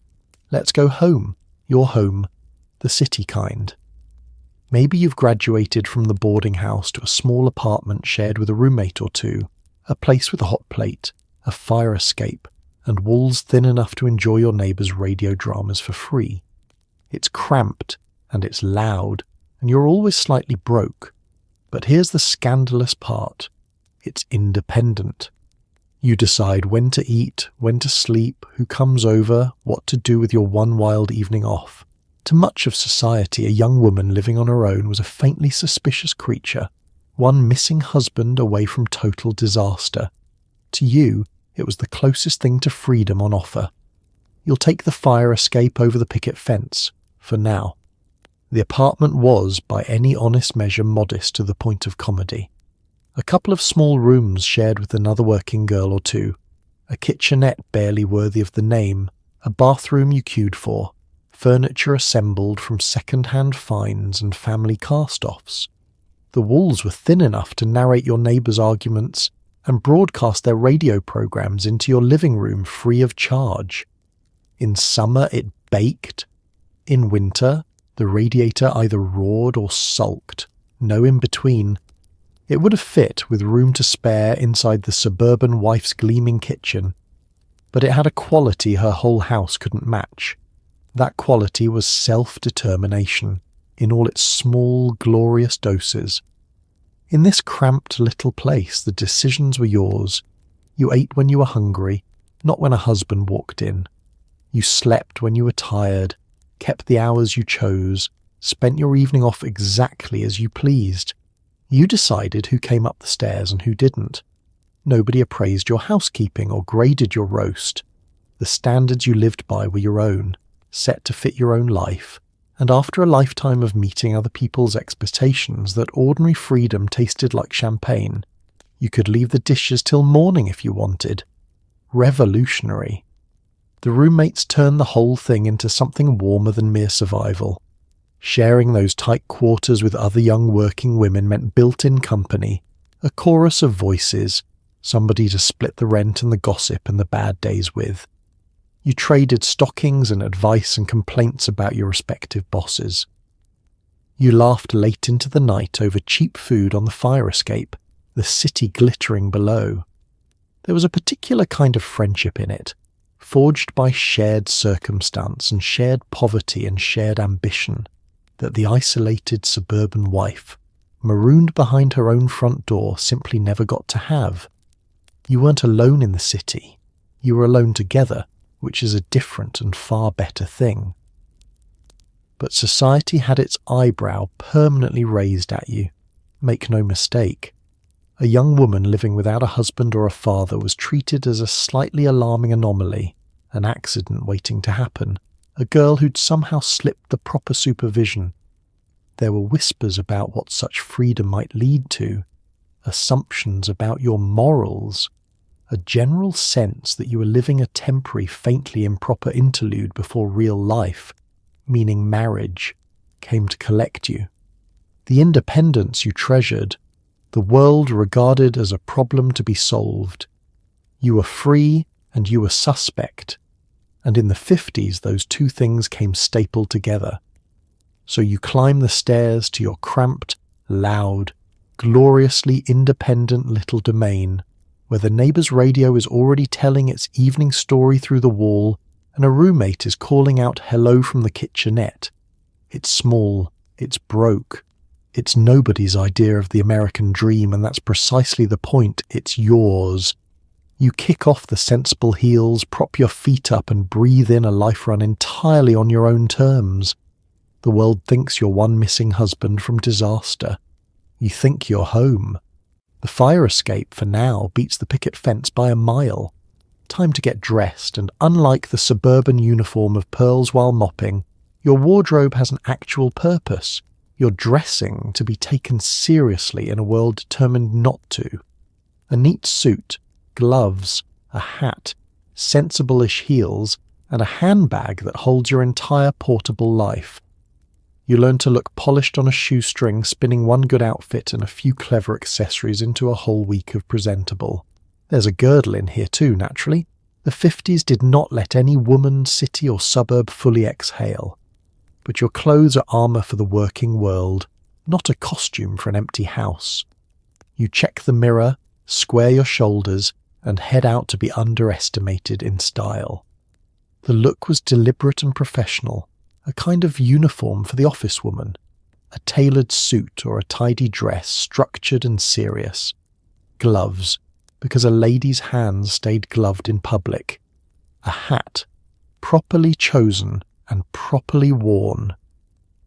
Let's go home. Your home. The city kind. Maybe you've graduated from the boarding house to a small apartment shared with a roommate or two, a place with a hot plate, a fire escape, and walls thin enough to enjoy your neighbour's radio dramas for free. It's cramped, and it's loud, and you're always slightly broke. But here's the scandalous part. It's independent. You decide when to eat, when to sleep, who comes over, what to do with your one wild evening off. To much of society, a young woman living on her own was a faintly suspicious creature, one missing husband away from total disaster. To you, it was the closest thing to freedom on offer. You'll take the fire escape over the picket fence, for now. The apartment was, by any honest measure, modest to the point of comedy. A couple of small rooms shared with another working girl or two, a kitchenette barely worthy of the name, a bathroom you queued for, furniture assembled from second-hand finds and family cast-offs. The walls were thin enough to narrate your neighbours' arguments and broadcast their radio programmes into your living room free of charge. In summer it baked. In winter, the radiator either roared or sulked, no in-between. It would have fit with room to spare inside the suburban wife's gleaming kitchen, but it had a quality her whole house couldn't match. That quality was self-determination, in all its small, glorious doses. In this cramped little place, the decisions were yours. You ate when you were hungry, not when a husband walked in. You slept when you were tired, kept the hours you chose, spent your evening off exactly as you pleased. You decided who came up the stairs and who didn't. Nobody appraised your housekeeping or graded your roast. The standards you lived by were your own, set to fit your own life, and after a lifetime of meeting other people's expectations that ordinary freedom tasted like champagne, you could leave the dishes till morning if you wanted. Revolutionary. The roommates turned the whole thing into something warmer than mere survival. Sharing those tight quarters with other young working women meant built-in company, a chorus of voices, somebody to split the rent and the gossip and the bad days with. You traded stockings and advice and complaints about your respective bosses. You laughed late into the night over cheap food on the fire escape, the city glittering below. There was a particular kind of friendship in it, forged by shared circumstance and shared poverty and shared ambition, that the isolated suburban wife, marooned behind her own front door, simply never got to have. You weren't alone in the city. You were alone together, which is a different and far better thing. But society had its eyebrow permanently raised at you. Make no mistake. A young woman living without a husband or a father was treated as a slightly alarming anomaly, an accident waiting to happen, a girl who'd somehow slipped the proper supervision. There were whispers about what such freedom might lead to, assumptions about your morals, a general sense that you were living a temporary, faintly improper interlude before real life, meaning marriage, came to collect you. The independence you treasured, the world regarded as a problem to be solved. You were free and you were suspect, and in the 50s those two things came stapled together. So you climb the stairs to your cramped, loud, gloriously independent little domain, where the neighbour's radio is already telling its evening story through the wall, and a roommate is calling out hello from the kitchenette. It's small, it's broke, it's nobody's idea of the American dream, and that's precisely the point. It's yours. You kick off the sensible heels, prop your feet up and breathe in a life run entirely on your own terms. The world thinks you're one missing husband from disaster. You think you're home. The fire escape, for now, beats the picket fence by a mile. Time to get dressed, and unlike the suburban uniform of pearls while mopping, your wardrobe has an actual purpose. You're dressing to be taken seriously in a world determined not to. A neat suit, gloves, a hat, sensible-ish heels, and a handbag that holds your entire portable life. You learn to look polished on a shoestring, spinning one good outfit and a few clever accessories into a whole week of presentable. There's a girdle in here too, naturally. The 50s did not let any woman, city or suburb fully exhale. But your clothes are armour for the working world, not a costume for an empty house. You check the mirror, square your shoulders, and head out to be underestimated in style. The look was deliberate and professional, a kind of uniform for the office woman, a tailored suit or a tidy dress, structured and serious. Gloves, because a lady's hands stayed gloved in public. A hat, properly chosen and properly worn,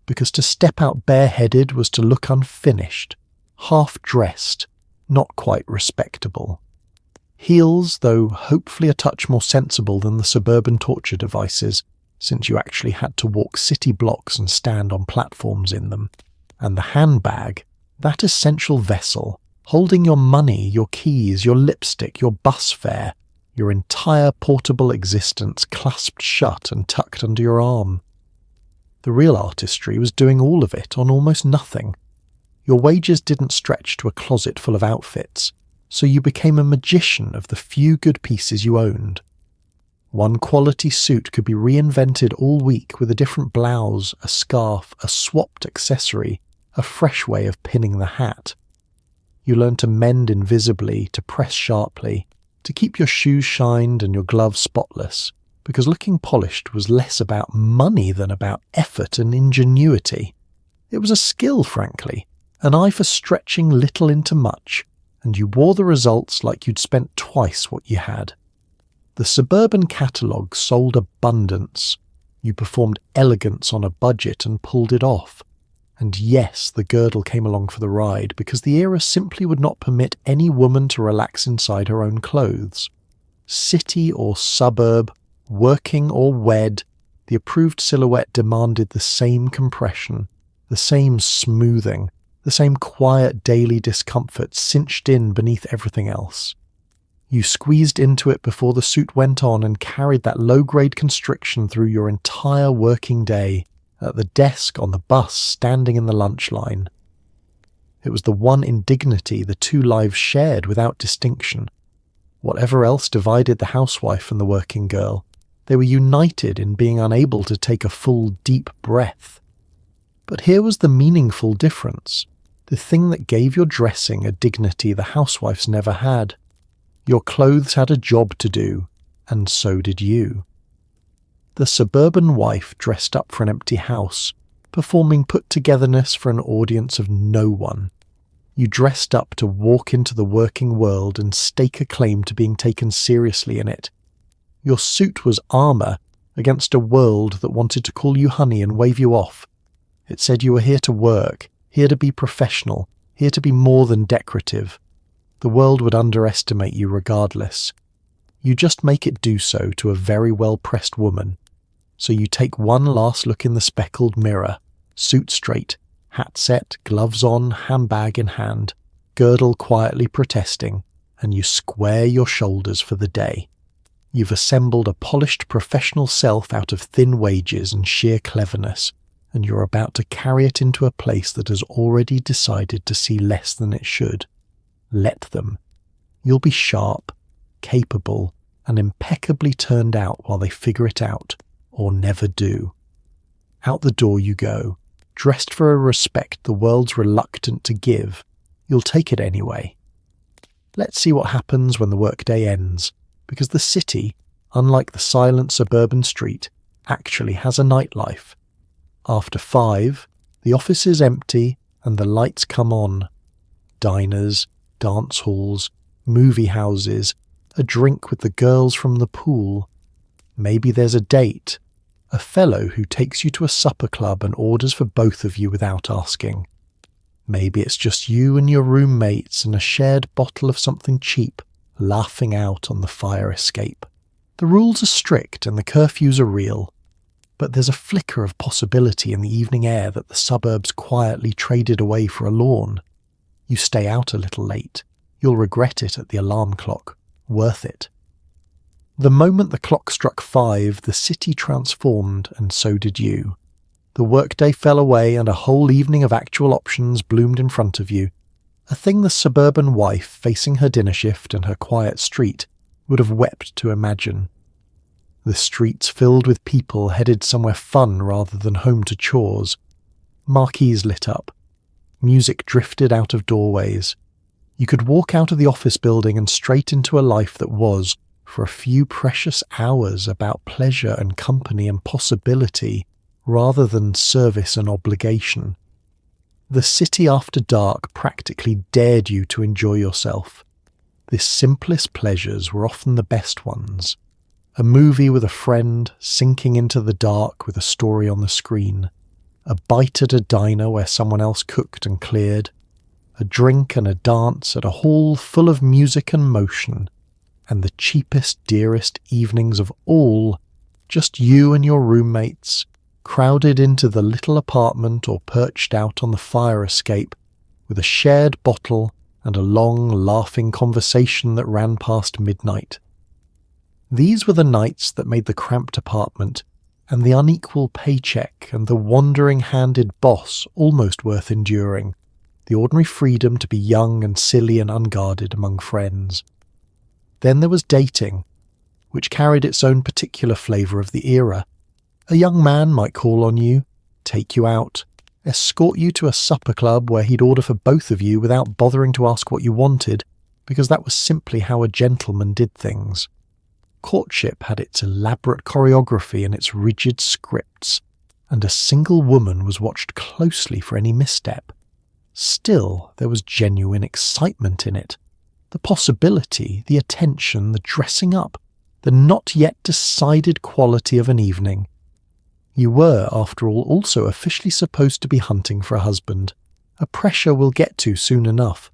because to step out bareheaded was to look unfinished, half-dressed, not quite respectable. Heels, though hopefully a touch more sensible than the suburban torture devices, since you actually had to walk city blocks and stand on platforms in them. And the handbag, that essential vessel, holding your money, your keys, your lipstick, your bus fare, your entire portable existence clasped shut and tucked under your arm. The real artistry was doing all of it on almost nothing. Your wages didn't stretch to a closet full of outfits, so you became a magician of the few good pieces you owned. One quality suit could be reinvented all week with a different blouse, a scarf, a swapped accessory, a fresh way of pinning the hat. You learned to mend invisibly, to press sharply, to keep your shoes shined and your gloves spotless, because looking polished was less about money than about effort and ingenuity. It was a skill, frankly, an eye for stretching little into much, and you wore the results like you'd spent twice what you had. The suburban catalogue sold abundance. You performed elegance on a budget and pulled it off. And yes, the girdle came along for the ride, because the era simply would not permit any woman to relax inside her own clothes. City or suburb, working or wed, the approved silhouette demanded the same compression, the same smoothing, the same quiet daily discomfort cinched in beneath everything else. You squeezed into it before the suit went on and carried that low-grade constriction through your entire working day, at the desk, on the bus, standing in the lunch line. It was the one indignity the two lives shared without distinction. Whatever else divided the housewife and the working girl, they were united in being unable to take a full, deep breath. But here was the meaningful difference, the thing that gave your dressing a dignity the housewife's never had. Your clothes had a job to do, and so did you. The suburban wife dressed up for an empty house, performing put-togetherness for an audience of no one. You dressed up to walk into the working world and stake a claim to being taken seriously in it. Your suit was armour against a world that wanted to call you honey and wave you off. It said you were here to work, here to be professional, here to be more than decorative. The world would underestimate you regardless. You just make it do so to a very well-pressed woman. So you take one last look in the speckled mirror, suit straight, hat set, gloves on, handbag in hand, girdle quietly protesting, and you square your shoulders for the day. You've assembled a polished professional self out of thin wages and sheer cleverness, and you're about to carry it into a place that has already decided to see less than it should. Let them. You'll be sharp, capable, and impeccably turned out while they figure it out, or never do. Out the door you go, dressed for a respect the world's reluctant to give. You'll take it anyway. Let's see what happens when the workday ends, because the city, unlike the silent suburban street, actually has a nightlife. After 5, the office is empty and the lights come on. Diners, dance halls, movie houses, a drink with the girls from the pool. Maybe there's a date, a fellow who takes you to a supper club and orders for both of you without asking. Maybe it's just you and your roommates and a shared bottle of something cheap, laughing out on the fire escape. The rules are strict and the curfews are real, but there's a flicker of possibility in the evening air that the suburbs quietly traded away for a lawn. You stay out a little late. You'll regret it at the alarm clock, worth it. The moment the clock struck 5, the city transformed, and so did you. The workday fell away and a whole evening of actual options bloomed in front of you, a thing the suburban wife facing her dinner shift and her quiet street would have wept to imagine. The streets filled with people headed somewhere fun rather than home to chores. Marquees lit up. Music drifted out of doorways. You could walk out of the office building and straight into a life that was, for a few precious hours, about pleasure and company and possibility, rather than service and obligation. The city after dark practically dared you to enjoy yourself. The simplest pleasures were often the best ones. A movie with a friend, sinking into the dark with a story on the screen. A bite at a diner where someone else cooked and cleared. A drink and a dance at a hall full of music and motion. And the cheapest, dearest evenings of all, just you and your roommates, crowded into the little apartment or perched out on the fire escape, with a shared bottle and a long, laughing conversation that ran past midnight. These were the nights that made the cramped apartment and the unequal paycheck and the wandering-handed boss almost worth enduring, the ordinary freedom to be young and silly and unguarded among friends. Then there was dating, which carried its own particular flavour of the era. A young man might call on you, take you out, escort you to a supper club where he'd order for both of you without bothering to ask what you wanted, because that was simply how a gentleman did things. Courtship had its elaborate choreography and its rigid scripts, and a single woman was watched closely for any misstep. Still, there was genuine excitement in it. The possibility, the attention, the dressing up, the not yet decided quality of an evening. You were, after all, also officially supposed to be hunting for a husband, a pressure we'll get to soon enough.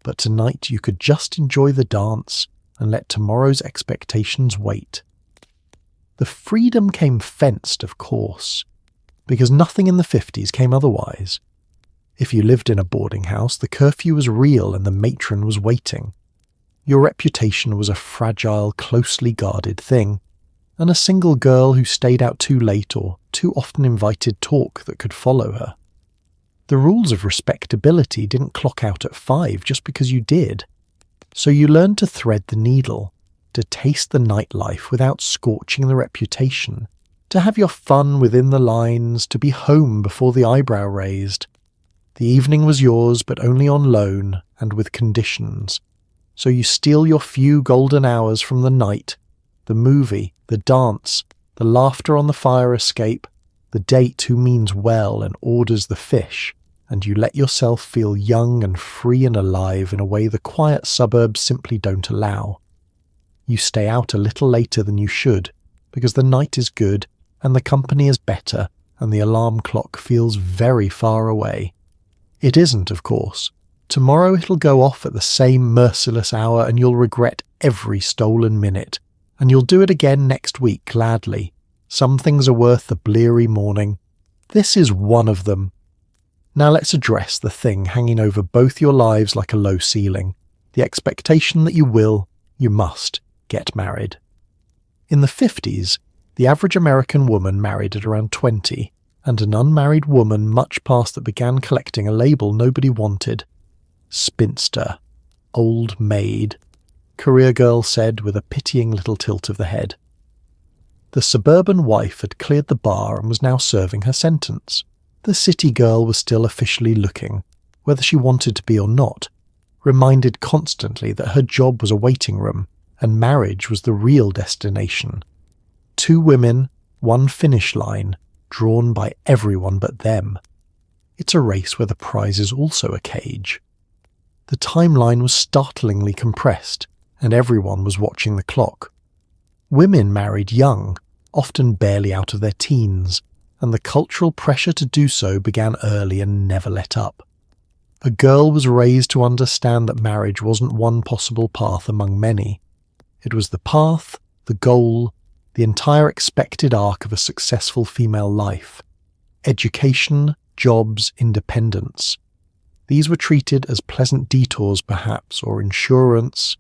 But tonight you could just enjoy the dance and let tomorrow's expectations wait. The freedom came fenced, of course, because nothing in the 50s came otherwise. If you lived in a boarding house, the curfew was real and the matron was waiting. Your reputation was a fragile, closely guarded thing, and a single girl who stayed out too late or too often invited talk that could follow her. The rules of respectability didn't clock out at 5 just because you did. So you learned to thread the needle, to taste the nightlife without scorching the reputation, to have your fun within the lines, to be home before the eyebrow raised. The evening was yours, but only on loan and with conditions. So you steal your few golden hours from the night, the movie, the dance, the laughter on the fire escape, the date who means well and orders the fish, and you let yourself feel young and free and alive in a way the quiet suburbs simply don't allow. You stay out a little later than you should, because the night is good and the company is better and the alarm clock feels very far away. It isn't, of course. Tomorrow it'll go off at the same merciless hour and you'll regret every stolen minute, and you'll do it again next week gladly. Some things are worth the bleary morning. This is one of them. Now let's address the thing hanging over both your lives like a low ceiling, the expectation that you must get married. In the 50s, the average American woman married at around 20, and an unmarried woman much past that began collecting a label nobody wanted. Spinster, old maid, career girl said with a pitying little tilt of the head. The suburban wife had cleared the bar and was now serving her sentence. The city girl was still officially looking, whether she wanted to be or not, reminded constantly that her job was a waiting room, and marriage was the real destination. 2 women, 1 finish line, drawn by everyone but them. It's a race where the prize is also a cage. The timeline was startlingly compressed, and everyone was watching the clock. Women married young, often barely out of their teens, and the cultural pressure to do so began early and never let up. A girl was raised to understand that marriage wasn't one possible path among many. It was the path, the goal, the entire expected arc of a successful female life. Education, jobs, independence. These were treated as pleasant detours perhaps, or insurance,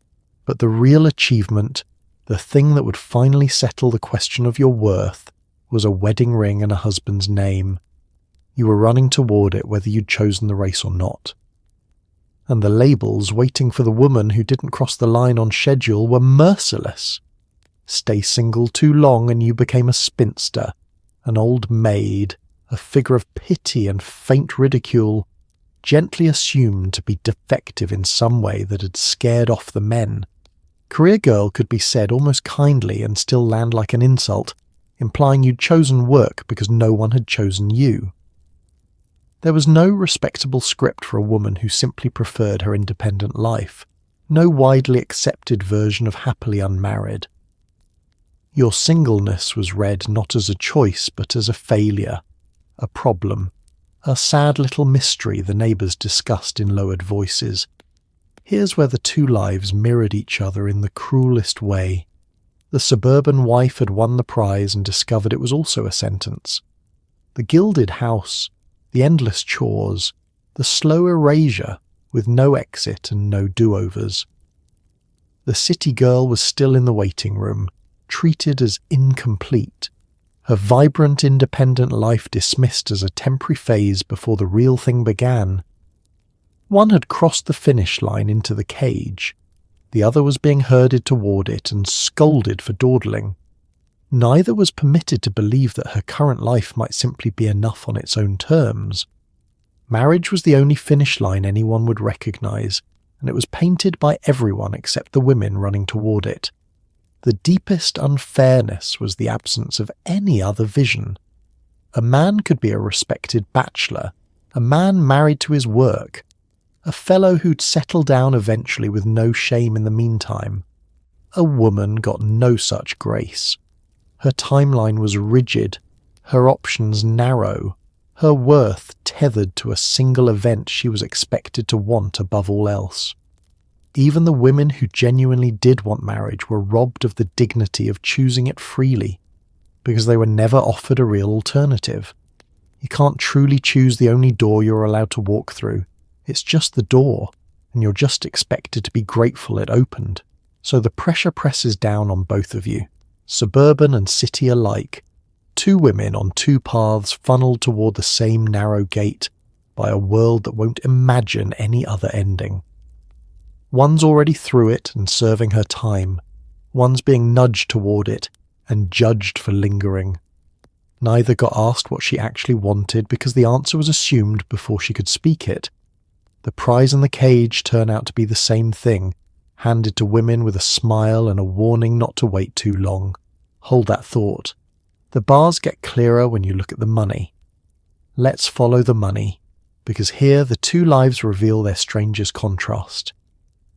But the real achievement, the thing that would finally settle the question of your worth, was a wedding ring and a husband's name. You were running toward it whether you'd chosen the race or not. And the labels waiting for the woman who didn't cross the line on schedule were merciless. Stay single too long and you became a spinster, an old maid, a figure of pity and faint ridicule, gently assumed to be defective in some way that had scared off the men. Career girl could be said almost kindly and still land like an insult, implying you'd chosen work because no one had chosen you. There was no respectable script for a woman who simply preferred her independent life, no widely accepted version of happily unmarried. Your singleness was read not as a choice but as a failure, a problem, a sad little mystery the neighbours discussed in lowered voices. Here's where the two lives mirrored each other in the cruelest way. The suburban wife had won the prize and discovered it was also a sentence. The gilded house, the endless chores, the slow erasure with no exit and no do-overs. The city girl was still in the waiting room, treated as incomplete, her vibrant independent life dismissed as a temporary phase before the real thing began. One had crossed the finish line into the cage, the other was being herded toward it and scolded for dawdling. Neither was permitted to believe that her current life might simply be enough on its own terms. Marriage was the only finish line anyone would recognise, and it was painted by everyone except the women running toward it. The deepest unfairness was the absence of any other vision. A man could be a respected bachelor, a man married to his work, a fellow who'd settle down eventually with no shame in the meantime. A woman got no such grace. Her timeline was rigid, her options narrow, her worth tethered to a single event she was expected to want above all else. Even the women who genuinely did want marriage were robbed of the dignity of choosing it freely, because they were never offered a real alternative. You can't truly choose the only door you're allowed to walk through. It's just the door, and you're just expected to be grateful it opened. So the pressure presses down on both of you, suburban and city alike, two women on two paths funneled toward the same narrow gate by a world that won't imagine any other ending. One's already through it and serving her time. One's being nudged toward it and judged for lingering. Neither got asked what she actually wanted because the answer was assumed before she could speak it. The prize and the cage turn out to be the same thing, handed to women with a smile and a warning not to wait too long. Hold that thought. The bars get clearer when you look at the money. Let's follow the money, because here the two lives reveal their strangest contrast.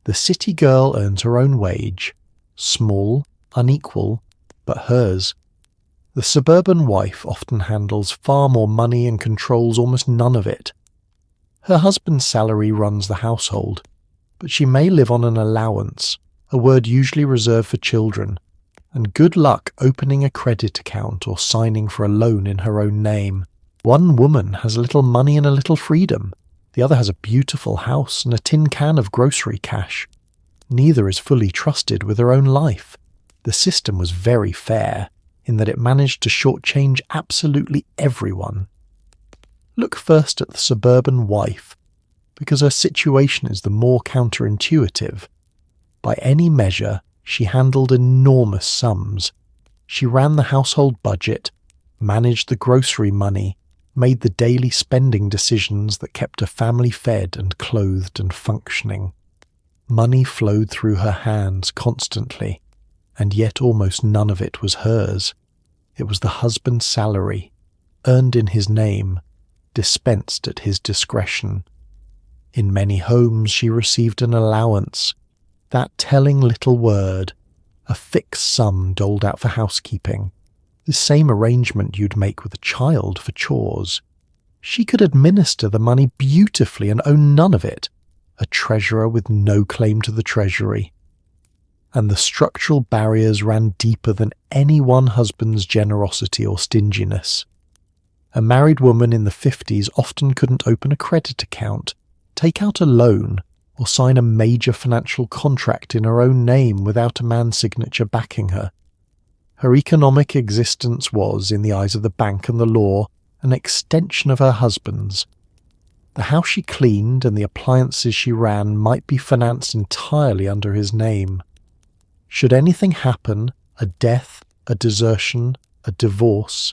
The city girl earns her own wage, small, unequal, but hers. The suburban wife often handles far more money and controls almost none of it. Her husband's salary runs the household, but she may live on an allowance, a word usually reserved for children, and good luck opening a credit account or signing for a loan in her own name. One woman has a little money and a little freedom. The other has a beautiful house and a tin can of grocery cash. Neither is fully trusted with her own life. The system was very fair, in that it managed to shortchange absolutely everyone. Look first at the suburban wife, because her situation is the more counterintuitive. By any measure, she handled enormous sums. She ran the household budget, managed the grocery money, made the daily spending decisions that kept her family fed and clothed and functioning. Money flowed through her hands constantly, and yet almost none of it was hers. It was the husband's salary, earned in his name, dispensed at his discretion. In many homes she received an allowance, that telling little word, a fixed sum doled out for housekeeping, the same arrangement you'd make with a child for chores. She could administer the money beautifully and own none of it, a treasurer with no claim to the treasury. And the structural barriers ran deeper than any one husband's generosity or stinginess. A married woman in the 50s often couldn't open a credit account, take out a loan, or sign a major financial contract in her own name without a man's signature backing her. Her economic existence was, in the eyes of the bank and the law, an extension of her husband's. The house she cleaned and the appliances she ran might be financed entirely under his name. Should anything happen, a death, a desertion, a divorce,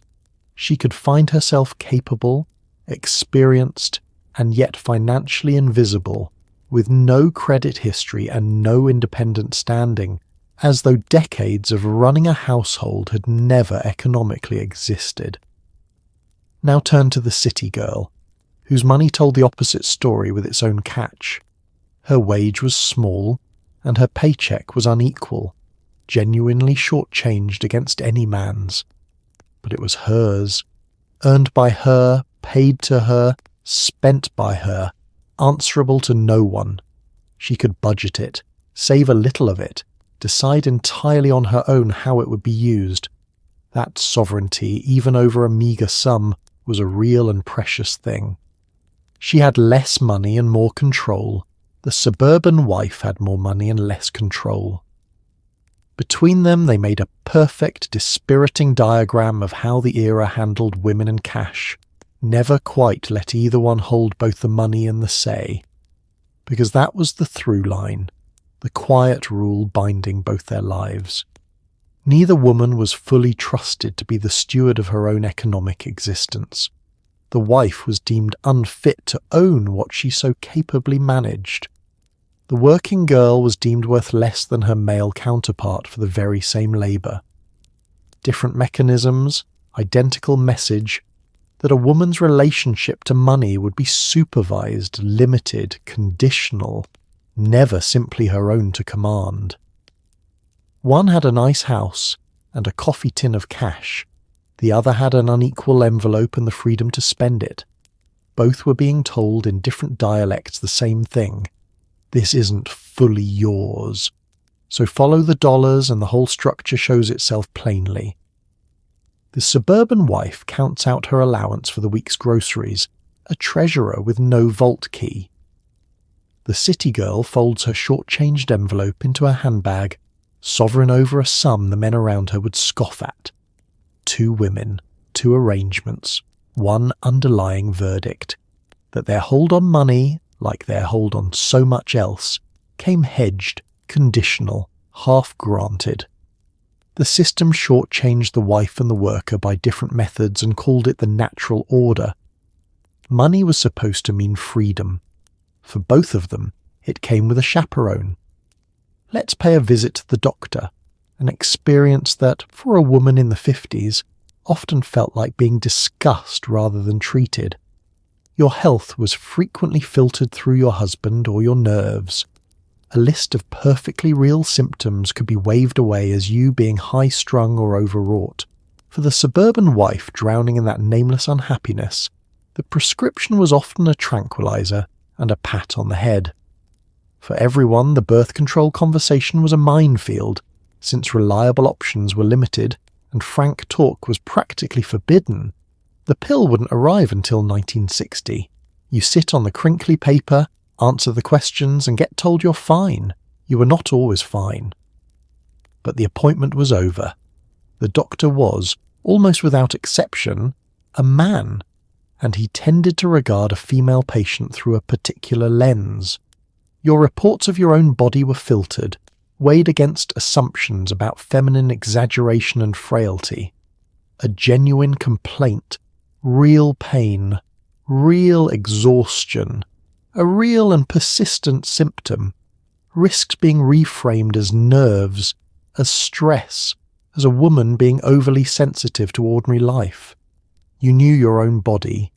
she could find herself capable, experienced, and yet financially invisible, with no credit history and no independent standing, as though decades of running a household had never economically existed. Now turn to the city girl, whose money told the opposite story with its own catch. Her wage was small, and her paycheck was unequal, genuinely shortchanged against any man's. But it was hers, earned by her, paid to her, spent by her, answerable to no one. She could budget it, save a little of it, decide entirely on her own how it would be used. That sovereignty, even over a meagre sum, was a real and precious thing. She had less money and more control. The suburban wife had more money and less control. Between them they made a perfect, dispiriting diagram of how the era handled women and cash, never quite let either one hold both the money and the say. Because that was the through line, the quiet rule binding both their lives. Neither woman was fully trusted to be the steward of her own economic existence. The wife was deemed unfit to own what she so capably managed. The working girl was deemed worth less than her male counterpart for the very same labour. Different mechanisms, identical message, that a woman's relationship to money would be supervised, limited, conditional, never simply her own to command. One had a nice house and a coffee tin of cash. The other had an unequal envelope and the freedom to spend it. Both were being told in different dialects the same thing. This isn't fully yours. So follow the dollars and the whole structure shows itself plainly. The suburban wife counts out her allowance for the week's groceries, a treasurer with no vault key. The city girl folds her short-changed envelope into her handbag, sovereign over a sum the men around her would scoff at. 2 women, 2 arrangements, one underlying verdict, that their hold on money, like their hold on so much else, came hedged, conditional, half-granted. The system short-changed the wife and the worker by different methods and called it the natural order. Money was supposed to mean freedom. For both of them, it came with a chaperone. Let's pay a visit to the doctor, an experience that, for a woman in the 50s, often felt like being discussed rather than treated. Your health was frequently filtered through your husband or your nerves. A list of perfectly real symptoms could be waved away as you being high-strung or overwrought. For the suburban wife drowning in that nameless unhappiness, the prescription was often a tranquilizer and a pat on the head. For everyone, the birth control conversation was a minefield, since reliable options were limited and frank talk was practically forbidden. The pill wouldn't arrive until 1960. You sit on the crinkly paper, answer the questions, and get told you're fine. You were not always fine. But the appointment was over. The doctor was, almost without exception, a man, and he tended to regard a female patient through a particular lens. Your reports of your own body were filtered, weighed against assumptions about feminine exaggeration and frailty. A genuine complaint, real pain, real exhaustion, a real and persistent symptom, risked being reframed as nerves, as stress, as a woman being overly sensitive to ordinary life. You knew your own body,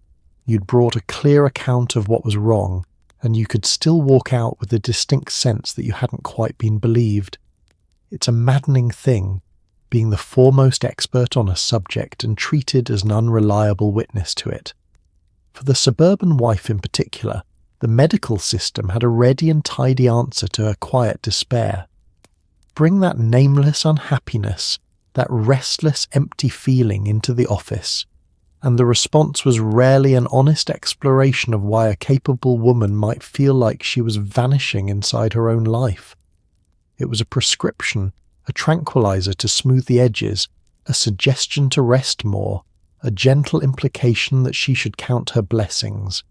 you'd brought a clear account of what was wrong, and you could still walk out with a distinct sense that you hadn't quite been believed. It's a maddening thing, being the foremost expert on a subject and treated as an unreliable witness to it. For the suburban wife in particular, the medical system had a ready and tidy answer to her quiet despair. Bring that nameless unhappiness, that restless, empty feeling into the office, and the response was rarely an honest exploration of why a capable woman might feel like she was vanishing inside her own life. It was a prescription, a tranquilizer to smooth the edges, a suggestion to rest more, a gentle implication that she should count her blessings.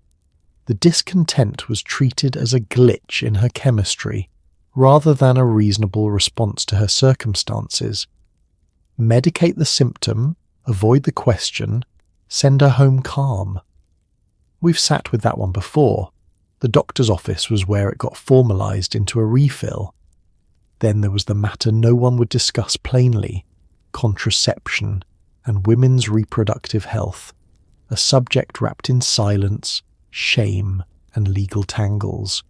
The discontent was treated as a glitch in her chemistry, rather than a reasonable response to her circumstances. Medicate the symptom, avoid the question, send her home calm. We've sat with that one before. The doctor's office was where it got formalised into a refill. Then there was the matter no one would discuss plainly, contraception and women's reproductive health, a subject wrapped in silence, shame and legal tangles.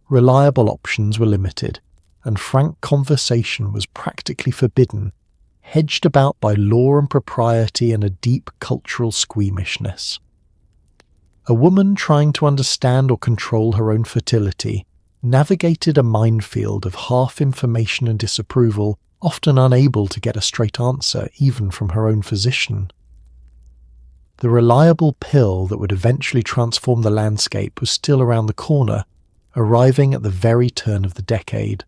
Reliable options were limited, and frank conversation was practically forbidden, hedged about by law and propriety and a deep cultural squeamishness. A woman trying to understand or control her own fertility navigated a minefield of half information and disapproval, often unable to get a straight answer even from her own physician. The reliable pill that would eventually transform the landscape was still around the corner, arriving at the very turn of the decade.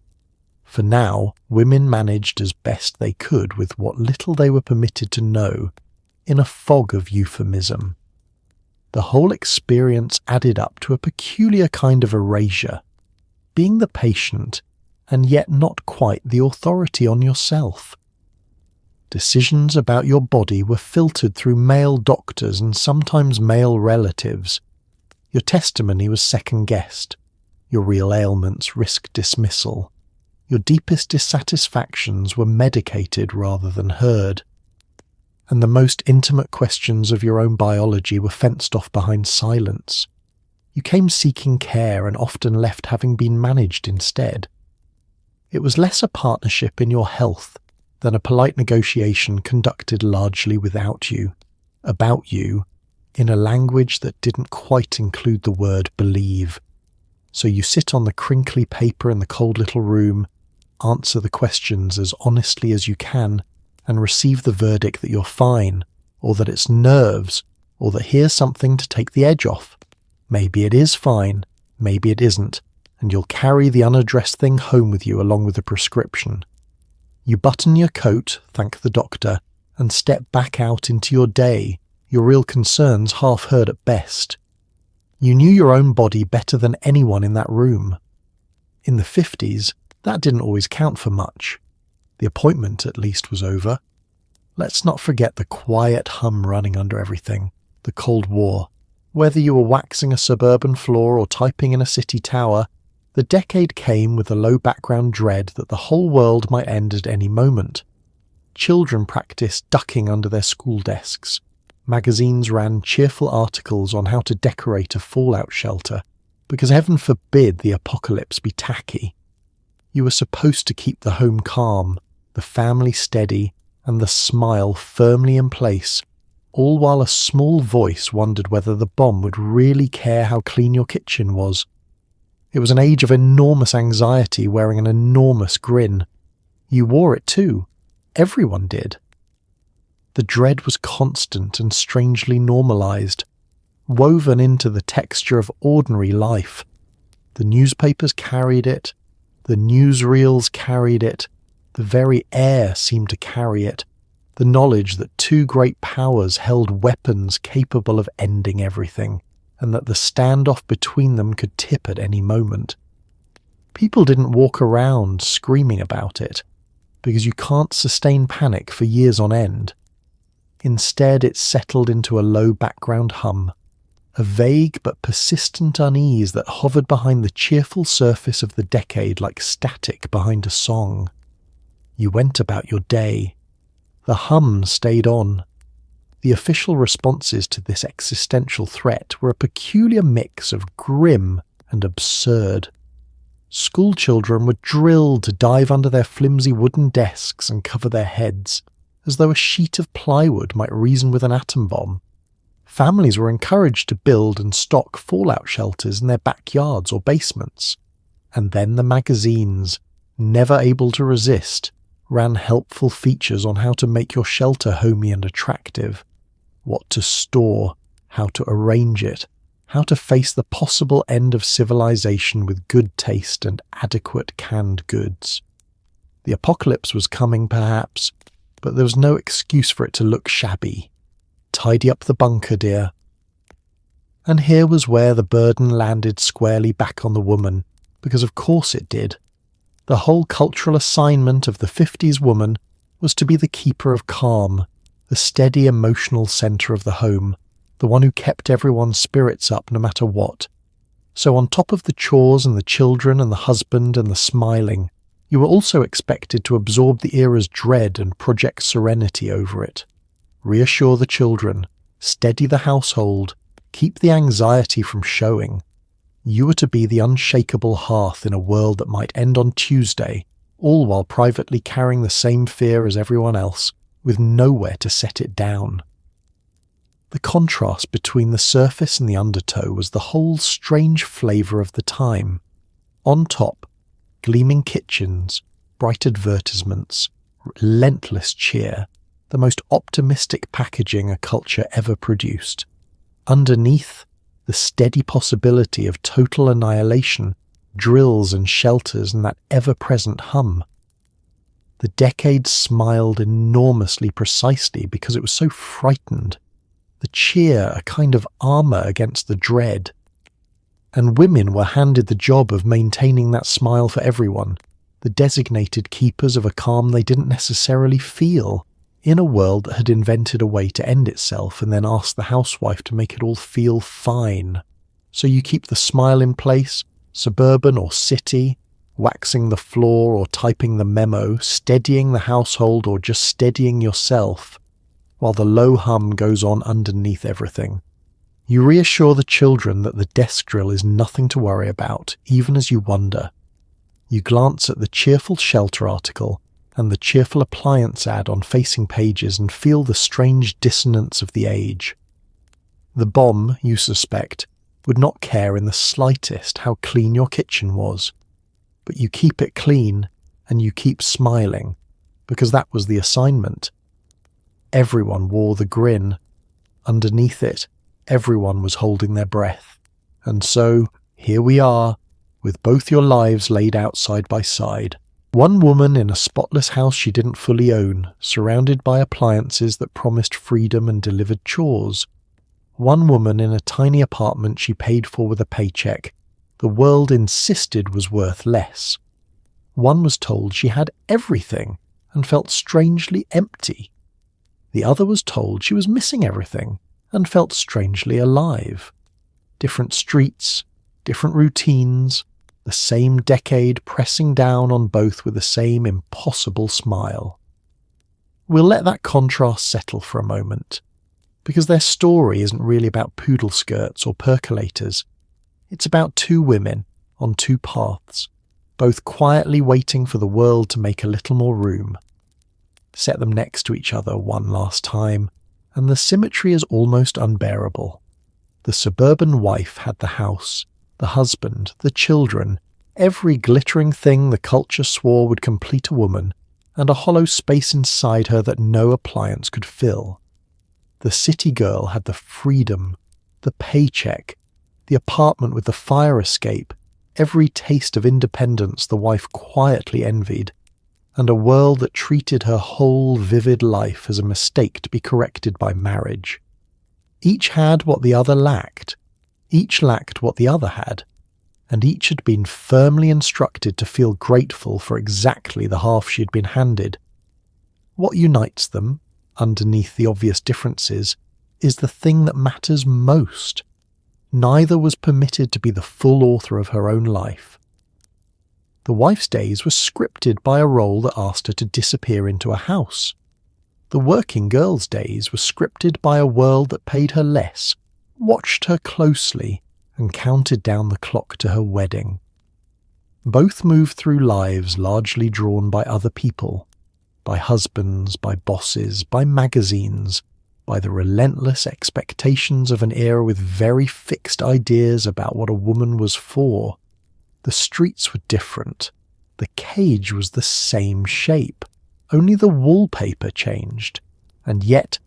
For now, women managed as best they could with what little they were permitted to know, in a fog of euphemism. The whole experience added up to a peculiar kind of erasure, being the patient and yet not quite the authority on yourself. Decisions about your body were filtered through male doctors and sometimes male relatives. Your testimony was second-guessed. Your real ailments risked dismissal. Your deepest dissatisfactions were medicated rather than heard. And the most intimate questions of your own biology were fenced off behind silence. You came seeking care and often left having been managed instead. It was less a partnership in your health than a polite negotiation conducted largely without you, about you, in a language that didn't quite include the word believe. So you sit on the crinkly paper in the cold little room, answer the questions as honestly as you can, and receive the verdict that you're fine, or that it's nerves, or that here's something to take the edge off. Maybe it is fine, maybe it isn't, and you'll carry the unaddressed thing home with you along with the prescription. You button your coat, thank the doctor, and step back out into your day, your real concerns half heard at best. You knew your own body better than anyone in that room. In the 50s, that didn't always count for much. The appointment, at least, was over. Let's not forget the quiet hum running under everything, the Cold War. Whether you were waxing a suburban floor or typing in a city tower, the decade came with a low background dread that the whole world might end at any moment. Children practiced ducking under their school desks. Magazines ran cheerful articles on how to decorate a fallout shelter, because heaven forbid the apocalypse be tacky. You were supposed to keep the home calm, the family steady, and the smile firmly in place, all while a small voice wondered whether the bomb would really care how clean your kitchen was. It was an age of enormous anxiety wearing an enormous grin. You wore it too. Everyone did. The dread was constant and strangely normalized, woven into the texture of ordinary life. The newspapers carried it, the newsreels carried it, the very air seemed to carry it, the knowledge that two great powers held weapons capable of ending everything, and that the standoff between them could tip at any moment. People didn't walk around screaming about it, because you can't sustain panic for years on end. Instead, it settled into a low background hum, a vague but persistent unease that hovered behind the cheerful surface of the decade like static behind a song. You went about your day. The hum stayed on. The official responses to this existential threat were a peculiar mix of grim and absurd. School children were drilled to dive under their flimsy wooden desks and cover their heads, as though a sheet of plywood might reason with an atom bomb. Families were encouraged to build and stock fallout shelters in their backyards or basements. And then the magazines, never able to resist, ran helpful features on how to make your shelter homey and attractive. what to store, how to arrange it, how to face the possible end of civilization with good taste and adequate canned goods. The apocalypse was coming, perhaps, but there was no excuse for it to look shabby. Tidy up the bunker, dear. And here was where the burden landed squarely back on the woman, because of course it did. The whole cultural assignment of the 50s woman was to be the keeper of calm, the steady emotional centre of the home, the one who kept everyone's spirits up no matter what. So on top of the chores and the children and the husband and the smiling, you were also expected to absorb the era's dread and project serenity over it. Reassure the children, steady the household, keep the anxiety from showing. You were to be the unshakable hearth in a world that might end on Tuesday, all while privately carrying the same fear as everyone else, with nowhere to set it down. The contrast between the surface and the undertow was the whole strange flavour of the time. On top, gleaming kitchens, bright advertisements, relentless cheer, the most optimistic packaging a culture ever produced. Underneath, the steady possibility of total annihilation, drills and shelters and that ever-present hum. The decade smiled enormously precisely because it was so frightened. The cheer a kind of armour against the dread. And women were handed the job of maintaining that smile for everyone, the designated keepers of a calm they didn't necessarily feel, in a world that had invented a way to end itself and then asked the housewife to make it all feel fine. So you keep the smile in place, suburban or city, waxing the floor or typing the memo, steadying the household or just steadying yourself, while the low hum goes on underneath everything. You reassure the children that the desk drill is nothing to worry about, even as you wonder. You glance at the cheerful shelter article and the cheerful appliance ad on facing pages and feel the strange dissonance of the age. The bomb, you suspect, would not care in the slightest how clean your kitchen was. But you keep it clean and you keep smiling, because that was the assignment. Everyone wore the grin. Underneath it, everyone was holding their breath. And so, here we are, with both your lives laid out side by side. One woman in a spotless house she didn't fully own, surrounded by appliances that promised freedom and delivered chores. One woman in a tiny apartment she paid for with a paycheck the world insisted was worth less. One was told she had everything and felt strangely empty. The other was told she was missing everything and felt strangely alive. Different streets, different routines, the same decade pressing down on both with the same impossible smile. We'll let that contrast settle for a moment, because their story isn't really about poodle skirts or percolators. It's about two women on two paths, both quietly waiting for the world to make a little more room. Set them next to each other one last time, and the symmetry is almost unbearable. The suburban wife had the house, the husband, the children, every glittering thing the culture swore would complete a woman, and a hollow space inside her that no appliance could fill. The city girl had the freedom, the paycheck, the apartment with the fire escape, every taste of independence the wife quietly envied, and a world that treated her whole vivid life as a mistake to be corrected by marriage. Each had what the other lacked, each lacked what the other had, and each had been firmly instructed to feel grateful for exactly the half she had been handed. What unites them, underneath the obvious differences, is the thing that matters most. Neither was permitted to be the full author of her own life. The wife's days were scripted by a role that asked her to disappear into a house. The working girl's days were scripted by a world that paid her less, watched her closely, and counted down the clock to her wedding. Both moved through lives largely drawn by other people, by husbands, by bosses, by magazines, by the relentless expectations of an era with very fixed ideas about what a woman was for. The streets were different. The cage was the same shape. Only the wallpaper changed. And yet,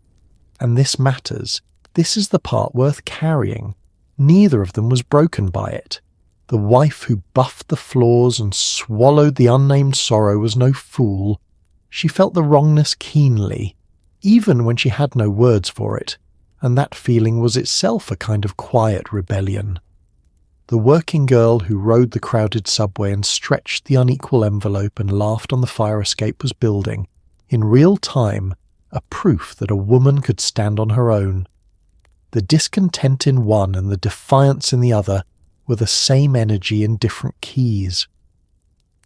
and this matters. This is the part worth carrying. Neither of them was broken by it. The wife who buffed the floors and swallowed the unnamed sorrow was no fool. She felt the wrongness keenly, even when she had no words for it, and that feeling was itself a kind of quiet rebellion. The working girl who rode the crowded subway and stretched the unequal envelope and laughed on the fire escape was building, in real time, a proof that a woman could stand on her own. The discontent in one and the defiance in the other were the same energy in different keys.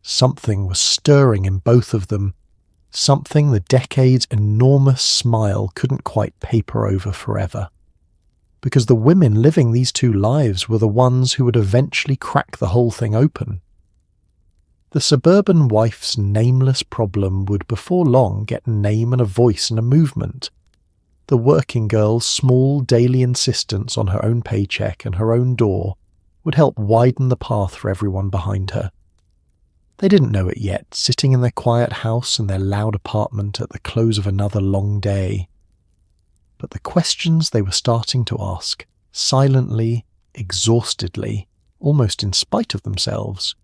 Something was stirring in both of them, something the decade's enormous smile couldn't quite paper over forever. Because the women living these two lives were the ones who would eventually crack the whole thing open. The suburban wife's nameless problem would before long get a name and a voice and a movement. The working girl's small daily insistence on her own paycheck and her own door would help widen the path for everyone behind her. They didn't know it yet, sitting in their quiet house in their loud apartment at the close of another long day. But the questions they were starting to ask, silently, exhaustedly, almost in spite of themselves,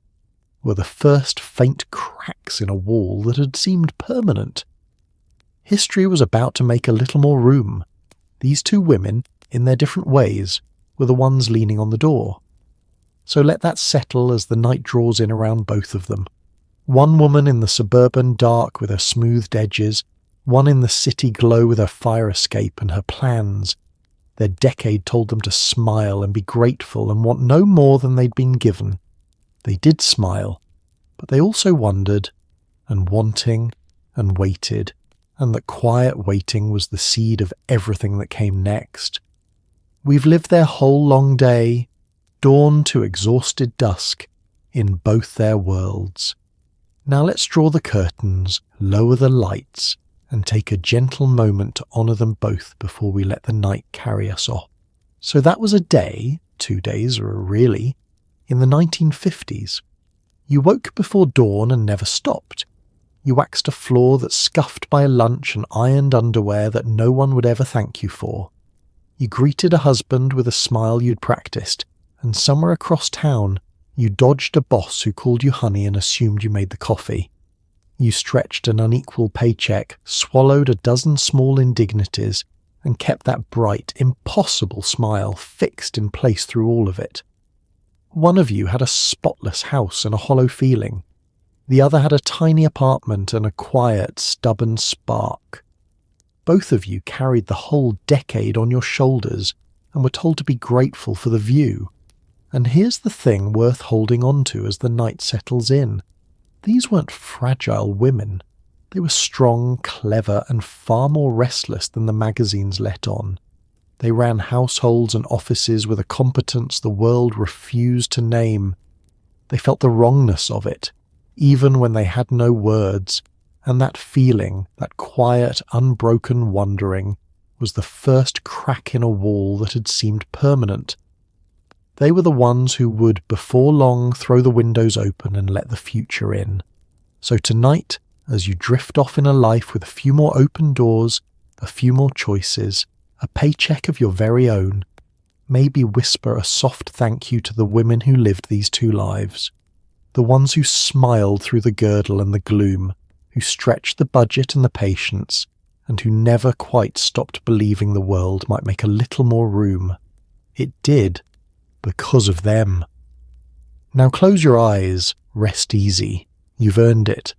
were the first faint cracks in a wall that had seemed permanent. History was about to make a little more room. These two women, in their different ways, were the ones leaning on the door. So let that settle as the night draws in around both of them. One woman in the suburban dark with her smoothed edges, one in the city glow with her fire escape and her plans. Their decade told them to smile and be grateful and want no more than they'd been given. They did smile, but they also wondered, and wanting, and waited, and that quiet waiting was the seed of everything that came next. We've lived their whole long day, dawn to exhausted dusk, in both their worlds. Now let's draw the curtains, lower the lights, and take a gentle moment to honour them both before we let the night carry us off. So that was a day, 2 days or really, in the 1950s. You woke before dawn and never stopped. You waxed a floor that's scuffed by a lunch and ironed underwear that no one would ever thank you for. You greeted a husband with a smile you'd practiced, and somewhere across town, you dodged a boss who called you honey and assumed you made the coffee. You stretched an unequal paycheck, swallowed a dozen small indignities, and kept that bright, impossible smile fixed in place through all of it. One of you had a spotless house and a hollow feeling. The other had a tiny apartment and a quiet, stubborn spark. Both of you carried the whole decade on your shoulders and were told to be grateful for the view. And here's the thing worth holding on to as the night settles in. These weren't fragile women. They were strong, clever, and far more restless than the magazines let on. They ran households and offices with a competence the world refused to name. They felt the wrongness of it, even when they had no words, and that feeling, that quiet, unbroken wondering, was the first crack in a wall that had seemed permanent. They were the ones who would, before long, throw the windows open and let the future in. So tonight, as you drift off in a life with a few more open doors, a few more choices, a paycheck of your very own, maybe whisper a soft thank you to the women who lived these two lives. The ones who smiled through the girdle and the gloom, who stretched the budget and the patience, and who never quite stopped believing the world might make a little more room. It did. Because of them. Now close your eyes, rest easy. You've earned it.